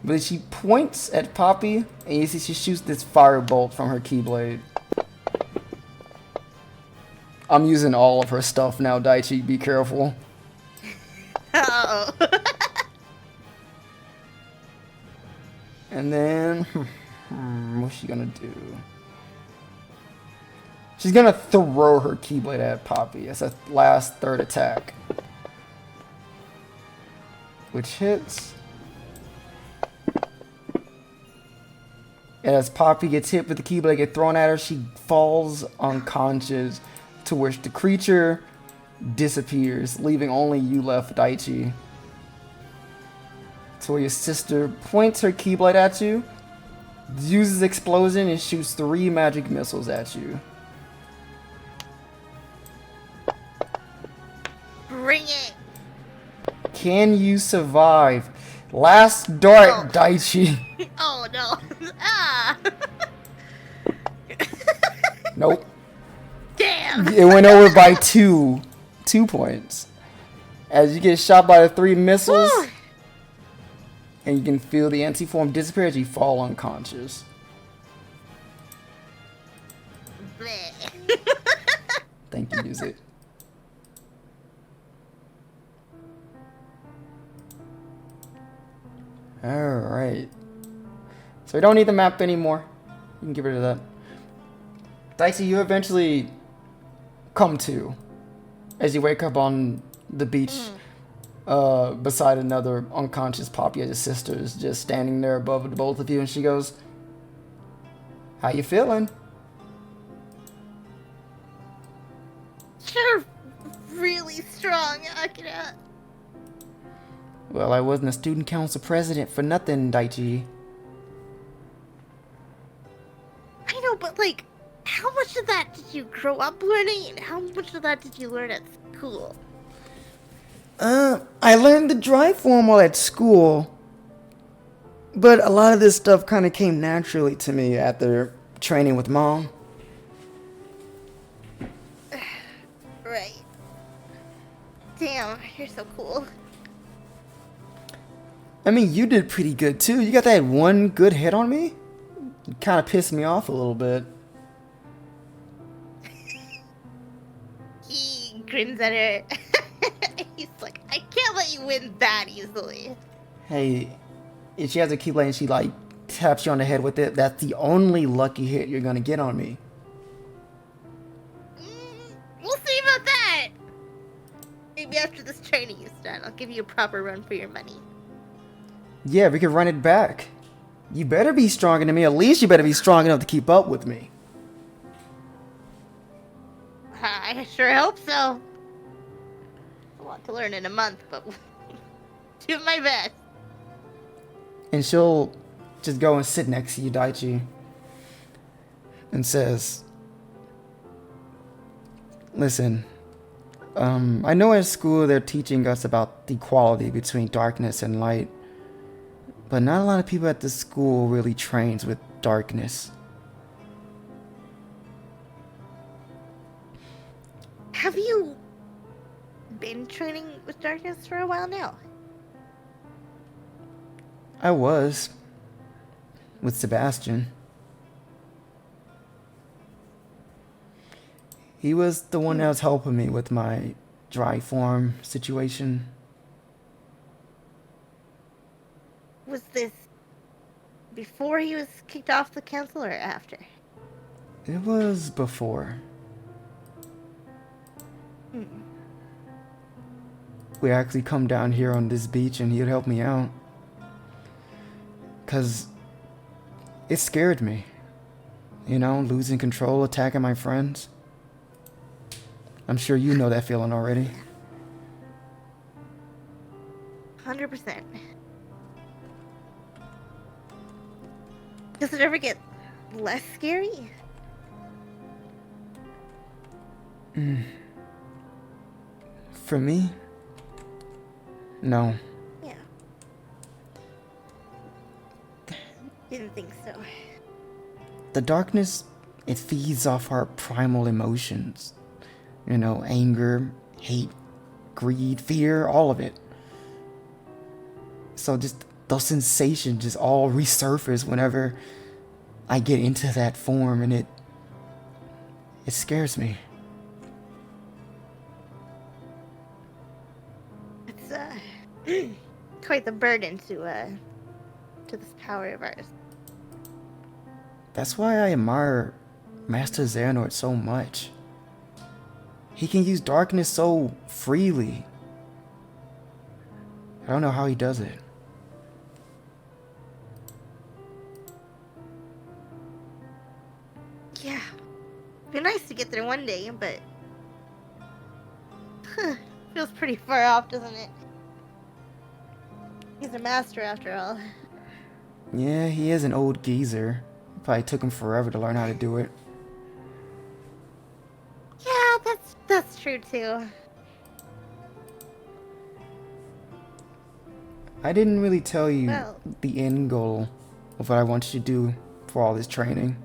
But she points at Poppy, and you see she shoots this firebolt from her keyblade. I'm using all of her stuff now, Daichi. Be careful. Oh. And then, what's she gonna do? She's gonna throw her keyblade at Poppy. It's a last third attack, which hits. As Poppy gets hit with the keyblade, get thrown at her, she falls unconscious, to which the creature disappears, leaving only you left, Daichi. So your sister points her keyblade at you, uses explosion, and shoots 3 magic missiles at you. Bring it. Can you survive? Last dart, Daichi. Oh no. Ah. Nope. Damn. It went over by 2 points. As you get shot by the 3 missiles, and you can feel the anti-form disappear as you fall unconscious. Bleh. Thank you, music. Alright. So we don't need the map anymore. You can get rid of that. Dicey, you eventually come to as you wake up on the beach beside another unconscious Poppy as your sister is just standing there above the both of you, and she goes, "How you feeling?" You're really strong, Akira. Well, I wasn't a student council president for nothing, Daichi. I know, but like, how much of that did you grow up learning, and how much of that did you learn at school? I learned the dry form while at school, but a lot of this stuff kind of came naturally to me after training with Mom. Right. Damn, you're so cool. I mean, you did pretty good too. You got that one good hit on me? It kind of pissed me off a little bit. He grins at her. He's like, I can't let you win that easily. Hey, if she has a keyblade and she like taps you on the head with it, that's the only lucky hit you're gonna get on me. We'll see about that. Maybe after this training is done, I'll give you a proper run for your money. Yeah, we can run it back. You better be stronger than me. At least you better be strong enough to keep up with me. I sure hope so. A lot to learn in a month, but do my best. And she'll just go and sit next to you, Daichi, and says, "Listen, I know at school they're teaching us about the equality between darkness and light, but not a lot of people at this school really trains with darkness." Have you been training with darkness for a while now? I was. With Sebastian. He was the one that was helping me with my dry form situation. Was this before he was kicked off the council or after? It was before. We actually come down here on this beach and he'd help me out. 'Cause it scared me. You know, losing control, attacking my friends. I'm sure you know that feeling already. 100%. Does it ever get less scary? For me? No. Yeah. Didn't think so. The darkness, it feeds off our primal emotions. You know, anger, hate, greed, fear, all of it. So just those sensations just all resurface whenever I get into that form, and it scares me. It's quite the burden to this power of ours. That's why I admire Master Xehanort so much. He can use darkness so freely. I don't know how he does it. Yeah. Be nice to get there one day, but feels pretty far off, doesn't it? He's a master after all. Yeah, he is an old geezer. Probably took him forever to learn how to do it. Yeah, that's true too. I didn't really tell you Well. the end goal of what I want you to do for all this training.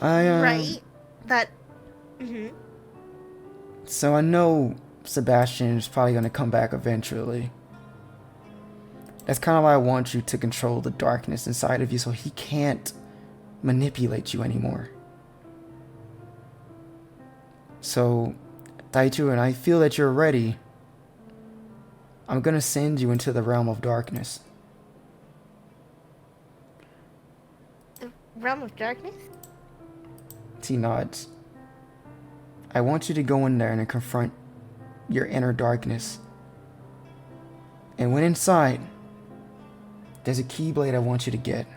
Right? That. So I know Sebastian is probably going to come back eventually. That's kind of why I want you to control the darkness inside of you so he can't manipulate you anymore. So, Daichi, and I feel that you're ready. I'm going to send you into the realm of darkness. The realm of darkness? He nods. I want you to go in there and confront your inner darkness. And when inside, there's a Keyblade I want you to get.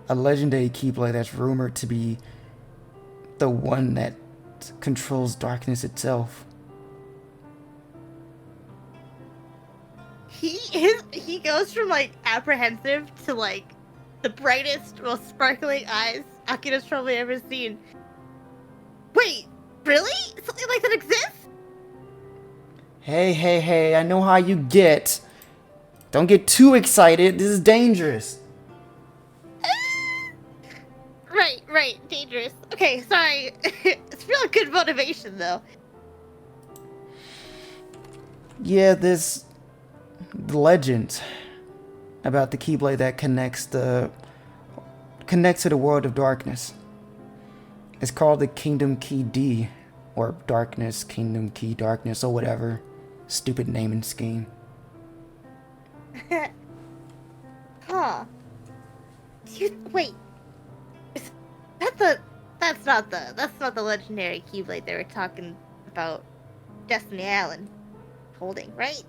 A legendary Keyblade that's rumored to be the one that controls darkness itself. He goes from like apprehensive to like the brightest, most sparkling eyes Akira's probably ever seen. Wait, really? Something like that exists? Hey, I know how you get. Don't get too excited. This is dangerous. Right, dangerous. Okay, sorry. It's real good motivation though. Yeah, there's legend about the Keyblade that connects to the world of darkness. It's called the Kingdom Key D, or Darkness, Kingdom Key Darkness, or whatever. Stupid naming scheme. Huh. Wait. Is that's not the legendary Keyblade they were talking about Destiny Island holding, right?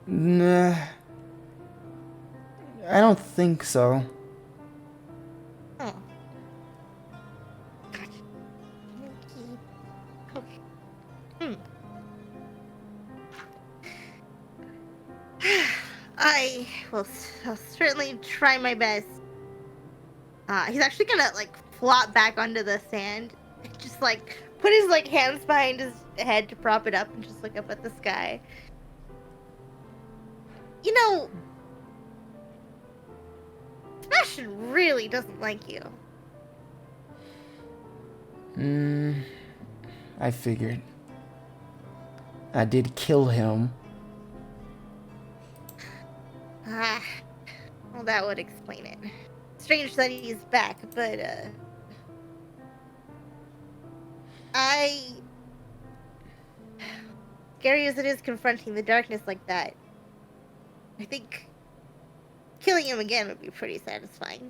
Nah. I don't think so. Oh. Gotcha. Okay. I will I'll certainly try my best. He's actually gonna like flop back onto the sand, just like put his like hands behind his head to prop it up and just look up at the sky. You know, Sebastian really doesn't like you. I figured. I did kill him. Well, that would explain it. Strange that he's back, but, scary as it is confronting the darkness like that, I think killing him again would be pretty satisfying.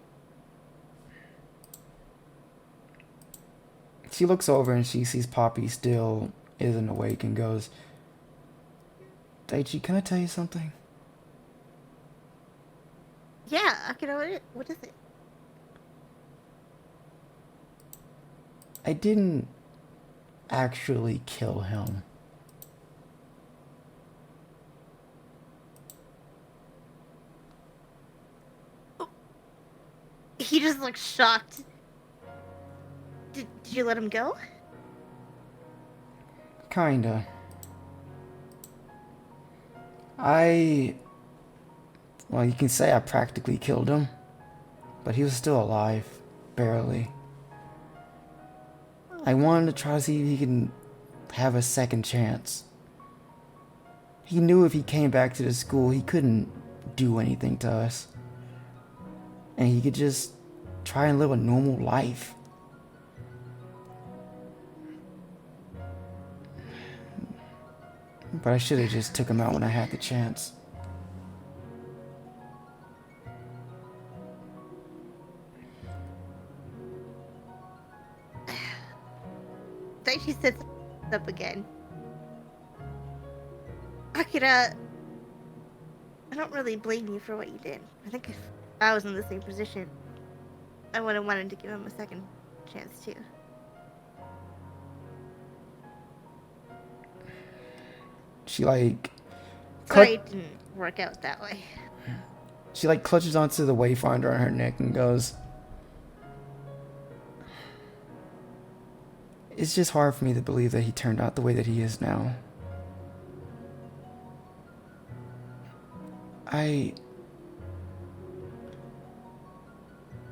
She looks over and she sees Poppy still isn't awake and goes, Daichi, can I tell you something? Yeah, Akira, what is it? I didn't actually kill him. He just looks shocked. Did you let him go? Kinda. Well, you can say I practically killed him, but he was still alive, barely. I wanted to try to see if he can have a second chance. He knew if he came back to the school, he couldn't do anything to us. And he could just try and live a normal life. But I should have just took him out when I had the chance. Daichi sits up again. Akira, I don't really blame you for what you did. I think if I was in the same position, I would have wanted to give him a second chance too. She like... Sorry it didn't work out that way. She like clutches onto the wayfinder on her neck and goes... It's just hard for me to believe that he turned out the way that he is now.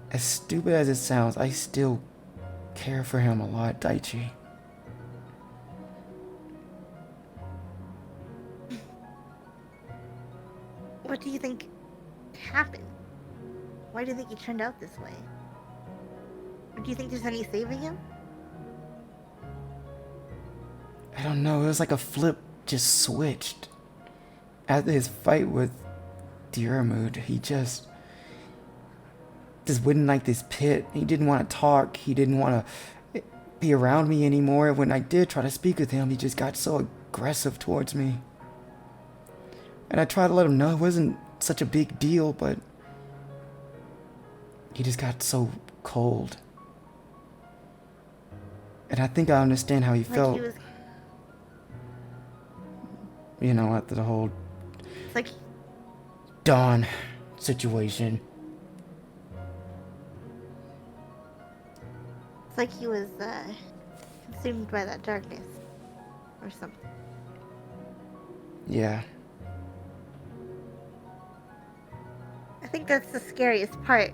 As stupid as it sounds, I still care for him a lot, Daichi. What do you think happened? Why do you think he turned out this way? Or do you think there's any saving him? I don't know, it was like a flip just switched. After his fight with Diarmuid, he just wouldn't like this pit. He didn't want to talk. He didn't want to be around me anymore. When I did try to speak with him, he just got so aggressive towards me. And I tried to let him know it wasn't such a big deal, but he just got so cold. And I think I understand how he felt. He was... You know, after the whole It's like... Dawn situation. It's like he was consumed by that darkness. Or something. Yeah. I think that's the scariest part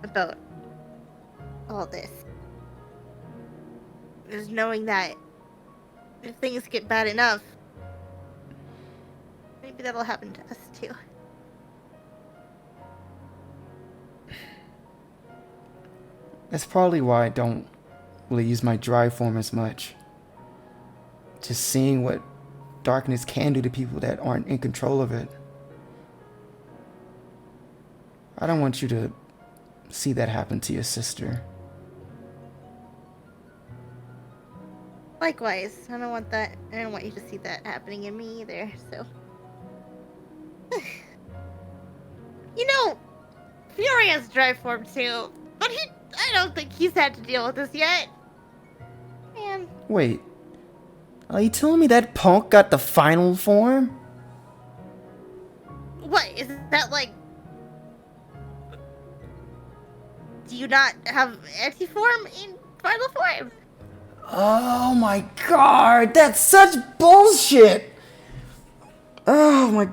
about all this. Is knowing that if things get bad enough, maybe that'll happen to us too. That's probably why I don't really use my drive form as much. Just seeing what darkness can do to people that aren't in control of it. I don't want you to see that happen to your sister. Likewise, I don't want that. I don't want you to see that happening in me either, so. You know, Fiore has drive form too, but I don't think he's had to deal with this yet. Man. Wait, are you telling me that punk got the final form? What, is that like... Do you not have anti-form in final form? Oh my god, that's such bullshit! Oh my...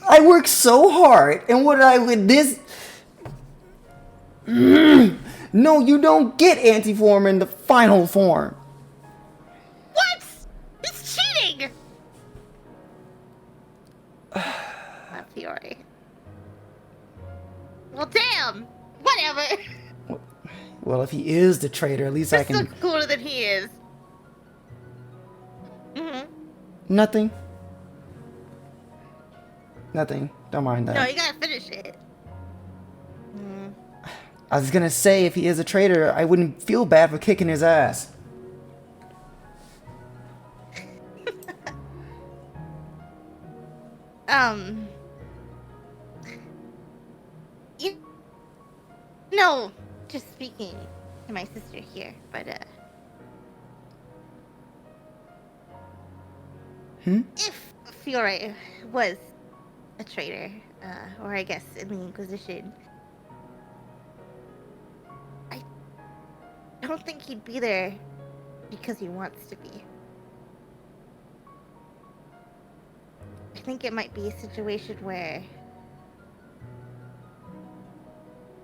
I worked so hard, and what I with this... No, you don't get anti-form in the final form. What? It's cheating! Not Fiore. Well, damn! Whatever! Well, if he is the traitor, at least I You're can... still cooler than he is. Nothing. Nothing. Don't mind that. No, you gotta finish it. I was gonna say, if he is a traitor, I wouldn't feel bad for kicking his ass. No, just speaking to my sister here, but, if Fiore was a traitor, or I guess in the Inquisition, I don't think he'd be there because he wants to be. I think it might be a situation where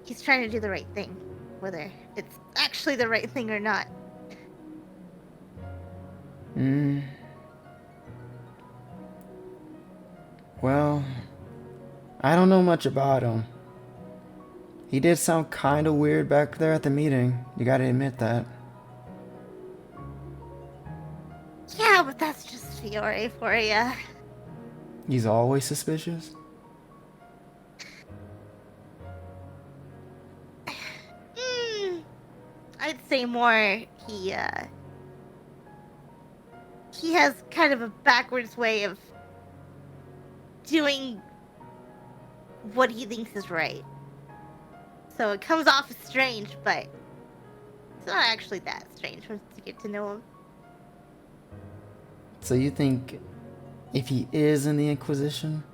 he's trying to do the right thing, whether it's actually the right thing or not. Well, I don't know much about him. He did sound kind of weird back there at the meeting. You gotta admit that. Yeah, but that's just Fiore for ya. He's always suspicious? I'd say more he has kind of a backwards way of doing what he thinks is right. So it comes off as strange, but it's not actually that strange once you get to know him. So you think if he is in the Inquisition,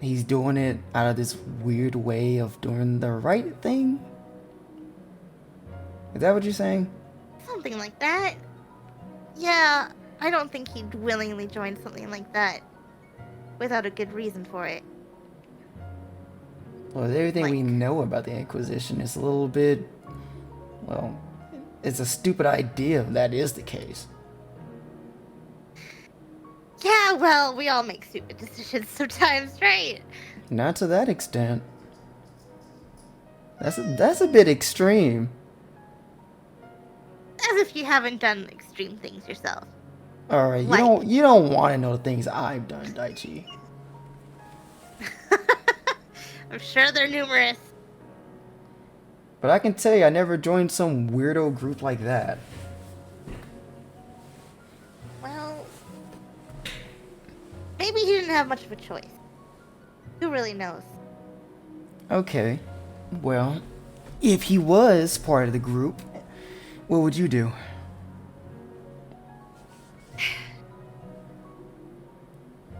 he's doing it out of this weird way of doing the right thing? Is that what you're saying? Something like that. Yeah, I don't think he'd willingly join something like that without a good reason for it. Well, everything we know about the Inquisition is a little bit... Well, it's a stupid idea if that is the case. Yeah, well, we all make stupid decisions sometimes, right? Not to that extent. That's a bit extreme. As if you haven't done extreme things yourself. All right, Like- you don't want to know the things I've done, Daichi. I'm sure they're numerous. But I can tell you, I never joined some weirdo group like that. Well, maybe he didn't have much of a choice. Who really knows? Okay, well, if he was part of the group, what would you do?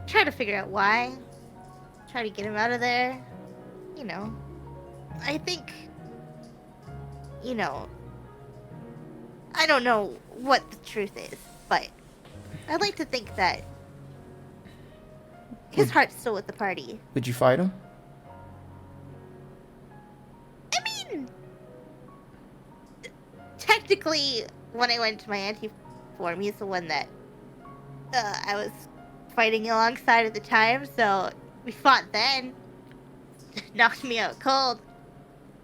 Try to figure out why. Try to get him out of there. You know. I think... You know... I don't know what the truth is, but... I'd like to think that... His heart's still with the party. Would you fight him? I mean... Technically, when I went to my anti-form, he's the one that... I was fighting alongside at the time, so... We fought then. Knocked me out cold.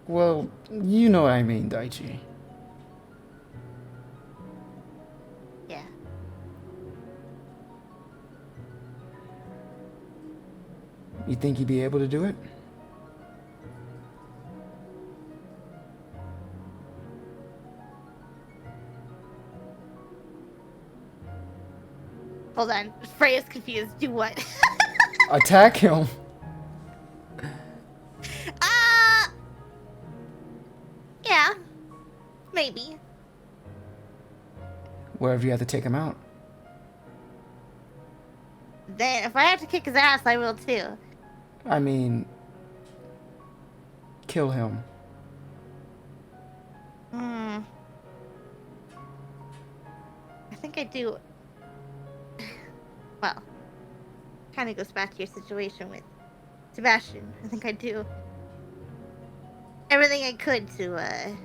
Well, you know what I mean, Daichi. Yeah. You think you'd be able to do it? Hold on. Freya's confused. Do what? Attack him. Yeah. Maybe. Wherever you have to take him out. Then, if I have to kick his ass, I will too. I mean, kill him. I think I do. Well, kind of goes back to your situation with Sebastian. I think I do everything I could to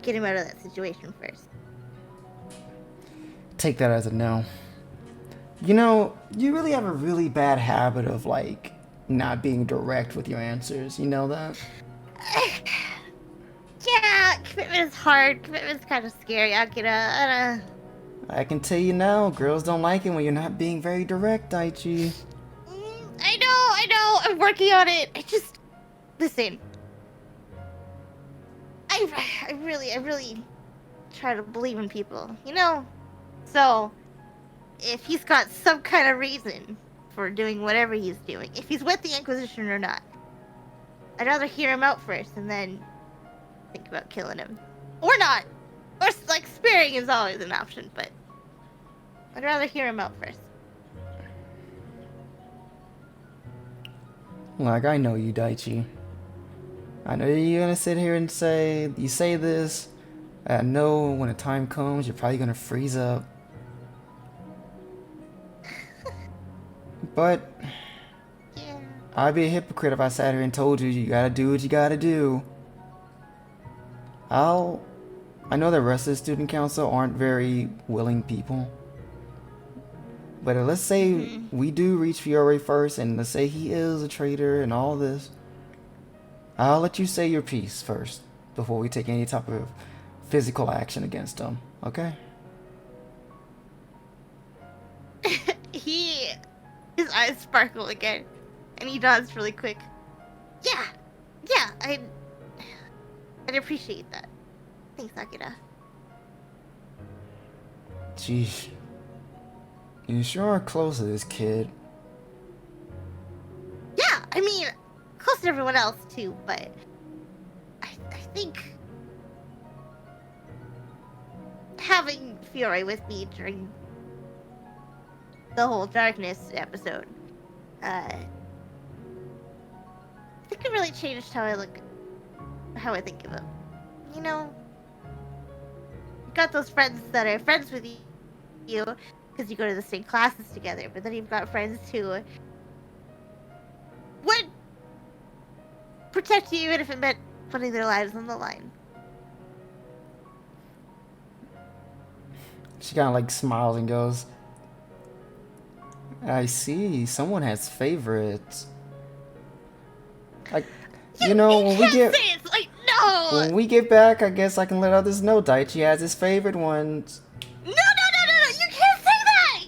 get him out of that situation first. Take that as a no. You know, you really have a really bad habit of, like, not being direct with your answers. You know that? Yeah, commitment is hard. Commitment's kind of scary. I can tell you now, girls don't like it when you're not being very direct, Daichi. I know. I'm working on it. Listen. I really try to believe in people, you know? So, if he's got some kind of reason for doing whatever he's doing, if he's with the Inquisition or not, I'd rather hear him out first and then think about killing him. Or not. Or, like, sparing is always an option, but I'd rather hear him out first. Like, I know you, Daichi. I know you're gonna sit here and say, you say this, I know when the time comes, you're probably gonna freeze up. But Yeah. I'd be a hypocrite if I sat here and told you you gotta do what you gotta do. I know the rest of the student council aren't very willing people. But let's say we do reach Fiore first, and let's say he is a traitor and all this. I'll let you say your piece first before we take any type of physical action against him, okay? His eyes sparkle again, and he nods really quick. Yeah, I'd appreciate that. Thanks, Akira. Jeez. You sure are close to this kid. Yeah, I mean, close to everyone else too, but I think having Fiore with me during the whole darkness episode, I think it really changed how I think of him. You know, you got those friends that are friends with you because you go to the same classes together, but then you've got friends who would protect you even if it meant putting their lives on the line. She kind of like smiles and goes, I see, someone has favorites. Like, you know, when we get... Say it's like, no! When we get back, I guess I can let others know Daichi has his favorite ones. No, you can't say that!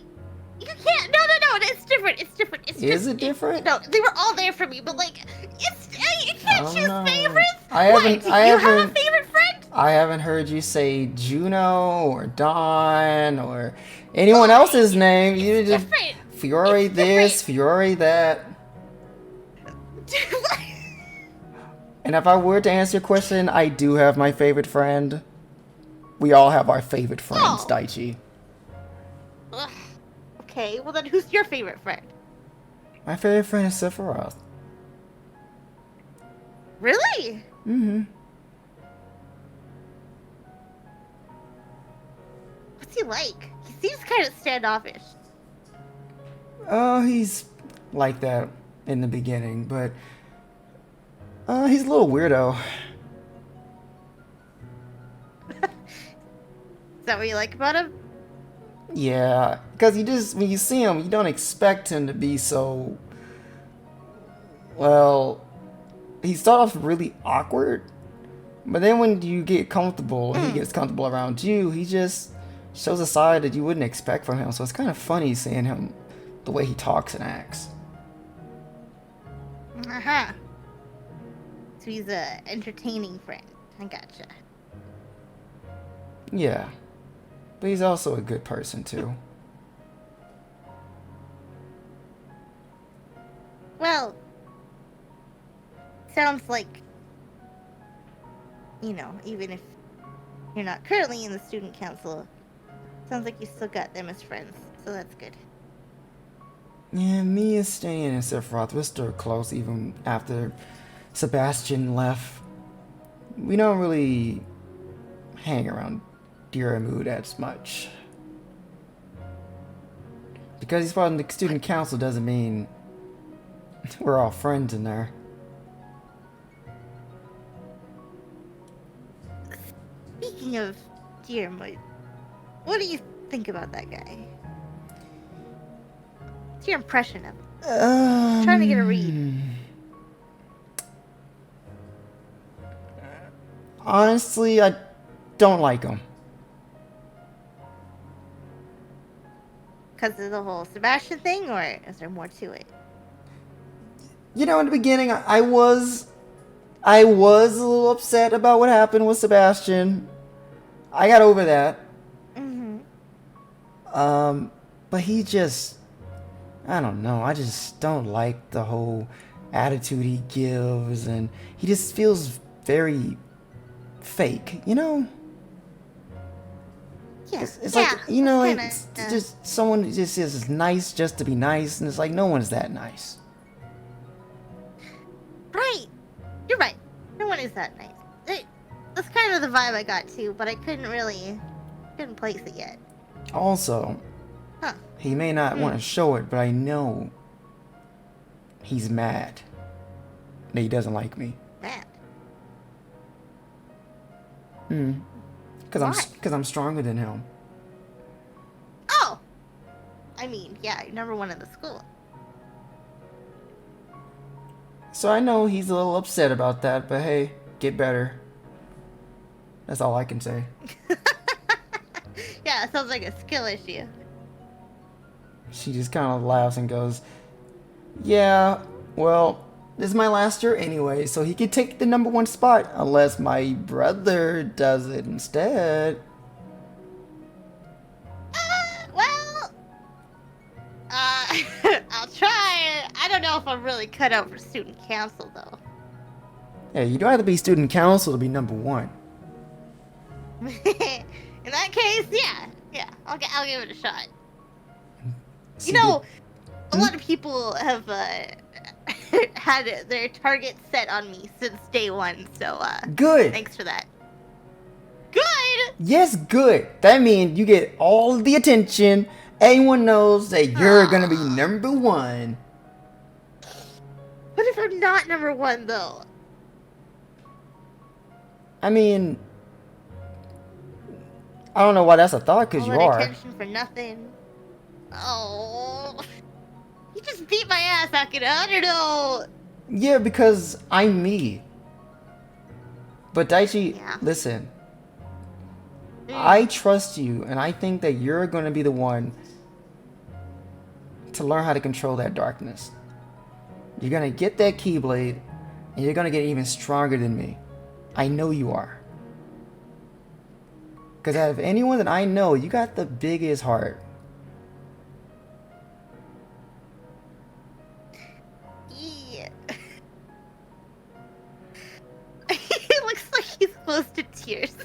You can't, no, it's different, Is it different? No, they were all there for me, but like, you can't choose know. favorites? I haven't- Do I you haven't- have a favorite friend? I haven't heard you say Juno or Dawn or anyone else's name. You It's just different. Fiore It's this, different. Fiore that. And if I were to answer your question, I do have my favorite friend. We all have our favorite friends, Oh. Daichi. Ugh. Okay, well then who's your favorite friend? My favorite friend is Sephiroth. Really? Mm-hmm. What's he like? He seems kind of standoffish. Oh, he's like that in the beginning, but he's a little weirdo. Is that what you like about him? Yeah, because when you see him, you don't expect him to be so, well, he starts off really awkward, but then when you get comfortable, he gets comfortable around you, he just shows a side that you wouldn't expect from him, so it's kind of funny seeing him, the way he talks and acts. Uh-huh. So he's a entertaining friend. I gotcha. Yeah, but he's also a good person too. Well, sounds like, you know, even if you're not currently in the student council, sounds like you still got them as friends, so that's good. Yeah, me and Stan and Sephiroth, we're still close even after Sebastian left. We don't really hang around Diramu as much. Because he's part of the student council doesn't mean we're all friends in there. Speaking of Dearmoid, what do you think about that guy? What's your impression of him? Trying to get a read. Honestly, I don't like him. Because of the whole Sebastian thing, or is there more to it? You know, in the beginning, I was a little upset about what happened with Sebastian. I got over that. Mm-hmm. But he just, I don't know, I just don't like the whole attitude he gives, and he just feels very fake, you know? Yeah, It's like, you know, kinda, it's just someone who just is nice just to be nice, and it's like, no one's that nice. Right. You're right. No one is that nice. That's kind of the vibe I got too, but I couldn't place it yet. Also, Huh. he may not want to show it, but I know He's mad that he doesn't like me. Man. Because I'm stronger than him. Oh! I mean, yeah, you're number one in the school. So I know he's a little upset about that, but hey, get better. That's all I can say. Yeah, it sounds like a skill issue. She just kind of laughs and goes, yeah, well, this is my last year anyway, so he could take the number 1 spot unless my brother does it instead. Well, I'll try. I don't know if I'm really cut out for student council, though. Hey, you don't have to be student council to be number 1. In that case, yeah, I'll give it a shot. See, You know, a lot of people have had their target set on me since day 1, so good. thanks for that. Good. Yes, good. That means you get all of the attention. Everyone knows that you're gonna be number 1. What if I'm not number 1 though? I mean, I don't know why that's a thought, because All you that are. attention for nothing. Oh, you just beat my ass, Akira. I don't know. Yeah, because I'm me. But Daichi, Yeah. listen. I trust you, and I think that you're going to be the one to learn how to control that darkness. You're going to get that Keyblade, and you're going to get even stronger than me. I know you are. Because out of anyone that I know, you got the biggest heart. Yeah. It looks like he's close to tears.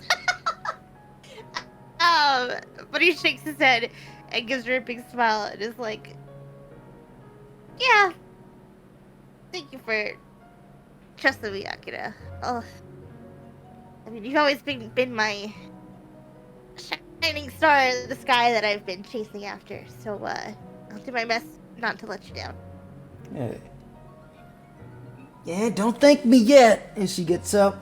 But he shakes his head and gives her a big smile and is like, yeah. Thank you for trusting me, Akira. Oh, I mean, you've always been my shining star in the sky that I've been chasing after. So, I'll do my best not to let you down. Yeah, don't thank me yet. And she gets up.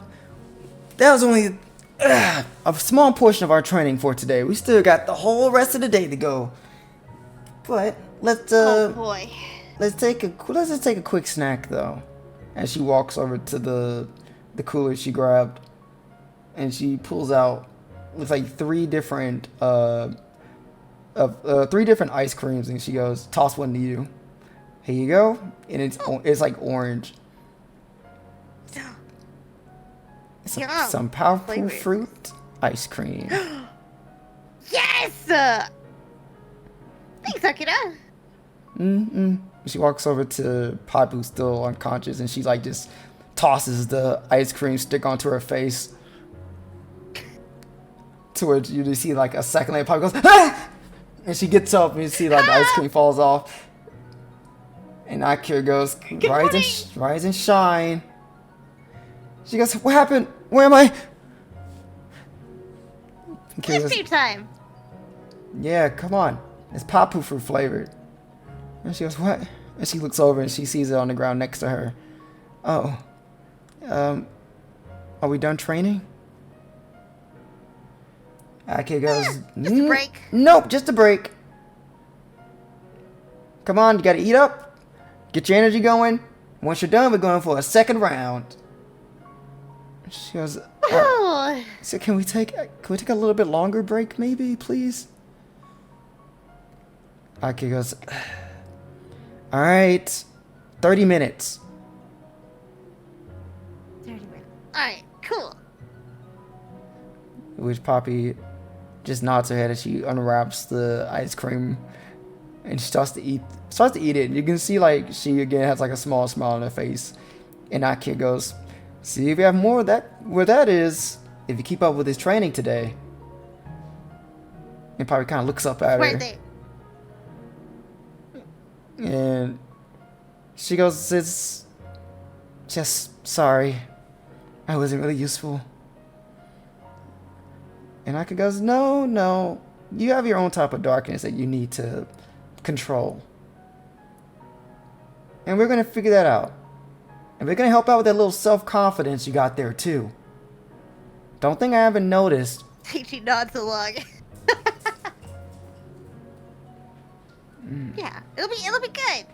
That was only a small portion of our training for today. We still got the whole rest of the day to go. But let's Oh boy. let's just take a quick snack though. As she walks over to the cooler she grabbed, and she pulls out, looks like 3 different three different ice creams, and she goes, "Toss one to you. Here you go." And it's like orange. Yum. Some powerful Flavors. fruit ice cream. Yes! Thanks, Akira. She walks over to Pod, who's still unconscious, and she like just tosses the ice cream stick onto her face. To which you just see like a second later, Pod goes, "Ah!" And she gets up, and you see like the ice cream falls off. And Akira goes, rise and shine. She goes, "What happened? Where am I?" Akira Ice goes, cream time. "Yeah, come on. It's papu fruit flavored." And she goes, "What?" And she looks over and she sees it on the ground next to her. "Oh. Are we done training?" Akira goes, Just a break. Nope, just a break. Come on, you gotta eat up. Get your energy going. Once you're done, we're going for a second round." She goes, Oh, "So can we take a little bit longer break, maybe, please?" Akira goes, "All right, 30 minutes." 30 minutes. Alright, cool. Which Poppy just nods her head as she unwraps the ice cream, and she starts to eat it. You can see like she again has like a small smile on her face, and Akira goes, "See if you have more of that where that is, if you keep up with his training today." And Poppy kind of looks up at Where her, they? and she goes, "It's just sorry, I wasn't really useful." And Akira goes, No, you have your own type of darkness that you need to control. And we're gonna figure that out. And we're gonna help out with that little self-confidence you got there too. Don't think I haven't noticed. She nods along. Yeah, it'll be good.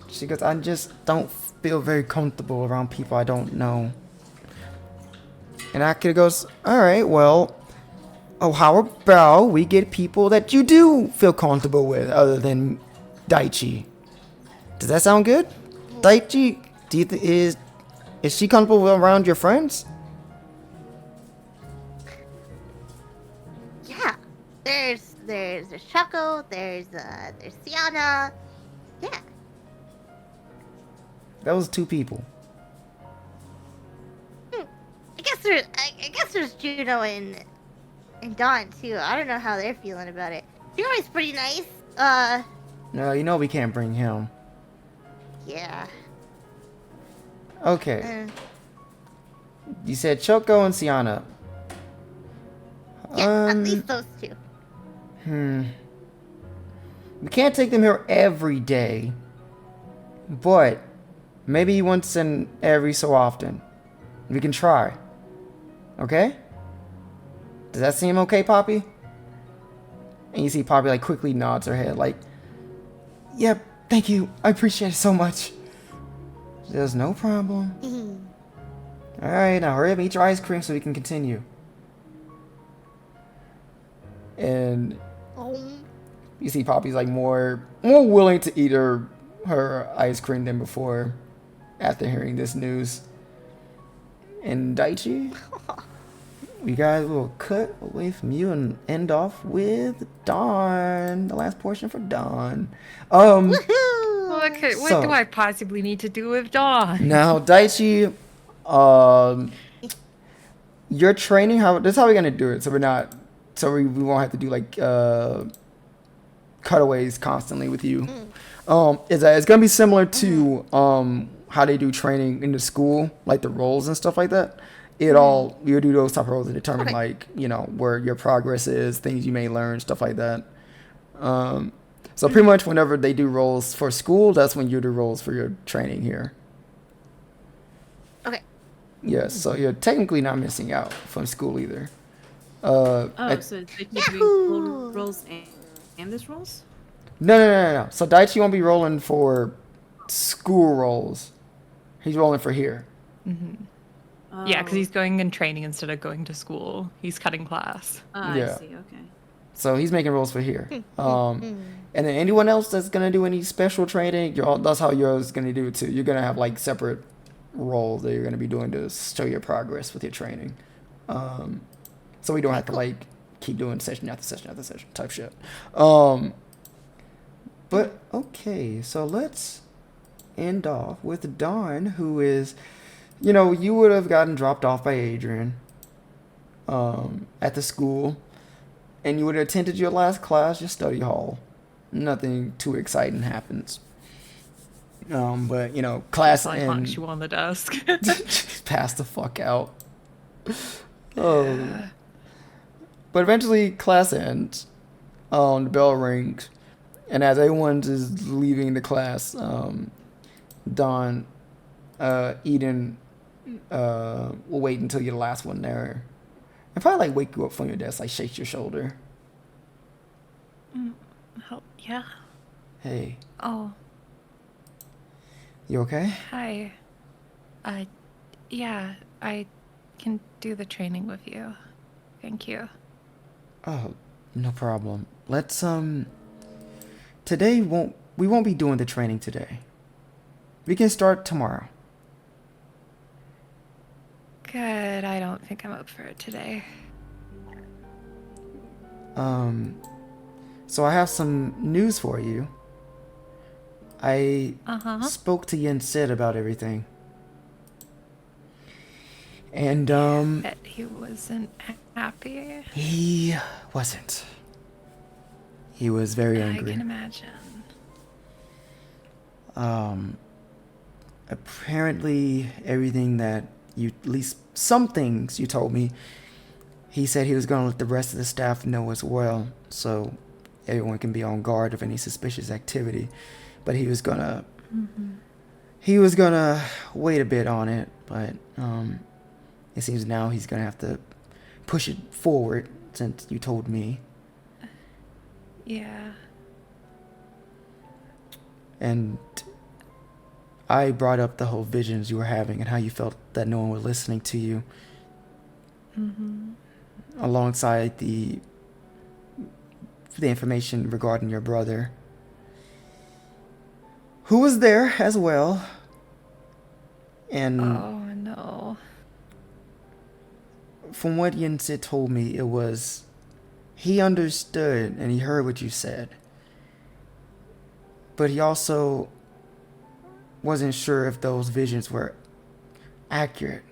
She goes, I just don't feel very comfortable around people I don't know. And Akira goes, alright, well, oh, how about we get people that you do feel comfortable with other than Daichi? Does that sound good? Daichi, is she comfortable around your friends? Yeah, there's Shako, there's Xiana. Yeah. That was 2 people. I guess there's Juno and Dawn too. I don't know how they're feeling about it. Juno's pretty nice. No, you know we can't bring him. Yeah. Okay. You said Choco and Xiana. Yeah, at least those 2. We can't take them here every day. But maybe once in every so often. We can try. Okay? Does that seem okay, Poppy? And you see Poppy like quickly nods her head like, yep, thank you. I appreciate it so much. There's no problem. Alright, now hurry up and eat your ice cream so we can continue. And you see Poppy's like more willing to eat her ice cream than before after hearing this news. And Daichi, we got a little cut away from you and end off with Dawn. The last portion for Dawn. What do I possibly need to do with Dawn? Now, Daichi, your training, this is how we're gonna do it. So we won't have to do like cutaways constantly with you. Is that it's gonna be similar to how they do training in the school, like the roles and stuff like that. You'll do those type of roles and determine like, you know, where your progress is, things you may learn, stuff like that. So pretty much whenever they do roles for school, that's when you do roles for your training here. Okay. Yes, so you're technically not missing out from school either. So they keep doing rolls and this rolls? No. So Daichi won't be rolling for school roles. He's rolling for here. Yeah, because he's going in training instead of going to school. He's cutting class. Yeah. I see, okay. So he's making rolls for here. And then anyone else that's gonna do any special training, that's how yours gonna do it too. You're gonna have like separate roles that you're gonna be doing to show your progress with your training. So we don't have to like keep doing session after session after session type shit. But okay, so let's end off with Dawn, who is, you know, you would have gotten dropped off by Adrian at the school, and you would have attended your last class, your study hall. Nothing too exciting happens. But you know, class Like ends. you on the desk. Just pass the fuck out. Oh. But eventually, class ends. The bell rings, and as everyone is leaving the class, Dawn, Eden, will wait until you're the last one there, and probably like wake you up from your desk, like shake your shoulder. Yeah. Hey, Oh, you okay? hi. Yeah, I can do the training with you. Thank you. Oh, no problem. Let's today we won't be doing the training today. We can start tomorrow. Good. I don't think I'm up for it today. So I have some news for you. I spoke to Yen Sid about everything. And Bet he wasn't happy. he wasn't. He was very angry. I can imagine. Apparently everything that you, at least some things you told me, he said he was going to let the rest of the staff know as well, so everyone can be on guard of any suspicious activity. But he was going to He was gonna wait a bit on it, but it seems now he's gonna have to push it forward since you told me. Yeah. And I brought up the whole visions you were having and how you felt that no one was listening to you. Alongside the information regarding your brother, who was there as well. And Oh no. from what Yinsit told me, it was he understood and he heard what you said, but he also wasn't sure if those visions were accurate.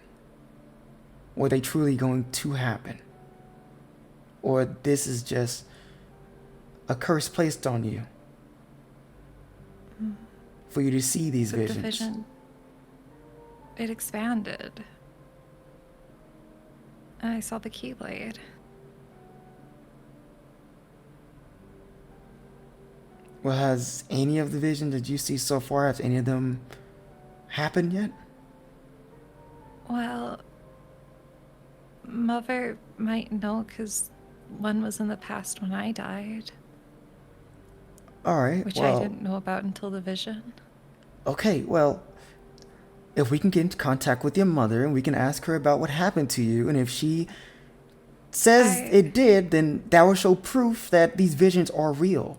Were they truly going to happen? Or this is just a curse placed on you for you to see these But visions. the vision, it expanded. And I saw the Keyblade. Well, has any of the visions that you see so far, has any of them happened yet? Well, Mother might know because one was in the past when I died, Alright, which well, I didn't know about until the vision. okay, well, if we can get into contact with your mother and we can ask her about what happened to you, and if she says it did, then that will show proof that these visions are real.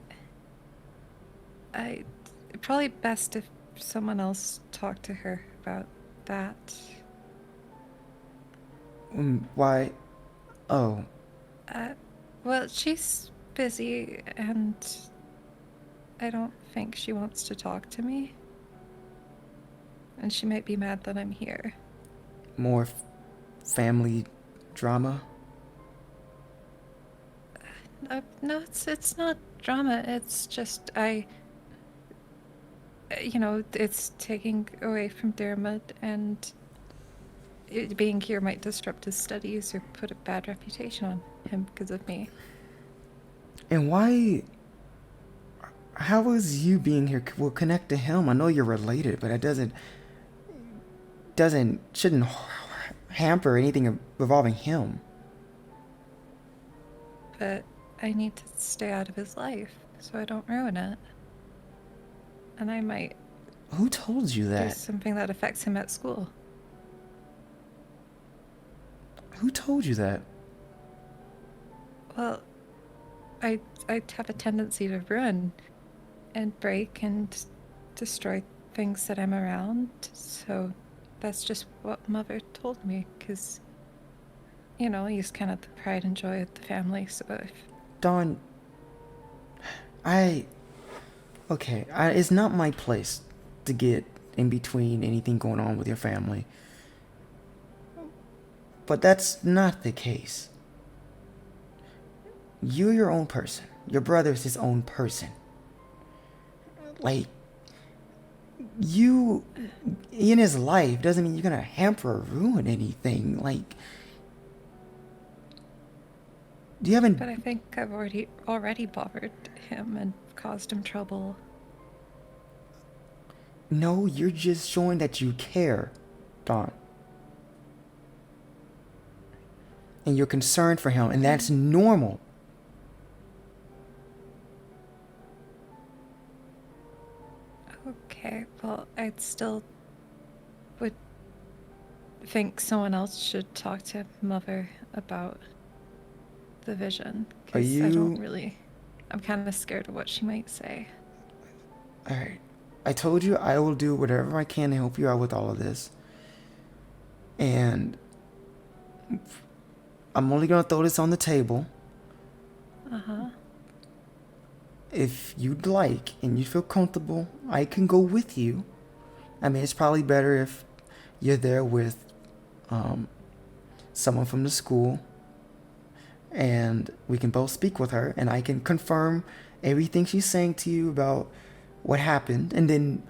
Probably best if someone else talked to her about that. Why? Oh, Well, she's busy and I don't think she wants to talk to me. And she might be mad that I'm here. more family drama? No, it's not drama. It's just it's taking away from Dermot, and being here might disrupt his studies or put a bad reputation on him because of me. And why? How is you being here will connect to him? I know you're related, but it shouldn't hamper anything revolving him. But I need to stay out of his life so I don't ruin it. And I might Who told you do that? something that affects him at school. Who told you that? Well, I have a tendency to ruin and break and destroy things that I'm around, so that's just what Mother told me, because, he's kind of the pride and joy of the family, so if... Dawn, it's not my place to get in between anything going on with your family. But that's not the case. You're your own person. Your brother's his own person. Like, you in his life doesn't mean you're gonna hamper or ruin anything. Like, do you haven't? But I think I've already bothered him and caused him trouble. No, you're just showing that you care, Dawn. And you're concerned for him, and that's normal. Okay, well, I'd still would think someone else should talk to Mother about the vision. Are you... I'm kind of scared of what she might say. Alright. I told you I will do whatever I can to help you out with all of this. And I'm only going to throw this on the table. Uh-huh. If you'd like and you feel comfortable, I can go with you. I mean, it's probably better if you're there with someone from the school, and we can both speak with her, and I can confirm everything she's saying to you about what happened, and then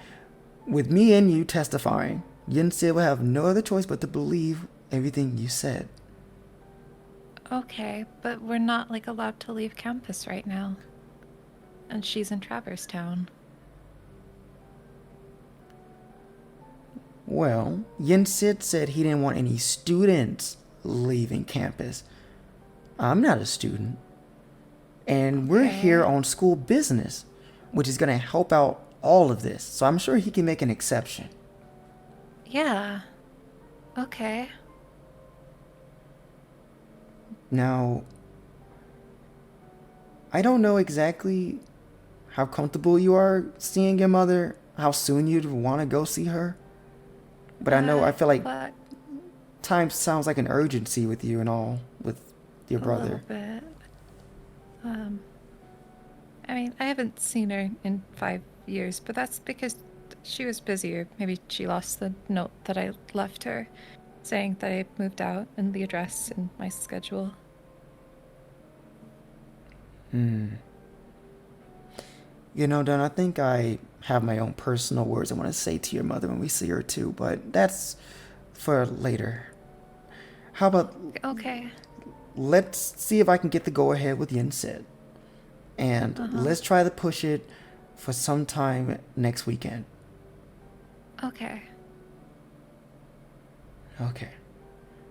with me and you testifying, Yinsil will have no other choice but to believe everything you said. Okay, but we're not, allowed to leave campus right now. And she's in Traverse Town. Well, Yin-Sid said he didn't want any students leaving campus. I'm not a student. And we're here on school business, which is going to help out all of this. So I'm sure he can make an exception. Yeah. Okay. Now, I don't know exactly how comfortable you are seeing your mother, how soon you'd want to go see her. But I feel like But time sounds like an urgency with you and all, with your brother. a little bit. I mean, I haven't seen her in 5 years, but that's because she was busy, or maybe she lost the note that I left her, saying that I moved out and the address and my schedule. You know, Don, I think I have my own personal words I want to say to your mother when we see her too, but that's for later. How about Okay. let's see if I can get the go ahead with Yin-Sid. And let's try to push it for some time next weekend. Okay. Okay.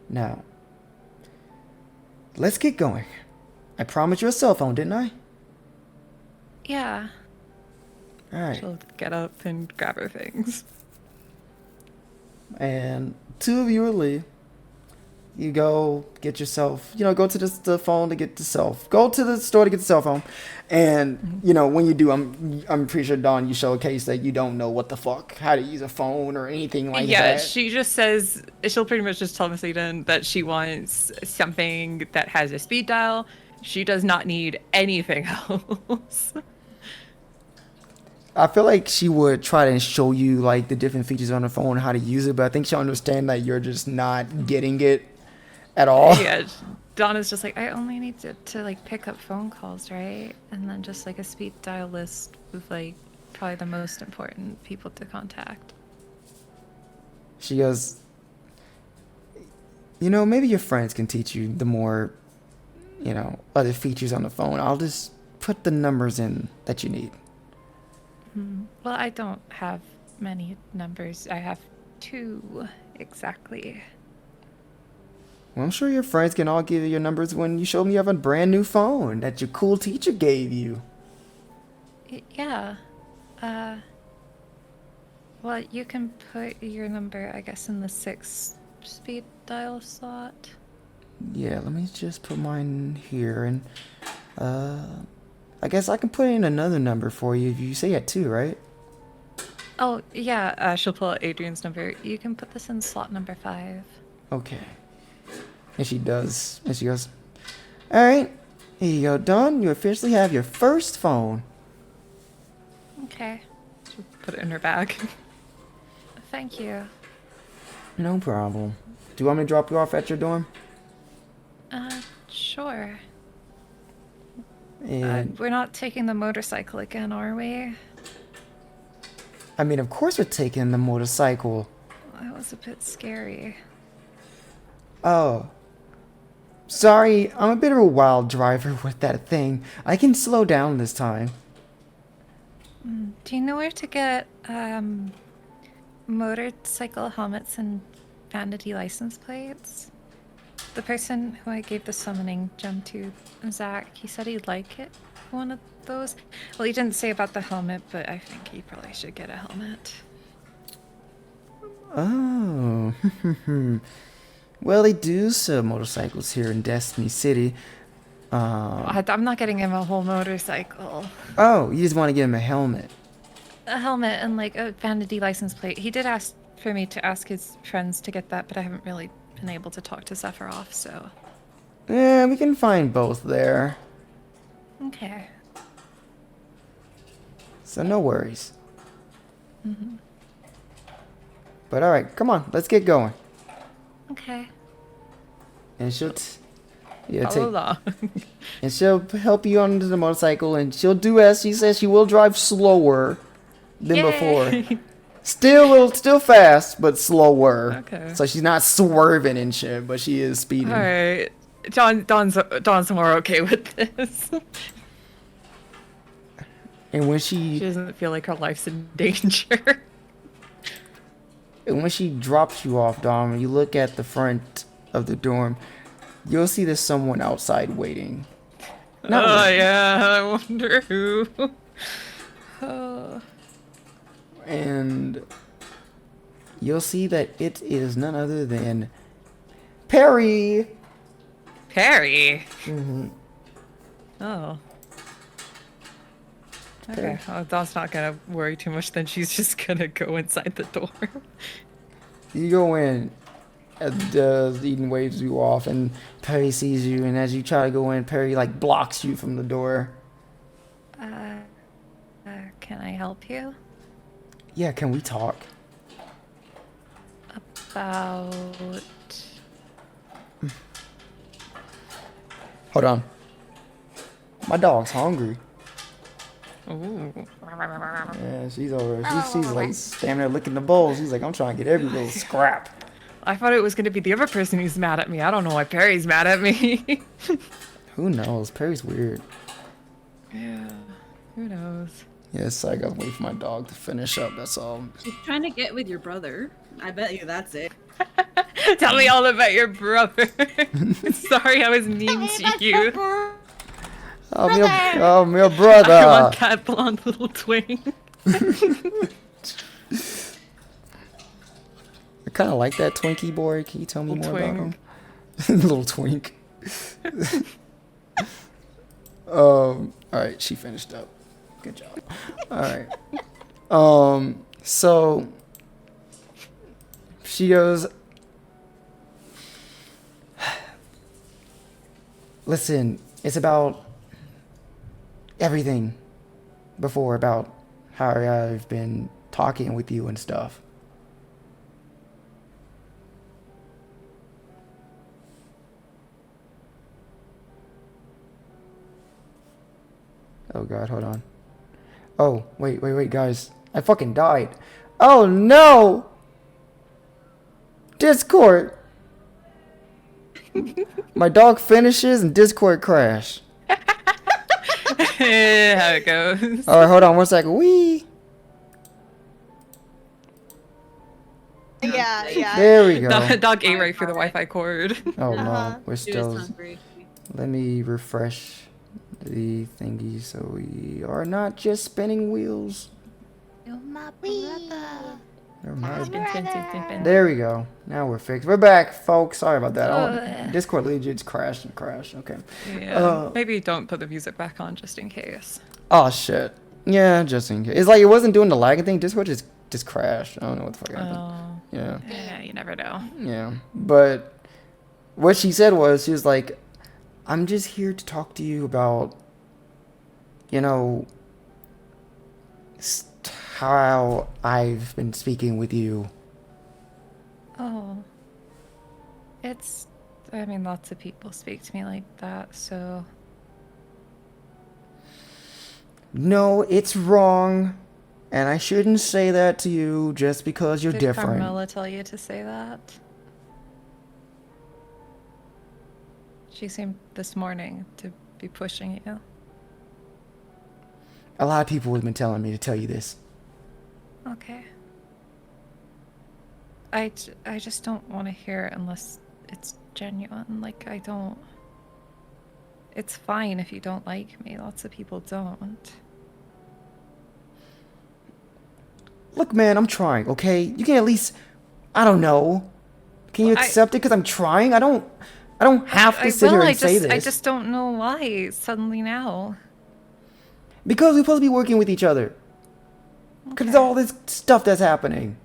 Now, let's get going. I promised you a cell phone, didn't I? Yeah. All right. She'll get up and grab her things. And two of you will leave. You go get yourself, go to the phone to get the go to the store to get the cell phone. And, when you do, I'm pretty sure, Dawn, you showcase that you don't know what the fuck, how to use a phone or anything like that. Yeah, she just says, she'll pretty much just tell Miss Eden that she wants something that has a speed dial. She does not need anything else. I feel like she would try to show you, like, the different features on the phone, how to use it, but I think she'll understand that you're just not getting it at all. Yeah, Donna's just like, I only need to like pick up phone calls, right? And then just like a speed dial list with like probably the most important people to contact. She goes, maybe your friends can teach you the more, other features on the phone. I'll just put the numbers in that you need. Well, I don't have many numbers. I have 2 exactly. Well, I'm sure your friends can all give you your numbers when you show them you have a brand new phone that your cool teacher gave you. Yeah. Well, you can put your number, I guess, in the 6 speed dial slot. Yeah, let me just put mine here, and I guess I can put in another number for you. You say you had 2, right? Oh, yeah, she'll pull out Adrian's number. You can put this in slot number 5. Okay. And she does. And she goes, all right, here you go, Dawn. You officially have your first phone. Okay. She'll put it in her bag. Thank you. No problem. Do you want me to drop you off at your dorm? Sure. And We're not taking the motorcycle again, are we? I mean, of course we're taking the motorcycle. That was a bit scary. Oh. Sorry, I'm a bit of a wild driver with that thing. I can slow down this time. Do you know where to get motorcycle helmets and vanity license plates? The person who I gave the summoning gem to, Zach, he said he'd like it. One of those. Well, he didn't say about the helmet, but I think he probably should get a helmet. Oh. Well, they do sell motorcycles here in Destiny City. I'm not getting him a whole motorcycle. Oh, you just want to get him a helmet. A helmet and like a vanity license plate. He did ask for me to ask his friends to get that, but I haven't really been able to talk to Sephiroth, so. Yeah, we can find both there. Okay. So no worries. But alright, come on, let's get going. Okay. And she'll Follow along. and she'll help you onto the motorcycle, and she'll do as she says. She will drive slower than before. Still fast, but slower. Okay. So she's not swerving and shit, but she is speeding. All right. Dawn's more okay with this. And when She she doesn't feel like her life's in danger. And when she drops you off, Dom, and you look at the front of the dorm, you'll see there's someone outside waiting. Oh, yeah, I wonder who. And you'll see that it is none other than Perry. Perry? Mm-hmm. Oh. Perry. Okay, well, Dawn's not gonna worry too much, then she's just gonna go inside the door. You go in, Eden waves you off, and Perry sees you, and as you try to go in, Perry, like, blocks you from the door. Can I help you? Yeah, can we talk? About... Hold on. My dog's hungry. Ooh. Yeah, she's over. She's like standing there licking the bowls. She's like, I'm trying to get every little scrap. I thought it was gonna be the other person who's mad at me. I don't know why Perry's mad at me. Who knows? Perry's weird. Yeah, who knows? Yes, I gotta wait for my dog to finish up. That's all. She's trying to get with your brother. I bet you that's it. Tell me all about your brother. Sorry I was mean to you. Oh, my I brother. want that blonde little twink. I kind of like that Twinkie boy. Can you tell me Little more about him? twink. Little twink. All right, she finished up. Good job. All right. So she goes, listen, it's about everything before, about how I've been talking with you and stuff. Oh god, hold on. Oh, wait, guys. I fucking died. Oh no! Discord! My dog finishes and Discord crash. How it goes. Alright, hold on 1 second. Wee! Yeah. There we go. Dog ate right through the Wi-Fi cord. Oh Uh-huh. no, we're She still... was hungry. Let me refresh the thingy so we are not just spinning wheels. You're my brother. Never mind. Spin, spin, spin, spin, spin. There we go. Now we're fixed. We're back, folks. Sorry about that. Oh. Discord legits crashed and crashed. Okay. Yeah, maybe don't put the music back on just in case. Oh shit. Yeah, just in case. It's like it wasn't doing the lagging thing. Discord just crashed. I don't know what the fuck happened. Oh, Yeah. yeah, you never know. Yeah. But what she said was, she was like, I'm just here to talk to you about, you know, how I've been speaking with you. Oh. I mean, lots of people speak to me like that, so... No, it's wrong. And I shouldn't say that to you just because you're Did different. Carmela tell you to say that? She seemed this morning to be pushing you. A lot of people have been telling me to tell you this. Okay. I just don't want to hear it unless it's genuine. Like, I don't... It's fine if you don't like me. Lots of people don't. Look, man, I'm trying, okay? You can at least, I don't know. Can you accept it? Because I'm trying. I don't have to sit here and say this. I just don't know why suddenly now. Because we're supposed to be working with each other. Because of all this stuff that's happening.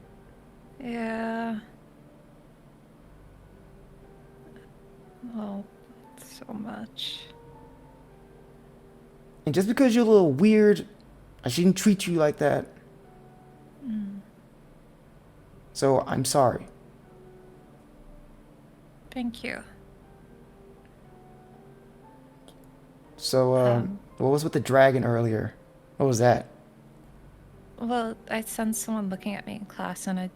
Yeah. Oh, so much. And just because you're a little weird, I shouldn't treat you like that. So I'm sorry. Thank you. So, what was with the dragon earlier? What was that? Well, I sensed someone looking at me in class, and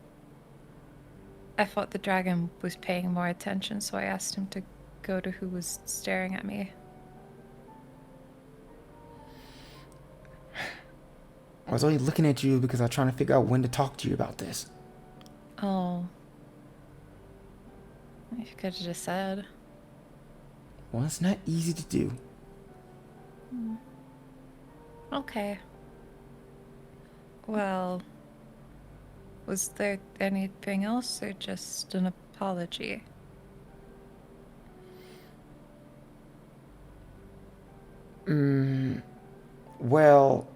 I thought the dragon was paying more attention, so I asked him to go to who was staring at me. I was only looking at you because I was trying to figure out when to talk to you about this. Oh. You could have just said. Well, it's not easy to do. Okay. Well, was there anything else or just an apology? Well,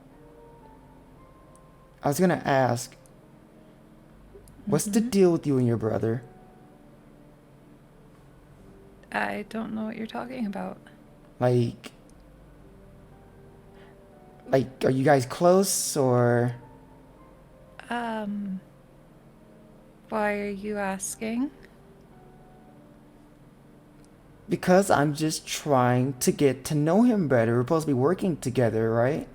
I was gonna ask, what's the deal with you and your brother? I don't know what you're talking about. Like, are you guys close or? Why are you asking? Because I'm just trying to get to know him better. We're supposed to be working together, right?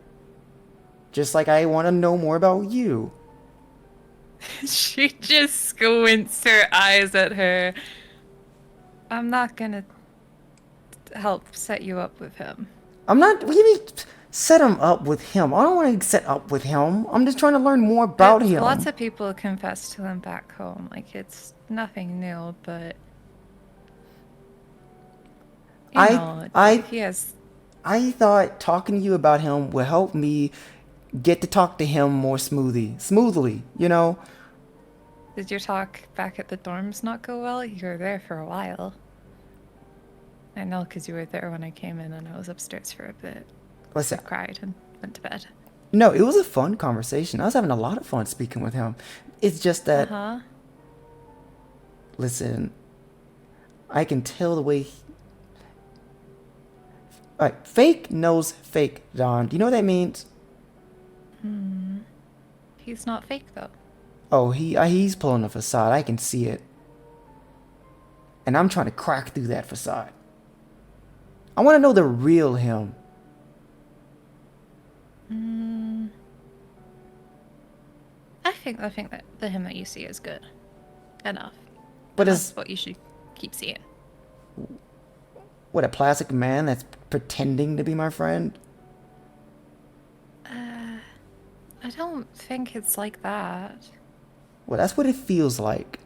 Just like I want to know more about you. She just squints her eyes at her. I'm not gonna help set you up with him. I'm not. What do you mean, set him up with him? I don't want to set up with him. I'm just trying to learn more about him. Lots of people confess to him back home. Like, it's nothing new, but... he has... I thought talking to you about him would help me get to talk to him more smoothly, you know? Did your talk back at the dorms not go well? You were there for a while. I know, because you were there when I came in and I was upstairs for a bit. Listen, I cried and went to bed. no, it was a fun conversation. I was having a lot of fun speaking with him. It's just that, listen, I can tell the way Alright, fake knows fake, Don. Do you know what that means? He's not fake, though. Oh, he's pulling a facade. I can see it. And I'm trying to crack through that facade. I want to know the real him. I think that the him that you see is good enough. But that's what you should keep seeing. What, a plastic man that's pretending to be my friend? I don't think it's like that. Well, that's what it feels like.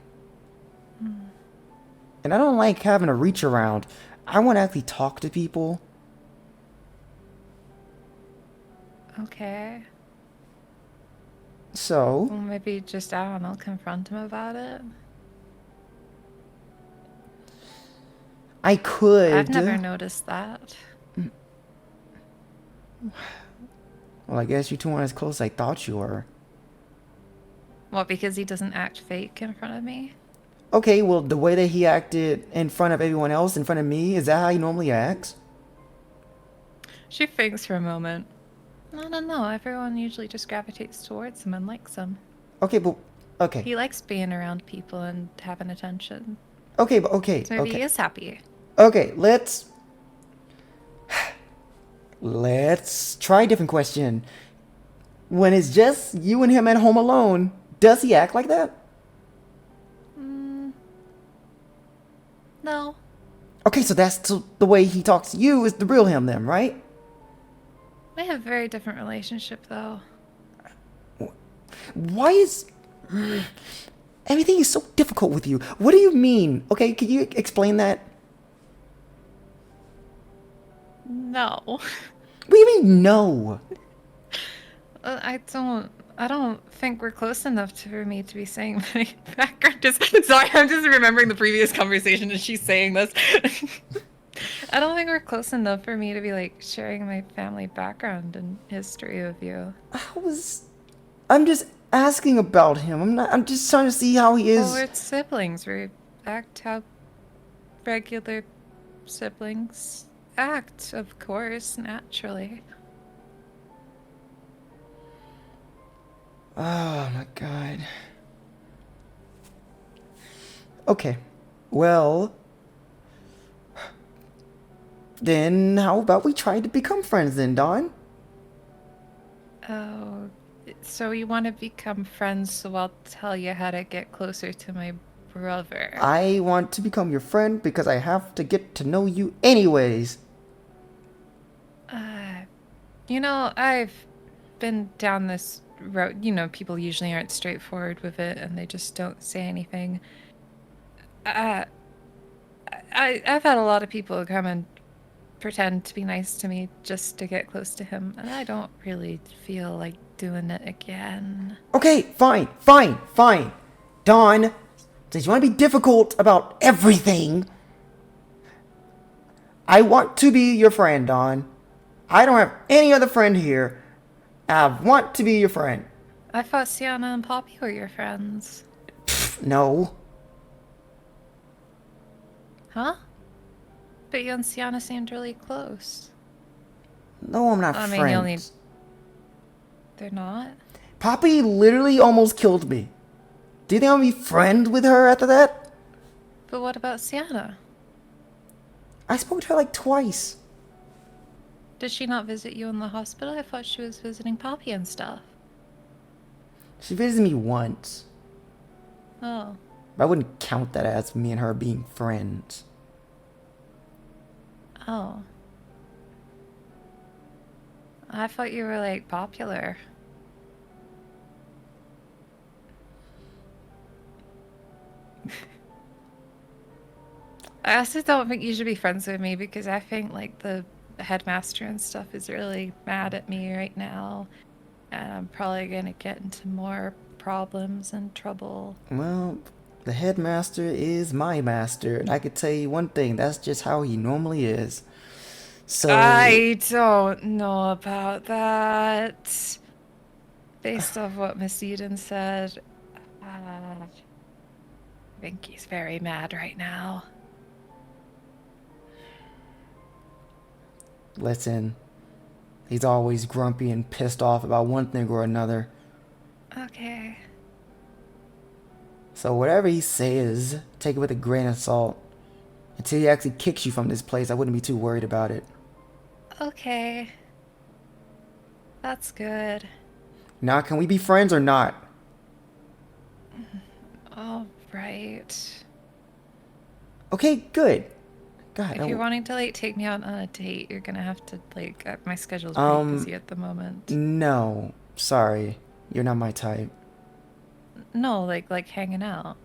And I don't like having to reach around. I want to actually talk to people. Okay. So? Well, maybe just, I don't know, confront him about it. I could. I've never noticed that. Well, I guess you two aren't as close as I thought you were. What, because he doesn't act fake in front of me? Okay, well, the way that he acted in front of everyone else, in front of me, is that how he normally acts? She thinks for a moment. No. Everyone usually just gravitates towards him and likes him. Okay, but... Okay. He likes being around people and having attention. Okay, but okay. So maybe okay. he is happy. Okay, let's try a different question. When it's just you and him at home alone, does he act like that? No. Okay, so that's the way he talks to you is the real him then, right? We have a very different relationship, though. Why is... Everything is so difficult with you. What do you mean? Okay, can you explain that? No. What do you mean, no? I don't think we're close enough for me to be saying my background. Sorry, I'm just remembering the previous conversation and she's saying this. I don't think we're close enough for me to be, like, sharing my family background and history with you. I'm just asking about him. I'm just trying to see how he is. Well, we're siblings. We act how regular siblings act, of course, naturally. Oh my god. Okay. Well, then how about we try to become friends then, Dawn? Oh, so you want to become friends, so I'll tell you how to get closer to my brother. I want to become your friend because I have to get to know you anyways. You know, I've been down this people usually aren't straightforward with it, and they just don't say anything. I've had a lot of people come and pretend to be nice to me just to get close to him, and I don't really feel like doing it again. Okay, fine. Dawn, since you want to be difficult about everything, I want to be your friend, Dawn. I don't have any other friend here. I want to be your friend. I thought Xiana and Poppy were your friends. No. Huh? But you and Xiana seemed really close. No, I'm not I friends. mean, you'll need... They're not? Poppy literally almost killed me. Do you think I'll be friends with her after that? But what about Xiana? I spoke to her like twice. Did she not visit you in the hospital? I thought she was visiting Poppy and stuff. She visited me once. Oh. But I wouldn't count that as me and her being friends. Oh. I thought you were, like, popular. I also don't think you should be friends with me because I think, like, the headmaster and stuff is really mad at me right now. And I'm probably gonna get into more problems and trouble. Well, the headmaster is my master, and I could tell you one thing, that's just how he normally is. So I don't know about that. Based off what Miss Eden said, I think he's very mad right now. listen, he's always grumpy and pissed off about one thing or another. Okay. So whatever he says, take it with a grain of salt. Until he actually kicks you from this place, I wouldn't be too worried about it. Okay. That's good. Now, can we be friends or not? All right. Okay, good. God, If you're wanting to, like, take me out on a date, you're gonna have to, like, my schedule's pretty busy at the moment. No, sorry. You're not my type. No, like hanging out.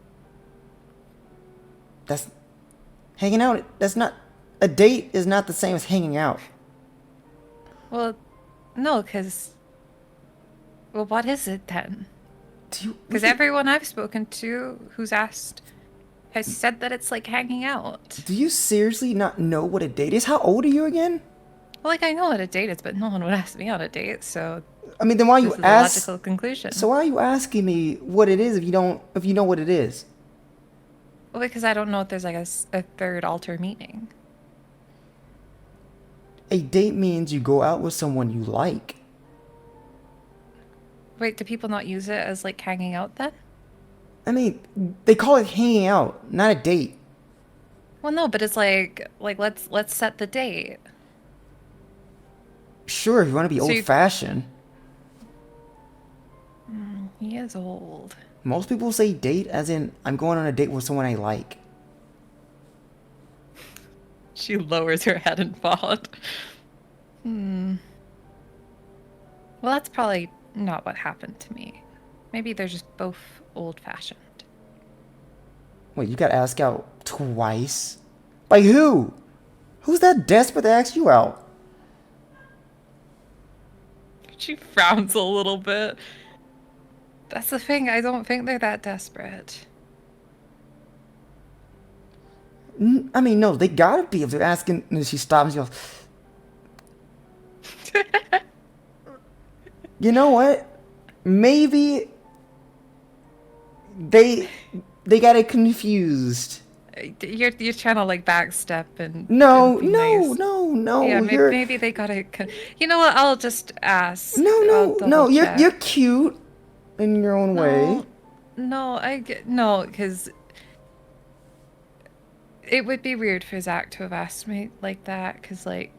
That's... Hanging out, that's not... A date is not the same as hanging out. Well, no, because... Well, what is it then? Because everyone I've spoken to who's asked has said that it's like hanging out. Do you seriously not know what a date is? How old are you again? Well, like, I know what a date is, but no one would ask me on a date, so... I mean, then why this you is ask... a logical conclusion. So why are you asking me what it is if you know what it is? Well, because I don't know if there's like a third alter meaning. A date means you go out with someone you like. Wait, do people not use it as like hanging out then? I mean, they call it hanging out, not a date. Well, no, but it's like let's set the date. Sure, if you want to be So old-fashioned. He is old. Most people say date as in, I'm going on a date with someone I like. She lowers her head in thought. Well, that's probably not what happened to me. Maybe they're just both old-fashioned. Wait, you got asked out twice? By who? Who's that desperate to ask you out? She frowns a little bit. That's the thing, I don't think they're that desperate. I mean, no, they gotta be if they're asking. And she stops and she goes, you know what? Maybe they got it confused. You're trying to like backstep and No, be no, nice. no, no. Yeah, you're, maybe they got it. You know what? I'll just ask. no, I'll no, no. double check. You're cute in your own way. No, I get no, because it would be weird for Zach to have asked me like that, because like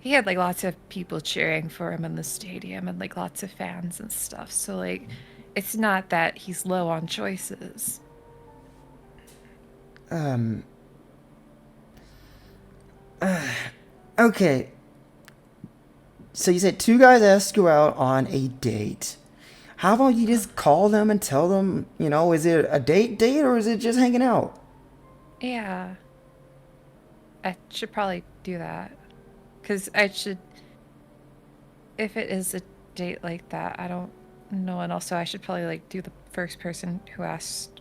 he had like lots of people cheering for him in the stadium and like lots of fans and stuff. So like, it's not that he's low on choices. Okay. So you said 2 guys asked you out on a date. How about you just call them and tell them, you know, is it a date or is it just hanging out? Yeah. I should probably do that. Because I should... If it is a date like that, I don't know. And also, I should probably, like, do the first person who asked...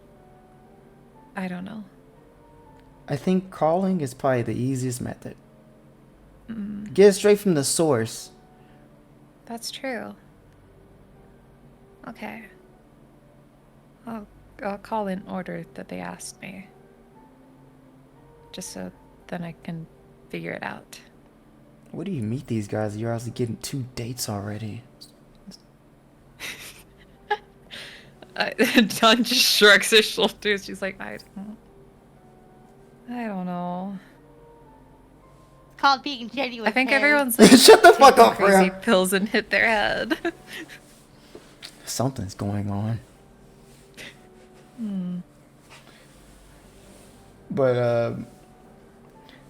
I don't know. I think calling is probably the easiest method. Get it straight from the source. That's true. Okay. I'll call in order that they asked me. Just so then I can figure it out. Where do you meet these guys? You're actually getting 2 dates already. Dawn just shrugs her shoulders. She's like, I don't know. It's called being genuine. I think Harry. everyone's like Shut the fuck taking up, crazy Freya. pills and hit their head. Something's going on. But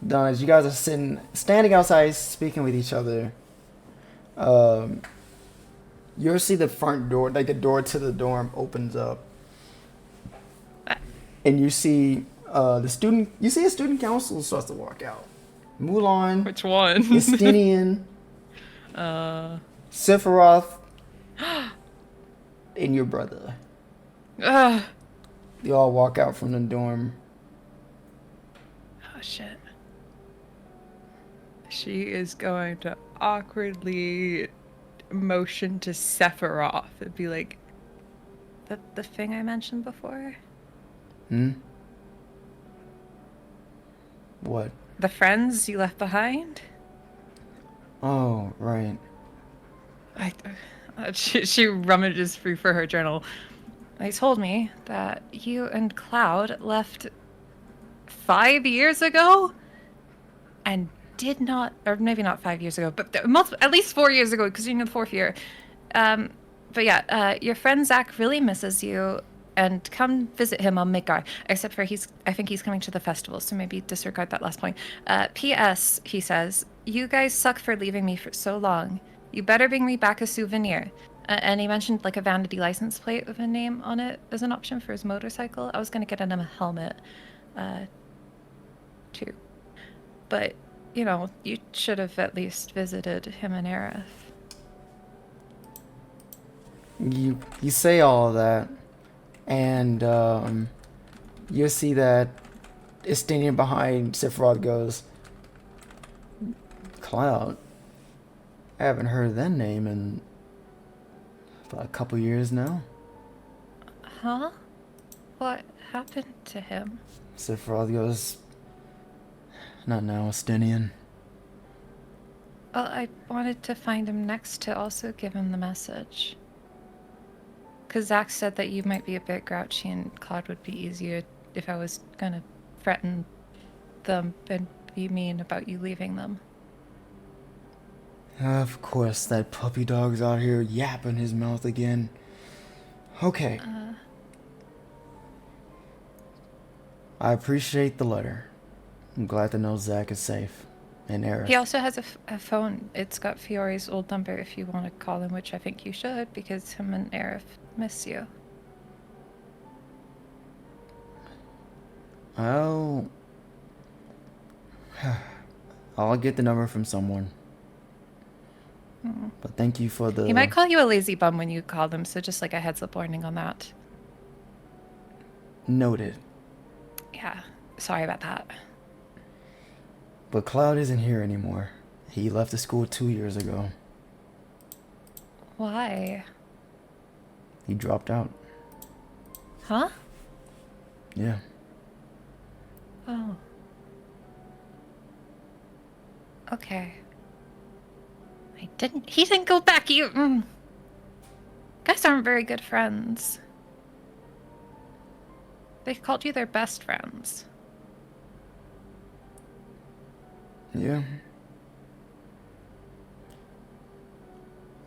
Don, as you guys are standing outside speaking with each other, you'll see the front door, like the door to the dorm opens up. And you see a student council starts to walk out. Mulan, Which one? Estinian, Sephiroth, and your brother. Ugh. They all walk out from the dorm. Oh shit. She is going to awkwardly motion to Sephiroth and be like, the thing I mentioned before? What? The friends you left behind? Oh, right. She rummages through for her journal. They told me that you and Cloud left 5 years ago and did not, or maybe not 5 years ago, but at least 4 years ago, because you're in the 4th year. But yeah, your friend Zach really misses you, and come visit him on Midgar. Except for I think he's coming to the festival, so maybe disregard that last point. P.S. He says, you guys suck for leaving me for so long. You better bring me back a souvenir. And he mentioned like a vanity license plate with a name on it as an option for his motorcycle. I was gonna get him a helmet, too. But, you know, you should have at least visited him and Aerith. You say all of that, and you see that Estinian behind Sephiroth goes, Cloud. I haven't heard that name in about a couple years now. Huh? What happened to him? Sephiroth goes, not now, Estinian. Well, I wanted to find him next to also give him the message. Because Zach said that you might be a bit grouchy and Claude would be easier if I was gonna threaten them and be mean about you leaving them. Of course, that puppy dog's out here yapping his mouth again. Okay. I appreciate the letter. I'm glad to know Zach is safe. And Aerith. He also has a phone. It's got Fiore's old number if you want to call him, which I think you should, because him and Aerith miss you. I'll get the number from someone. But thank you for the... He might call you a lazy bum when you call him, so just like a heads up warning on that. Noted. Yeah, sorry about that. But Cloud isn't here anymore. He left the school 2 years ago. Why? He dropped out. Huh? Yeah. Oh. Okay. He didn't go back. You guys aren't very good friends. They called you their best friends. Yeah.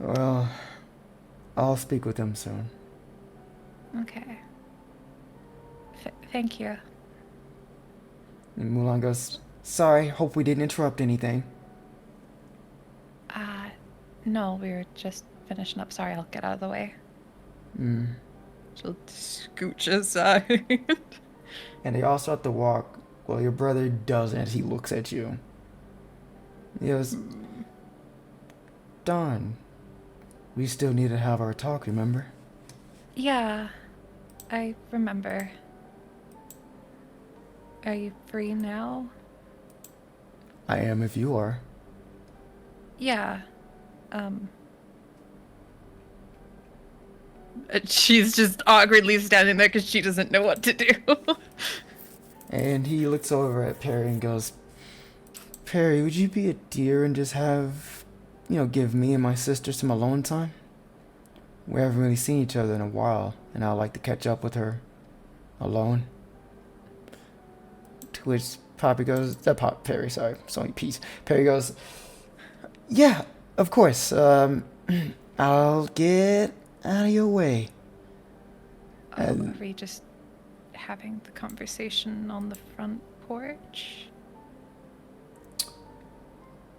Well, I'll speak with him soon. Okay. Thank you. And Mulan goes, sorry, hope we didn't interrupt anything. No, we were just finishing up. Sorry, I'll get out of the way. Mm. She'll scooch aside. And they all start to walk. Well, your brother doesn't. He looks at you. He goes, Dawn, we still need to have our talk, remember? Yeah, I remember. Are you free now? I am if you are. Yeah. She's just awkwardly standing there because she doesn't know what to do. And he looks over at Perry and goes, Perry, would you be a dear and just have, give me and my sister some alone time? We haven't really seen each other in a while, and I'd like to catch up with her alone. To which Perry goes, Perry goes, yeah, of course. I'll get out of your way. Are we just having the conversation on the front porch?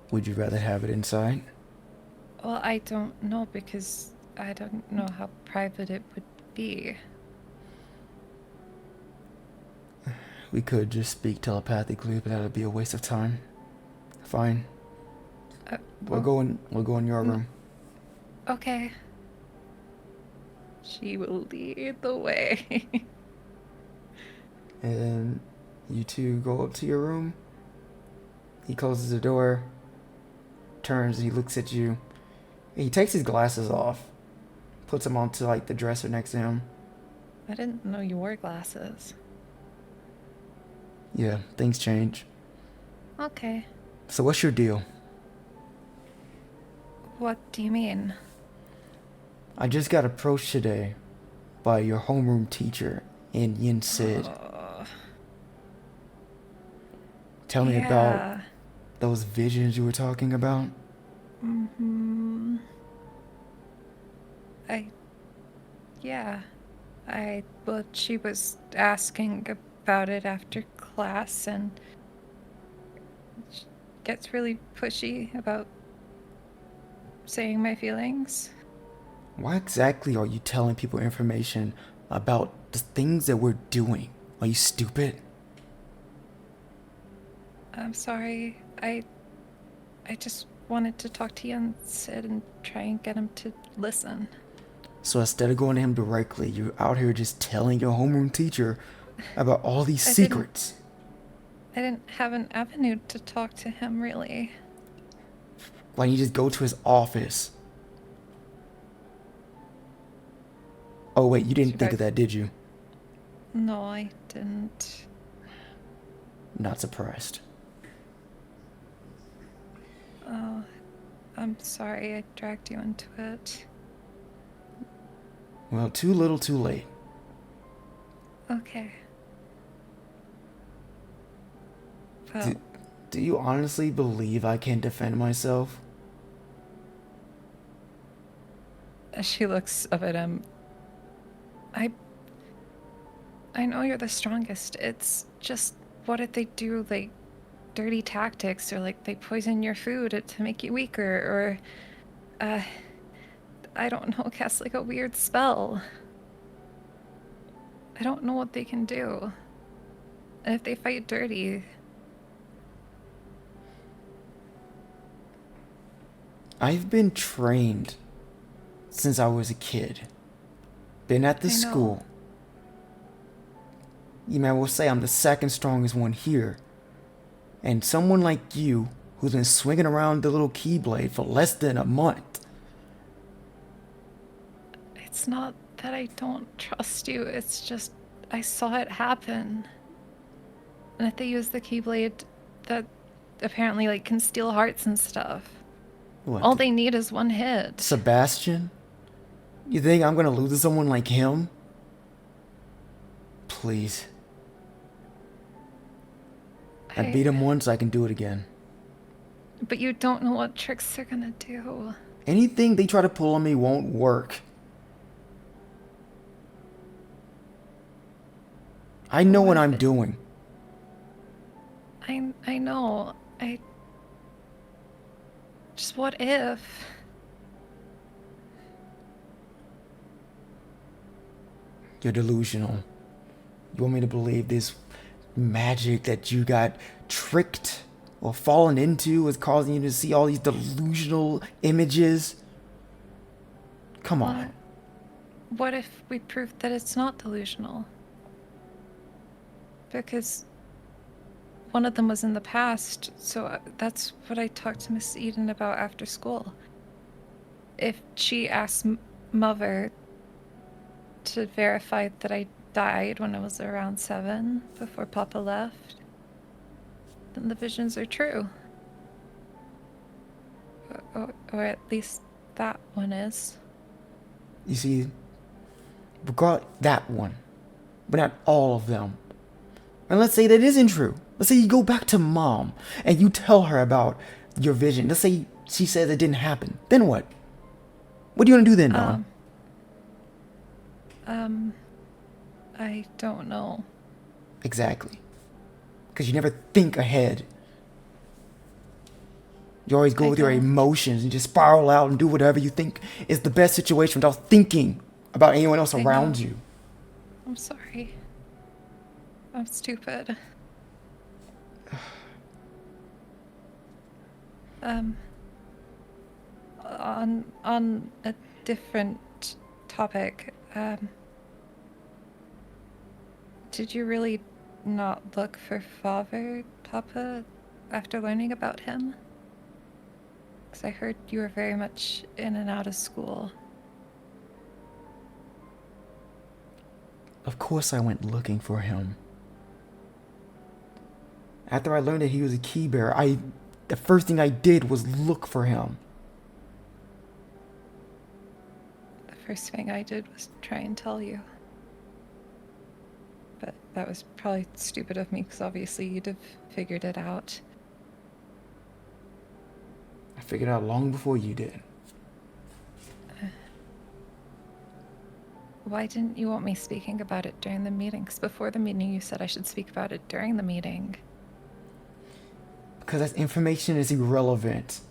Would you rather have it inside? Well, I don't know because I don't know how private it would be. We could just speak telepathically, but that would be a waste of time. Fine. We'll go in your room. Okay. She will lead the way. And you two go up to your room. He closes the door, turns, and he looks at you. He takes his glasses off, puts them onto the dresser next to him. I didn't know you wore glasses. Yeah, things change. Okay. So what's your deal? What do you mean? I just got approached today by your homeroom teacher in Yin Sid. Tell me about those visions you were talking about. Mm-hmm. Well, she was asking about it after class and she gets really pushy about saying my feelings. Why exactly are you telling people information about the things that we're doing? Are you stupid? I'm sorry. I just wanted to talk to Yin Sid and try and get him to listen. So instead of going to him directly, you're out here just telling your homeroom teacher about all these secrets. I didn't have an avenue to talk to him, really. Why don't you just go to his office? Oh wait, you didn't think of that, did you? No, I didn't. Not surprised. Oh, I'm sorry I dragged you into it. Well, too little, too late. Okay. Well, Do you honestly believe I can defend myself? she looks up at him. I know you're the strongest. It's just, what if they do, dirty tactics, or, they poison your food to make you weaker, or, I don't know, cast, a weird spell. I don't know what they can do. And if they fight dirty... I've been trained since I was a kid. Been at the school. You may well say I'm the second strongest one here. And someone like you, who's been swinging around the little keyblade for less than a month. It's not that I don't trust you, it's just I saw it happen. And if they use the keyblade, that apparently can steal hearts and stuff. What, all they need is one hit. Sebastian? You think I'm gonna lose to someone like him? Please. I beat him once, I can do it again. But you don't know what tricks they're gonna do. Anything they try to pull on me won't work. I know what I'm doing. I know. Just what if? You're delusional. You want me to believe this magic that you got tricked or fallen into is causing you to see all these delusional images? Come on. What if we prove that it's not delusional? Because one of them was in the past, so that's what I talked to Miss Eden about after school. If she asked Mother to verify that I died when I was around 7, before Papa left, then the visions are true. Or at least that one is. You see, regard that one, but not all of them. And let's say that isn't true. Let's say you go back to Mom and you tell her about your vision. Let's say she says it didn't happen. Then what? What do you want to do then, Dawn? I don't know. Exactly. Because you never think ahead. You always go with your emotions and just spiral out and do whatever you think is the best situation without thinking about anyone else around you. I'm sorry. I'm stupid. On a different topic, did you really not look for Father, Papa, after learning about him? Because I heard you were very much in and out of school. Of course I went looking for him. After I learned that he was a key bearer, the first thing I did was look for him. The first thing I did was try and tell you. But that was probably stupid of me, because obviously you'd have figured it out. I figured it out long before you did. Why didn't you want me speaking about it during the meeting? Because before the meeting you said I should speak about it during the meeting. Because that information is irrelevant.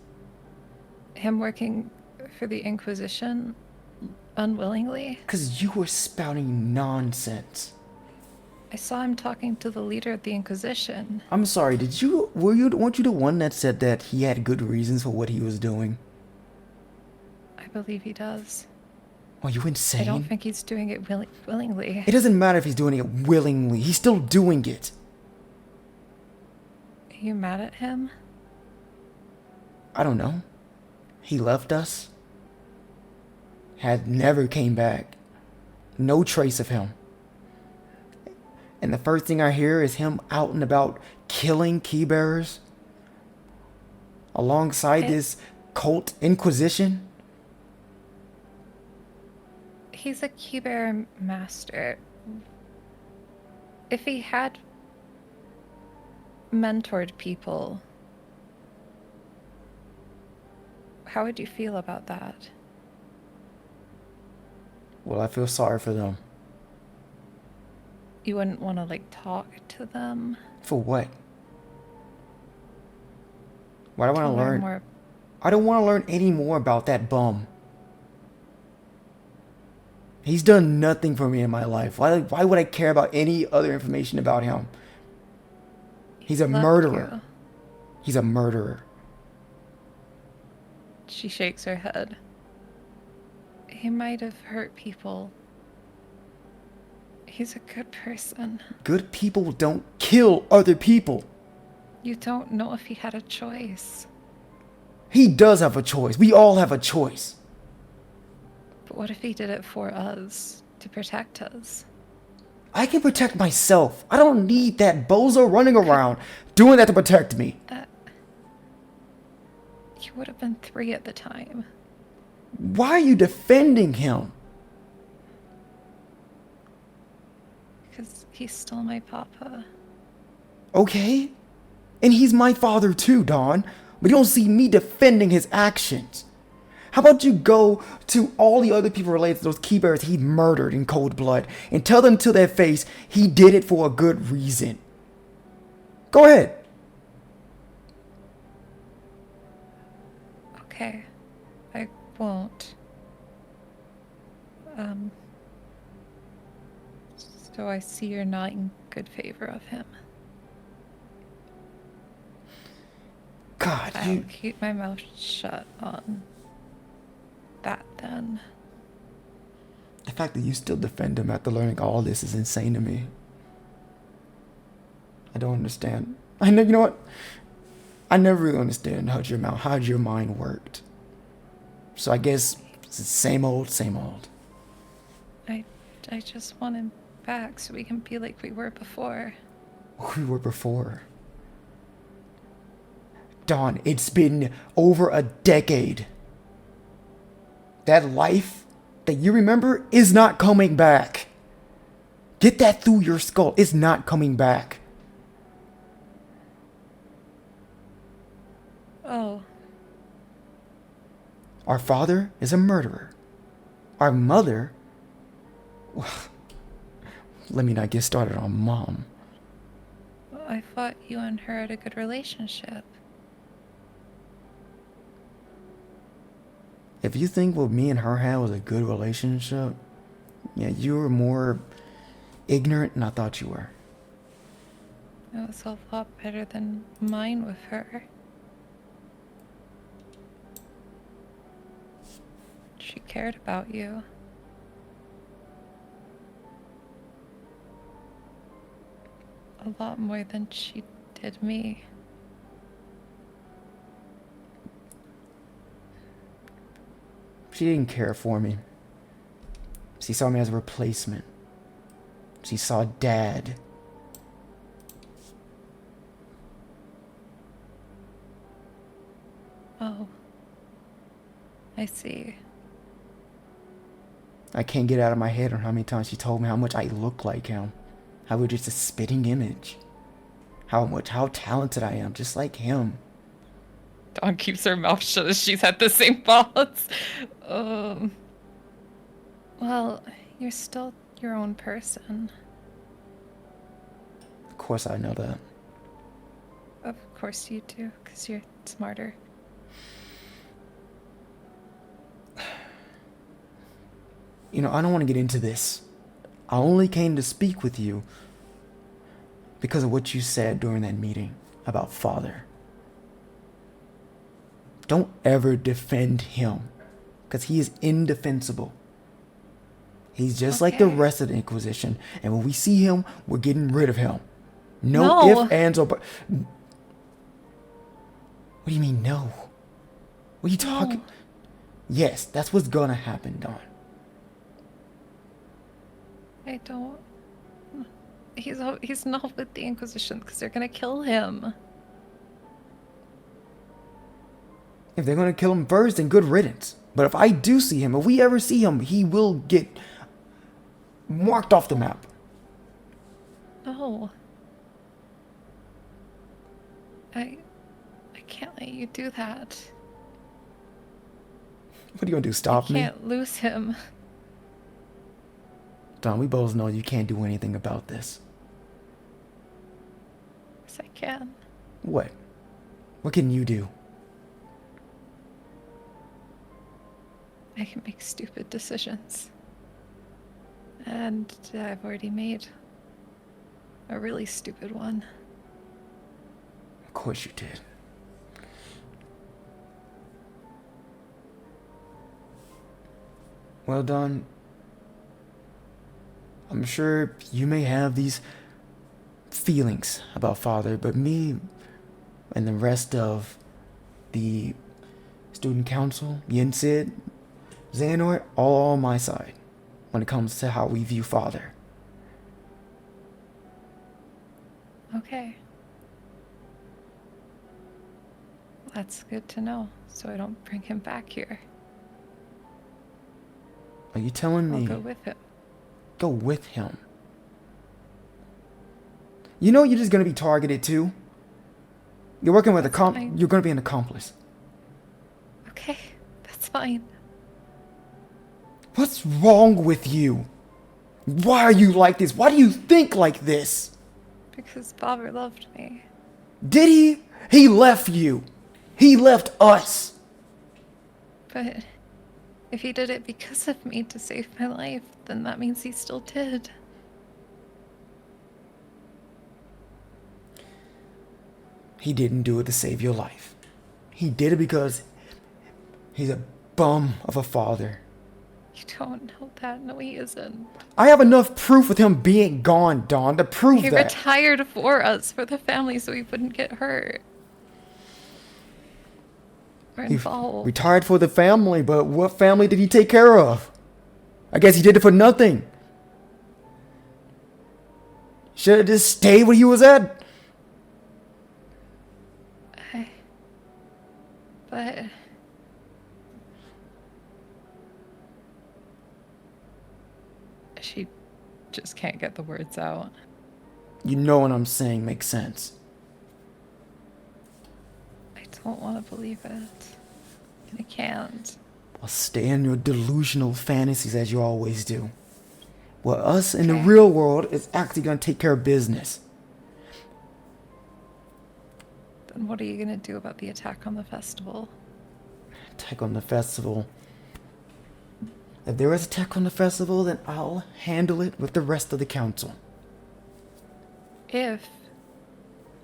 Him working for the Inquisition unwillingly? Because you were spouting nonsense. I saw him talking to the leader of the Inquisition. I'm sorry, weren't you the one that said that he had good reasons for what he was doing? I believe he does. Are you insane? I don't think he's doing it willingly. It doesn't matter if he's doing it willingly. He's still doing it. Are you mad at him? I don't know. He left us. Never came back. No trace of him. And the first thing I hear is him out and about killing keybearers alongside this cult Inquisition. He's a keybearer master. If he had mentored people, how would you feel about that? Well, I feel sorry for them. You wouldn't want to, like, talk to them? For what? Why do I want to learn? More. I don't want to learn any more about that bum. He's done nothing for me in my life. Why would I care about any other information about him? He's a murderer. He's a murderer. She shakes her head. He might have hurt people. He's a good person. Good people don't kill other people. You don't know if he had a choice. He does have a choice. We all have a choice. But what if he did it for us, to protect us? I can protect myself. I don't need that bozo running around doing that to protect me. You would have been 3 at the time. Why are you defending him? Because he's still my papa. Okay. And he's my father too, Dawn. But you don't see me defending his actions. How about you go to all the other people related to those keybearers he murdered in cold blood and tell them to their face he did it for a good reason. Go ahead. Okay. I won't. So I see you're not in good favor of him. God, I'll you. keep my mouth shut on that then. The fact that you still defend him after learning all this is insane to me. I don't understand. I know, you know what? I never really understood how your mind worked. So I guess it's the same old, same old. I just want him back so we can be like we were before. We were before. Dawn, it's been over a decade. That life that you remember is not coming back. Get that through your skull. It's not coming back. Oh, Our father is a murderer. Our mother... Well, let me not get started on Mom. I thought you and her had a good relationship. If you think what me and her had was a good relationship, yeah, you were more ignorant than I thought you were. It was a lot better than mine with her. She cared about you. A lot more than she did me. She didn't care for me. She saw me as a replacement. She saw Dad. Oh. I see. I can't get out of my head on how many times she told me how much I look like him. How we're just a spitting image. How talented I am, just like him. Dawn keeps her mouth shut as she's had the same thoughts. Well, you're still your own person. Of course I know that. Of course you do, because you're smarter. You know, I don't want to get into this. I only came to speak with you because of what you said during that meeting about Father. Don't ever defend him, because he is indefensible. He's just like the rest of the Inquisition, and when we see him, we're getting rid of him. No ifs, ands, or buts. What do you mean, no? What are you talking? No. Yes, that's what's gonna happen, Dawn. I don't... He's not with the Inquisition, because they're gonna kill him. If they're gonna kill him first, then good riddance. But if I do see him, if we ever see him, he will get marked off the map. No. I can't let you do that. What are you gonna do, stop I me? can't lose him. Dawn, we both know you can't do anything about this. Yes, I can. What? What can you do? I can make stupid decisions. And I've already made a really stupid one. Of course you did. Well done. I'm sure you may have these feelings about Father, but me and the rest of the student council, Yin Sid, Xehanort, all on my side when it comes to how we view Father. Okay. That's good to know, so I don't bring him back here. Are you telling I'll me? go with him. Go with him. You know you're just gonna be targeted too. You're working with fine. You're gonna be an accomplice. Okay, that's fine. What's wrong with you? Why are you like this? Why do you think like this? Because Bobber loved me. Did he? He left you. He left us. But if he did it because of me to save my life, then that means he still did. He didn't do it to save your life. He did it because he's a bum of a father. You don't know that. No, he isn't. I have enough proof with him being gone, Dawn, to prove He that. retired for us, for the family, so he wouldn't get hurt. We're He involved. retired for the family, but what family did he take care of? I guess he did it for nothing. Should have just stayed where he was at. But she just can't get the words out. You know what I'm saying makes sense. I don't want to believe it. I can't. Well, stay in your delusional fantasies as you always do. Well, us in the Okay. real world is actually going to take care of business. Then what are you gonna do about the attack on the festival? Attack on the festival. If there is attack on the festival, then I'll handle it with the rest of the council. If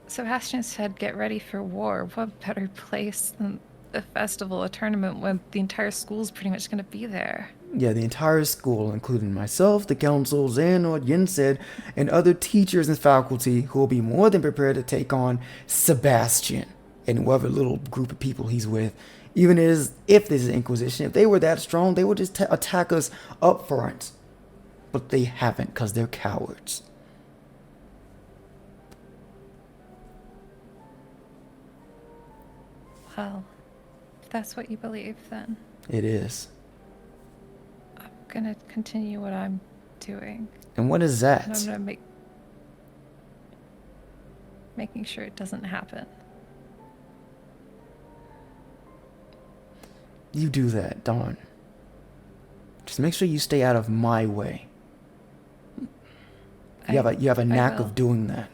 Sebastian said get ready for war, what better place than the festival, a tournament when the entire school's pretty much gonna be there? Yeah, the entire school, including myself, the council, Xanord, Yensid, and other teachers and faculty who will be more than prepared to take on Sebastian and whatever little group of people he's with. Even if this is Inquisition, if they were that strong, they would just attack us up front. But they haven't, because they're cowards. Well, if that's what you believe, then It is. I'm gonna continue what I'm doing. And what is And I'm that? gonna making sure it doesn't happen. You do that, Dawn. Just make sure you stay out of my way. You have a knack will. of doing that.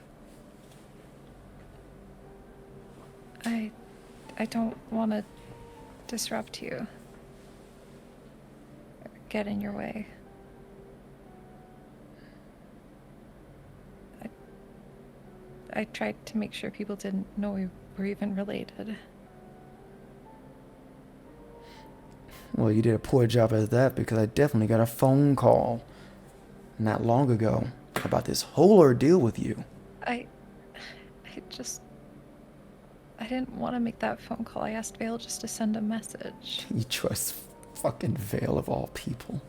I don't want to disrupt you. Or get in your way. I tried to make sure people didn't know we were even related. Well, you did a poor job at that because I definitely got a phone call not long ago about this whole ordeal with you. I didn't want to make that phone call. I asked Vale just to send a message. You trust fucking Vale of all people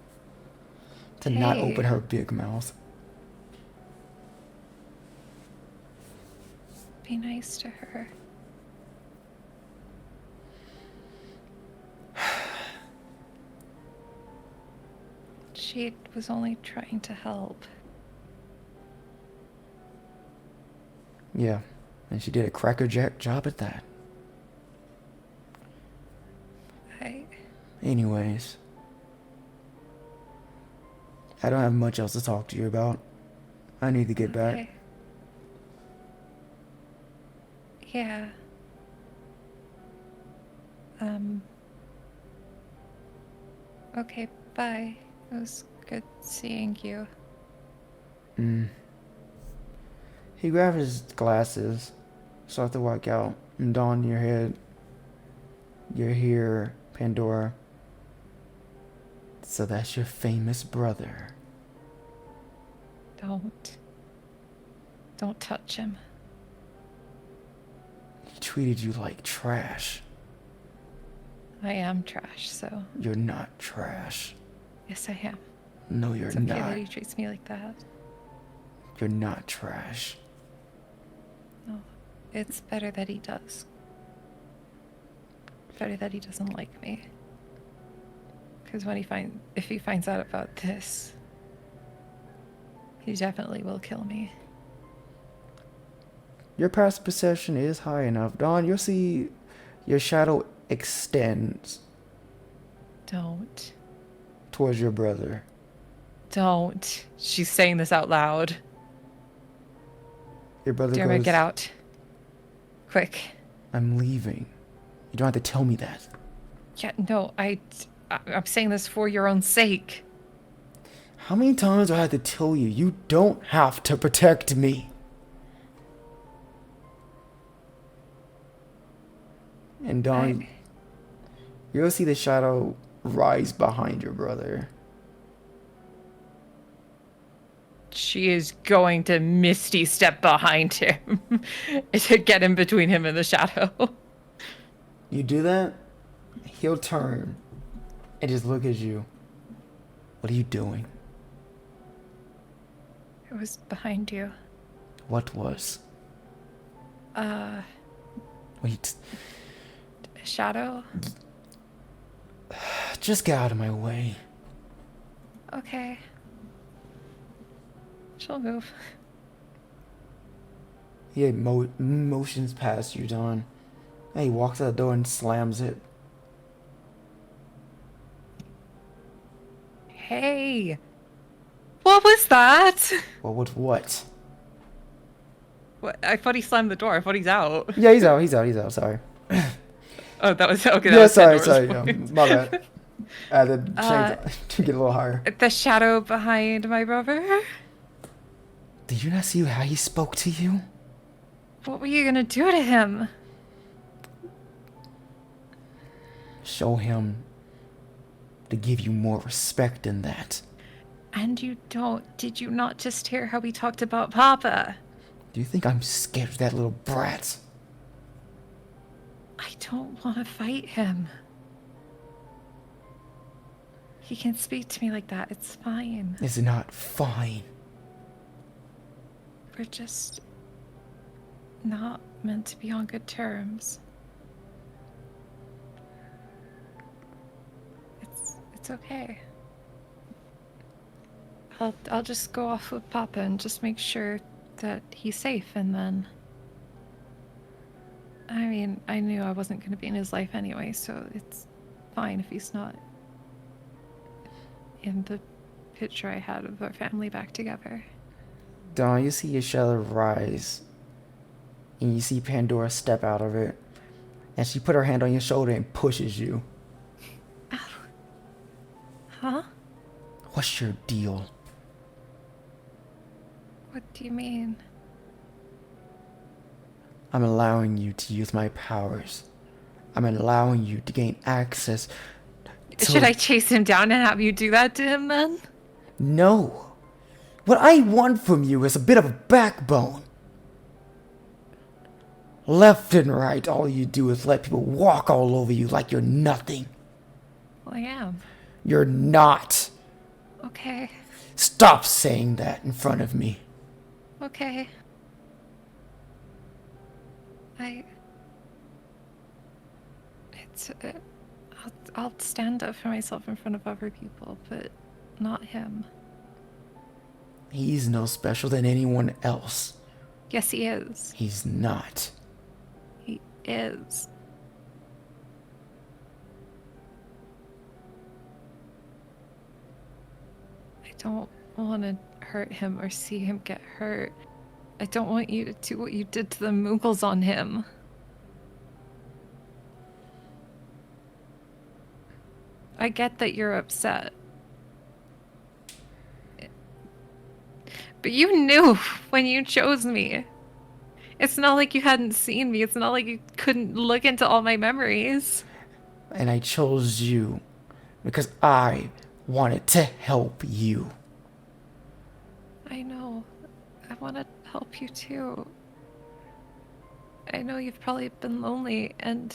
to not Hey. open her big mouth. Be nice to her. She was only trying to help. Yeah, and she did a crackerjack job at that. Anyways, I don't have much else to talk to you about. I need to get back. Okay. Yeah. Okay, bye. It was good seeing you. He grabbed his glasses, started to walk out, and Dawn in your head. You're here, Pandora. So that's your famous brother. Don't touch him. He treated you like trash. I am trash, so You're not trash. yes, I am. No, you're It's okay not. that he treats me like that. You're not trash. No, it's better that he does. Better that he doesn't like me. Because if he finds out about this, he definitely will kill me. Your passive perception is high enough. Dawn, you'll see your shadow extends Don't. towards your brother. Don't. She's saying this out loud. Your brother Dermot, goes, get out. Quick. I'm leaving. You don't have to tell me that. Yeah, no, I'm saying this for your own sake. How many times do I have to tell you, you don't have to protect me? And Dawn, you'll see the shadow rise behind your brother. She is going to Misty step behind him to get in between him and the shadow. You do that, he'll turn and just look at you. What are you doing? It was behind you. What was? Wait. A shadow? Just get out of my way. Okay. She'll move. He motions past you, Dawn. And he walks out the door and slams it. Hey! What was that? Well, what? What? I thought he slammed the door. I thought he's out. Yeah, he's out, sorry. Oh, that was okay. Yeah, That was sorry, Pandora's yeah, voice. my bad. I had to change to get a little higher. The shadow behind my brother? Did you not see how he spoke to you? What were you gonna do to him? Show him to give you more respect than that. And you don't. Did you not just hear how we talked about Papa? Do you think I'm scared of that little brat? I don't want to fight him. He can speak to me like that. It's fine. It's not fine. We're just not meant to be on good terms. It's okay. I'll just go off with Papa and just make sure that he's safe, and then I mean, I knew I wasn't going to be in his life anyway, so it's fine if he's not in the picture I had of our family back together. Dawn, you see your shadow rise. And you see Pandora step out of it. And she put her hand on your shoulder and pushes you. Huh? What's your deal? What do you mean? I'm allowing you to use my powers. I'm allowing you to gain access to... Should I chase him down and have you do that to him then? No. What I want from you is a bit of a backbone. Left and right, all you do is let people walk all over you like you're nothing. Well, I am. You're not. Okay. Stop saying that in front of me. Okay. I'll stand up for myself in front of other people, but not him. He's no special than anyone else. Yes, he is. He's not. He is. I don't want to hurt him or see him get hurt. I don't want you to do what you did to the Moogles on him. I get that you're upset. But you knew when you chose me. It's not like you hadn't seen me. It's not like you couldn't look into all my memories. And I chose you because I wanted to help you. I know. I want to help you too. I know you've probably been lonely, and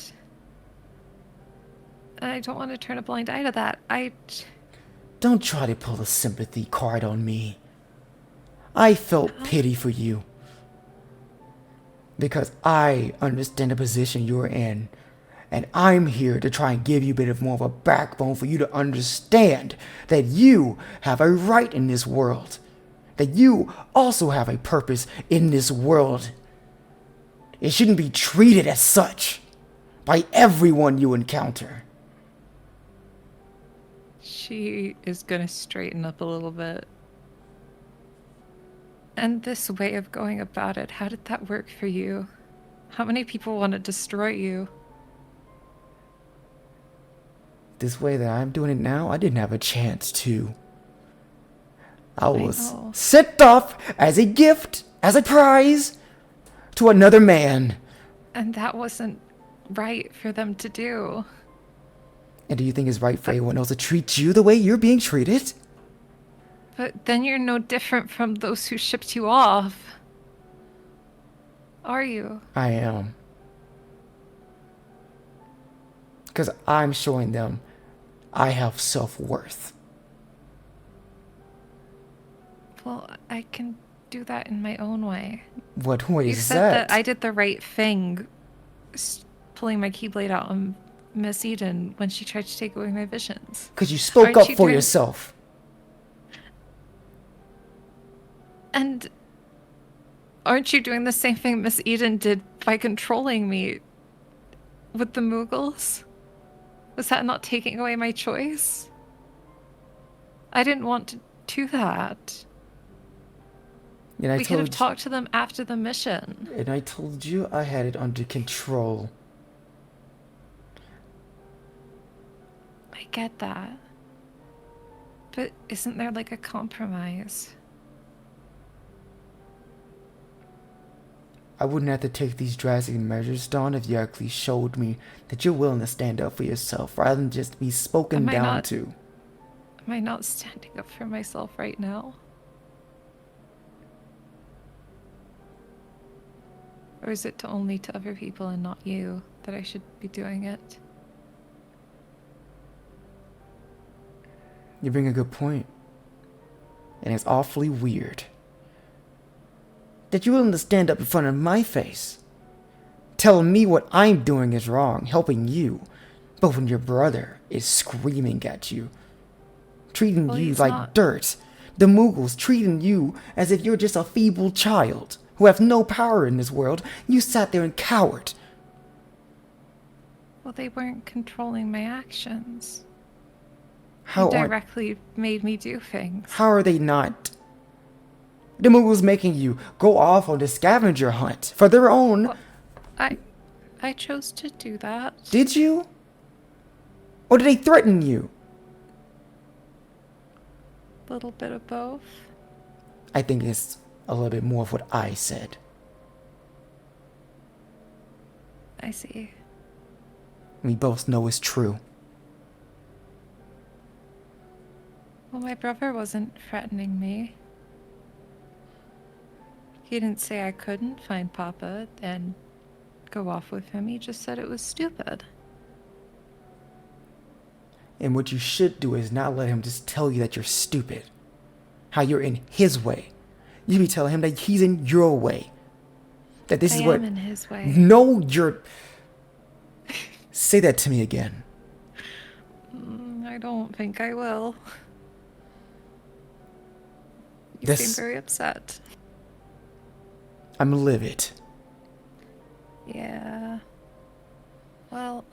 I don't want to turn a blind eye to that. Don't try to pull a sympathy card on me. I felt pity for you. Because I understand the position you're in. And I'm here to try and give you a bit of more of a backbone for you to understand that you have a right in this world. That you also have a purpose in this world. It shouldn't be treated as such by everyone you encounter. She is gonna straighten up a little bit. And this way of going about it, how did that work for you? How many people want to destroy you? This way that I'm doing it now, I didn't have a chance to. I was know. sent off as a gift, as a prize, to another man. And that wasn't right for them to do. And do you think it's right for anyone else to treat you the way you're being treated? But then you're no different from those who shipped you off. Are you? I am. Because I'm showing them I have self-worth. Well, I can do that in my own way. What way You is said that? that I did the right thing, pulling my keyblade out on Miss Eden when she tried to take away my visions. Because you spoke Aren't up you for doing- yourself. And aren't you doing the same thing Miss Eden did by controlling me with the Moogles? Was that not taking away my choice? I didn't want to do that. And We could have talked to them after the mission. And I told you I had it under control. I get that. But isn't there like a compromise? I wouldn't have to take these drastic measures, Dawn, if you actually showed me that you're willing to stand up for yourself rather than just be spoken Am I down not- to. Am I not standing up for myself right now? Or is it only to other people and not you that I should be doing it? You bring a good point. And it's awfully weird that you're willing to stand up in front of my face, telling me what I'm doing is wrong, helping you, but when your brother is screaming at you, treating Well, you he's like not. dirt, the Moogles treating you as if you're just a feeble child who have no power in this world, you sat there and cowered. Well, they weren't controlling my actions. How They are, directly made me do things. how are they not? The Moogles making you go off on the scavenger hunt for their own. Well, I chose to do that. Did you? Or did they threaten you? A little bit of both. I think it's a little bit more of what I said. I see. We both know it's true. Well, my brother wasn't threatening me. He didn't say I couldn't find Papa and go off with him. He just said it was stupid. And what you should do is not let him just tell you that you're stupid. How you're in his way. You be telling him that he's in your way. That this I is what. am in his way. No, you're. Say that to me again. I don't think I will. You This- seem very upset. I'm livid. Yeah. Well,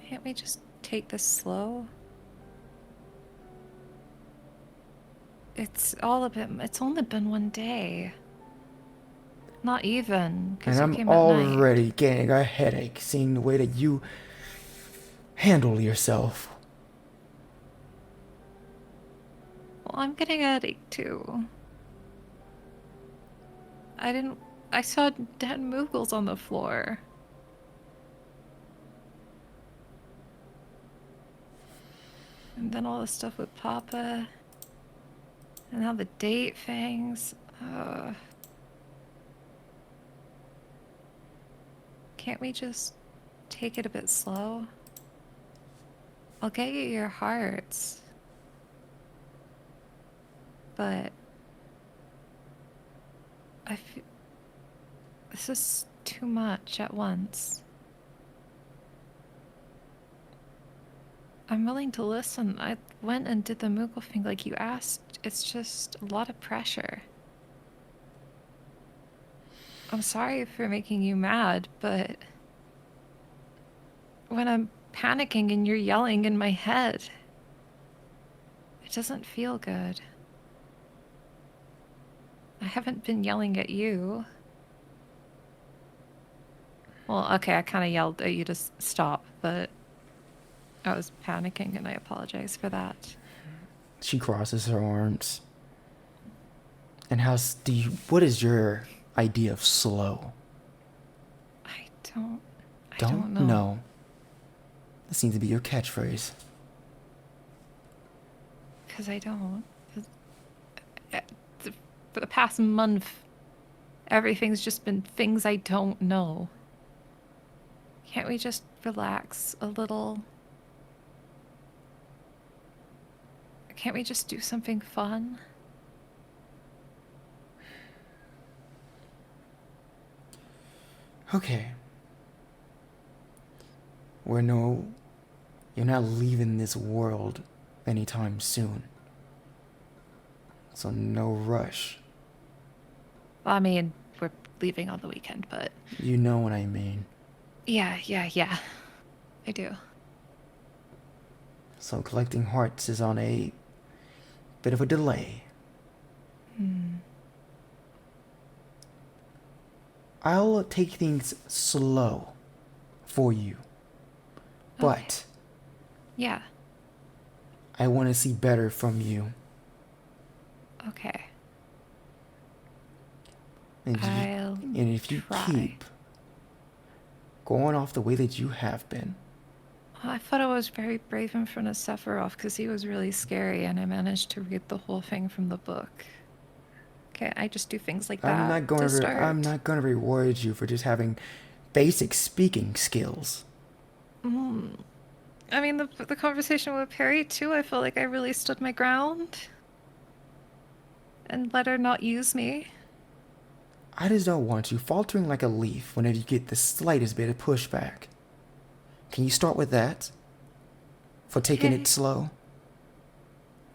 can't we just take this slow? It's only been one day. Not even, because And you I'm came at night. already getting a headache seeing the way that you handle yourself. Well, I'm getting a headache too. I saw dead Moogles on the floor. And then all the stuff with Papa. And now the date things. Can't we just take it a bit slow? I'll get you your hearts. But this is too much at once. I'm willing to listen. I went and did the Moogle thing like you asked. It's just a lot of pressure. I'm sorry for making you mad, but when I'm panicking and you're yelling in my head, it doesn't feel good. I haven't been yelling at you. Well, okay, I kind of yelled at you to stop, but I was panicking and I apologize for that. She crosses her arms. And what is your idea of slow? don't know. That seems to be your catchphrase. Because I don't. 'Cause, for the past month, everything's just been things I don't know. Can't we just relax a little? Can't we just do something fun? Okay. You're not leaving this world anytime soon. So no rush. Well, I mean, we're leaving on the weekend, but... You know what I mean. Yeah. I do. So collecting hearts is on a bit of a delay. I'll take things slow for you. But Yeah. I want to see better from you. Okay. And if you try. keep going off the way that you have been, Well, I thought I was very brave in front of Sephiroth because he was really scary, and I managed to read the whole thing from the book. Okay, I just do things like that I'm not going to to start. I'm not going to reward you for just having basic speaking skills. I mean, the conversation with Perry too. I felt like I really stood my ground and let her not use me. I just don't want you faltering like a leaf whenever you get the slightest bit of pushback. Can you start with that? For taking Okay. it slow?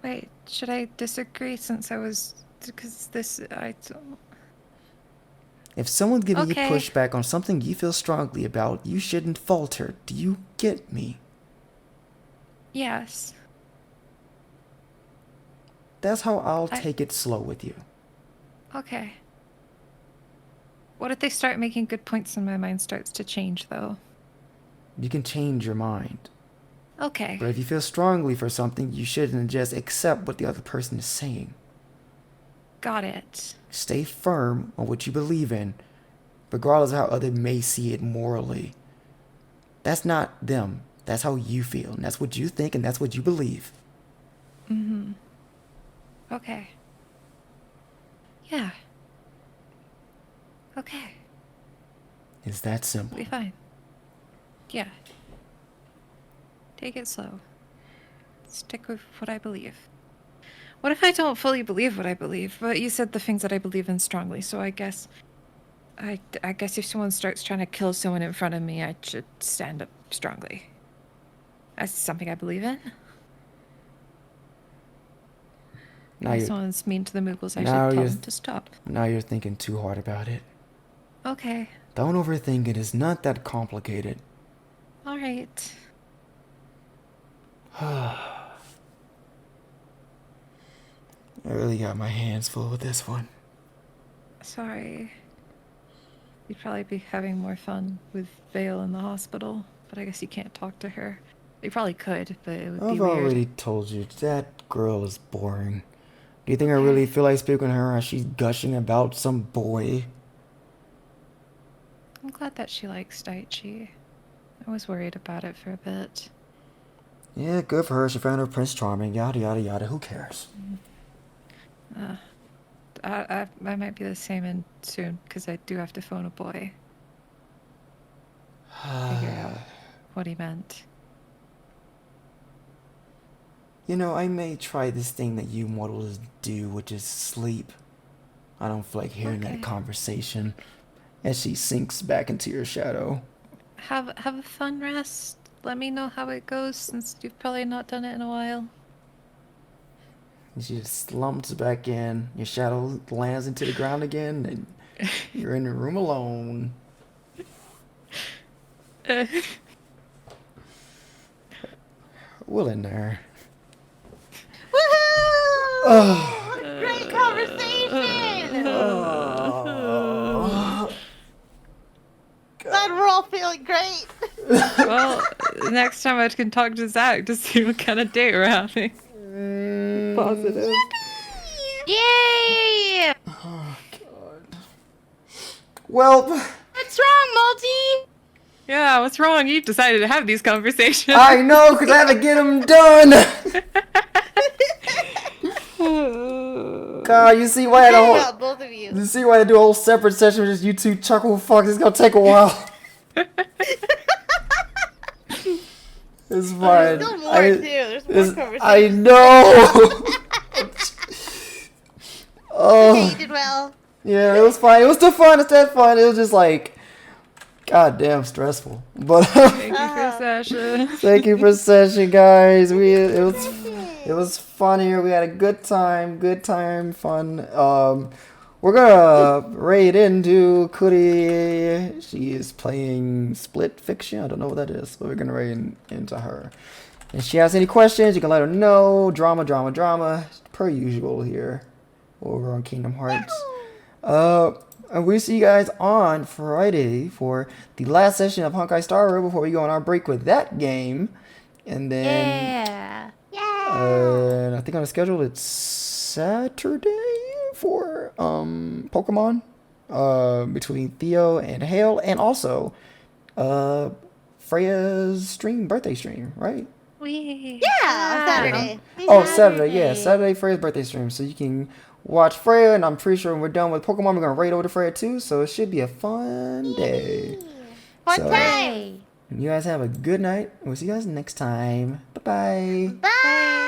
Wait, should I disagree since I was... Because this... I don't... If someone's giving Okay. you pushback on something you feel strongly about, you shouldn't falter. Do you get me? Yes. That's how I'll take it slow with you. Okay. What if they start making good points and my mind starts to change, though? You can change your mind. Okay. But if you feel strongly for something, you shouldn't just accept what the other person is saying. Got it. Stay firm on what you believe in, regardless of how others may see it morally. That's not them. That's how you feel, and that's what you think, and that's what you believe. Okay. Yeah. Okay. It's that simple. Be fine. Yeah. Take it slow. Stick with what I believe. What if I don't fully believe what I believe? But you said the things that I believe in strongly, so I guess... I guess if someone starts trying to kill someone in front of me, I should stand up strongly. That's something I believe in. Now If you're, someone's mean to the Moogles, I should now tell you're- them to stop. now you're thinking too hard about it. Okay. Don't overthink it. It's not that complicated. Alright. I really got my hands full with this one. Sorry. You'd probably be having more fun with Vale in the hospital, but I guess you can't talk to her. You probably could, but it would be I've weird. already told you, that girl is boring. Do you think I really feel like speaking to her as she's gushing about some boy? I'm glad that she likes Daichi. I was worried about it for a bit. Yeah, good for her. She found her Prince Charming. Yada, yada, yada. Who cares? I might be the same in soon, because I do have to phone a boy. Figure out what he meant. You know, I may try this thing that you mortals do, which is sleep. I don't feel like hearing Okay. that conversation as she sinks back into your shadow. Have a fun rest. Let me know how it goes, since you've probably not done it in a while. And she just slumps back in. Your shadow lands into the ground again, and you're in the room alone. Will in there. Woohoo! Great conversation! Glad we're all feeling great. Well, next time I can talk to Zach to see what kind of date we're having. Positive. Yay! Oh, God. Well, What's wrong, Multi? Yeah, what's wrong? You decided to have these conversations. I know, because I have to get them done. God, you see why I Sorry don't. about both of you. You see why I do a whole separate session with just you two chuckle fucks? It's gonna take a while. It's fine. There's still more too. There's more conversation. I know. Oh, Okay, you did well. yeah, it was fine. It was still fun. It's that fun. It was just like, goddamn stressful. But Thank you for session. thank you for session, guys. It was fun here. We had a good time. Fun. We're gonna raid into Kuri. She is playing Split Fiction. I don't know what that is, but we're gonna raid into her. If she has any questions, you can let her know. Drama, per usual here over on Kingdom Hearts. And we'll see you guys on Friday for the last session of Honkai Star Rail before we go on our break with that game. And then I think on the schedule it's Saturday for Pokemon between Theo and Hale, and also Freya's birthday stream, right? Yeah, on Saturday. Oh, Saturday, yeah, Saturday Freya's birthday stream. So you can watch Freya, and I'm pretty sure when we're done with Pokemon, we're gonna raid over to Freya too. So it should be a fun day. Fun So- time. You guys have a good night. We'll see you guys next time. Bye-bye. Bye.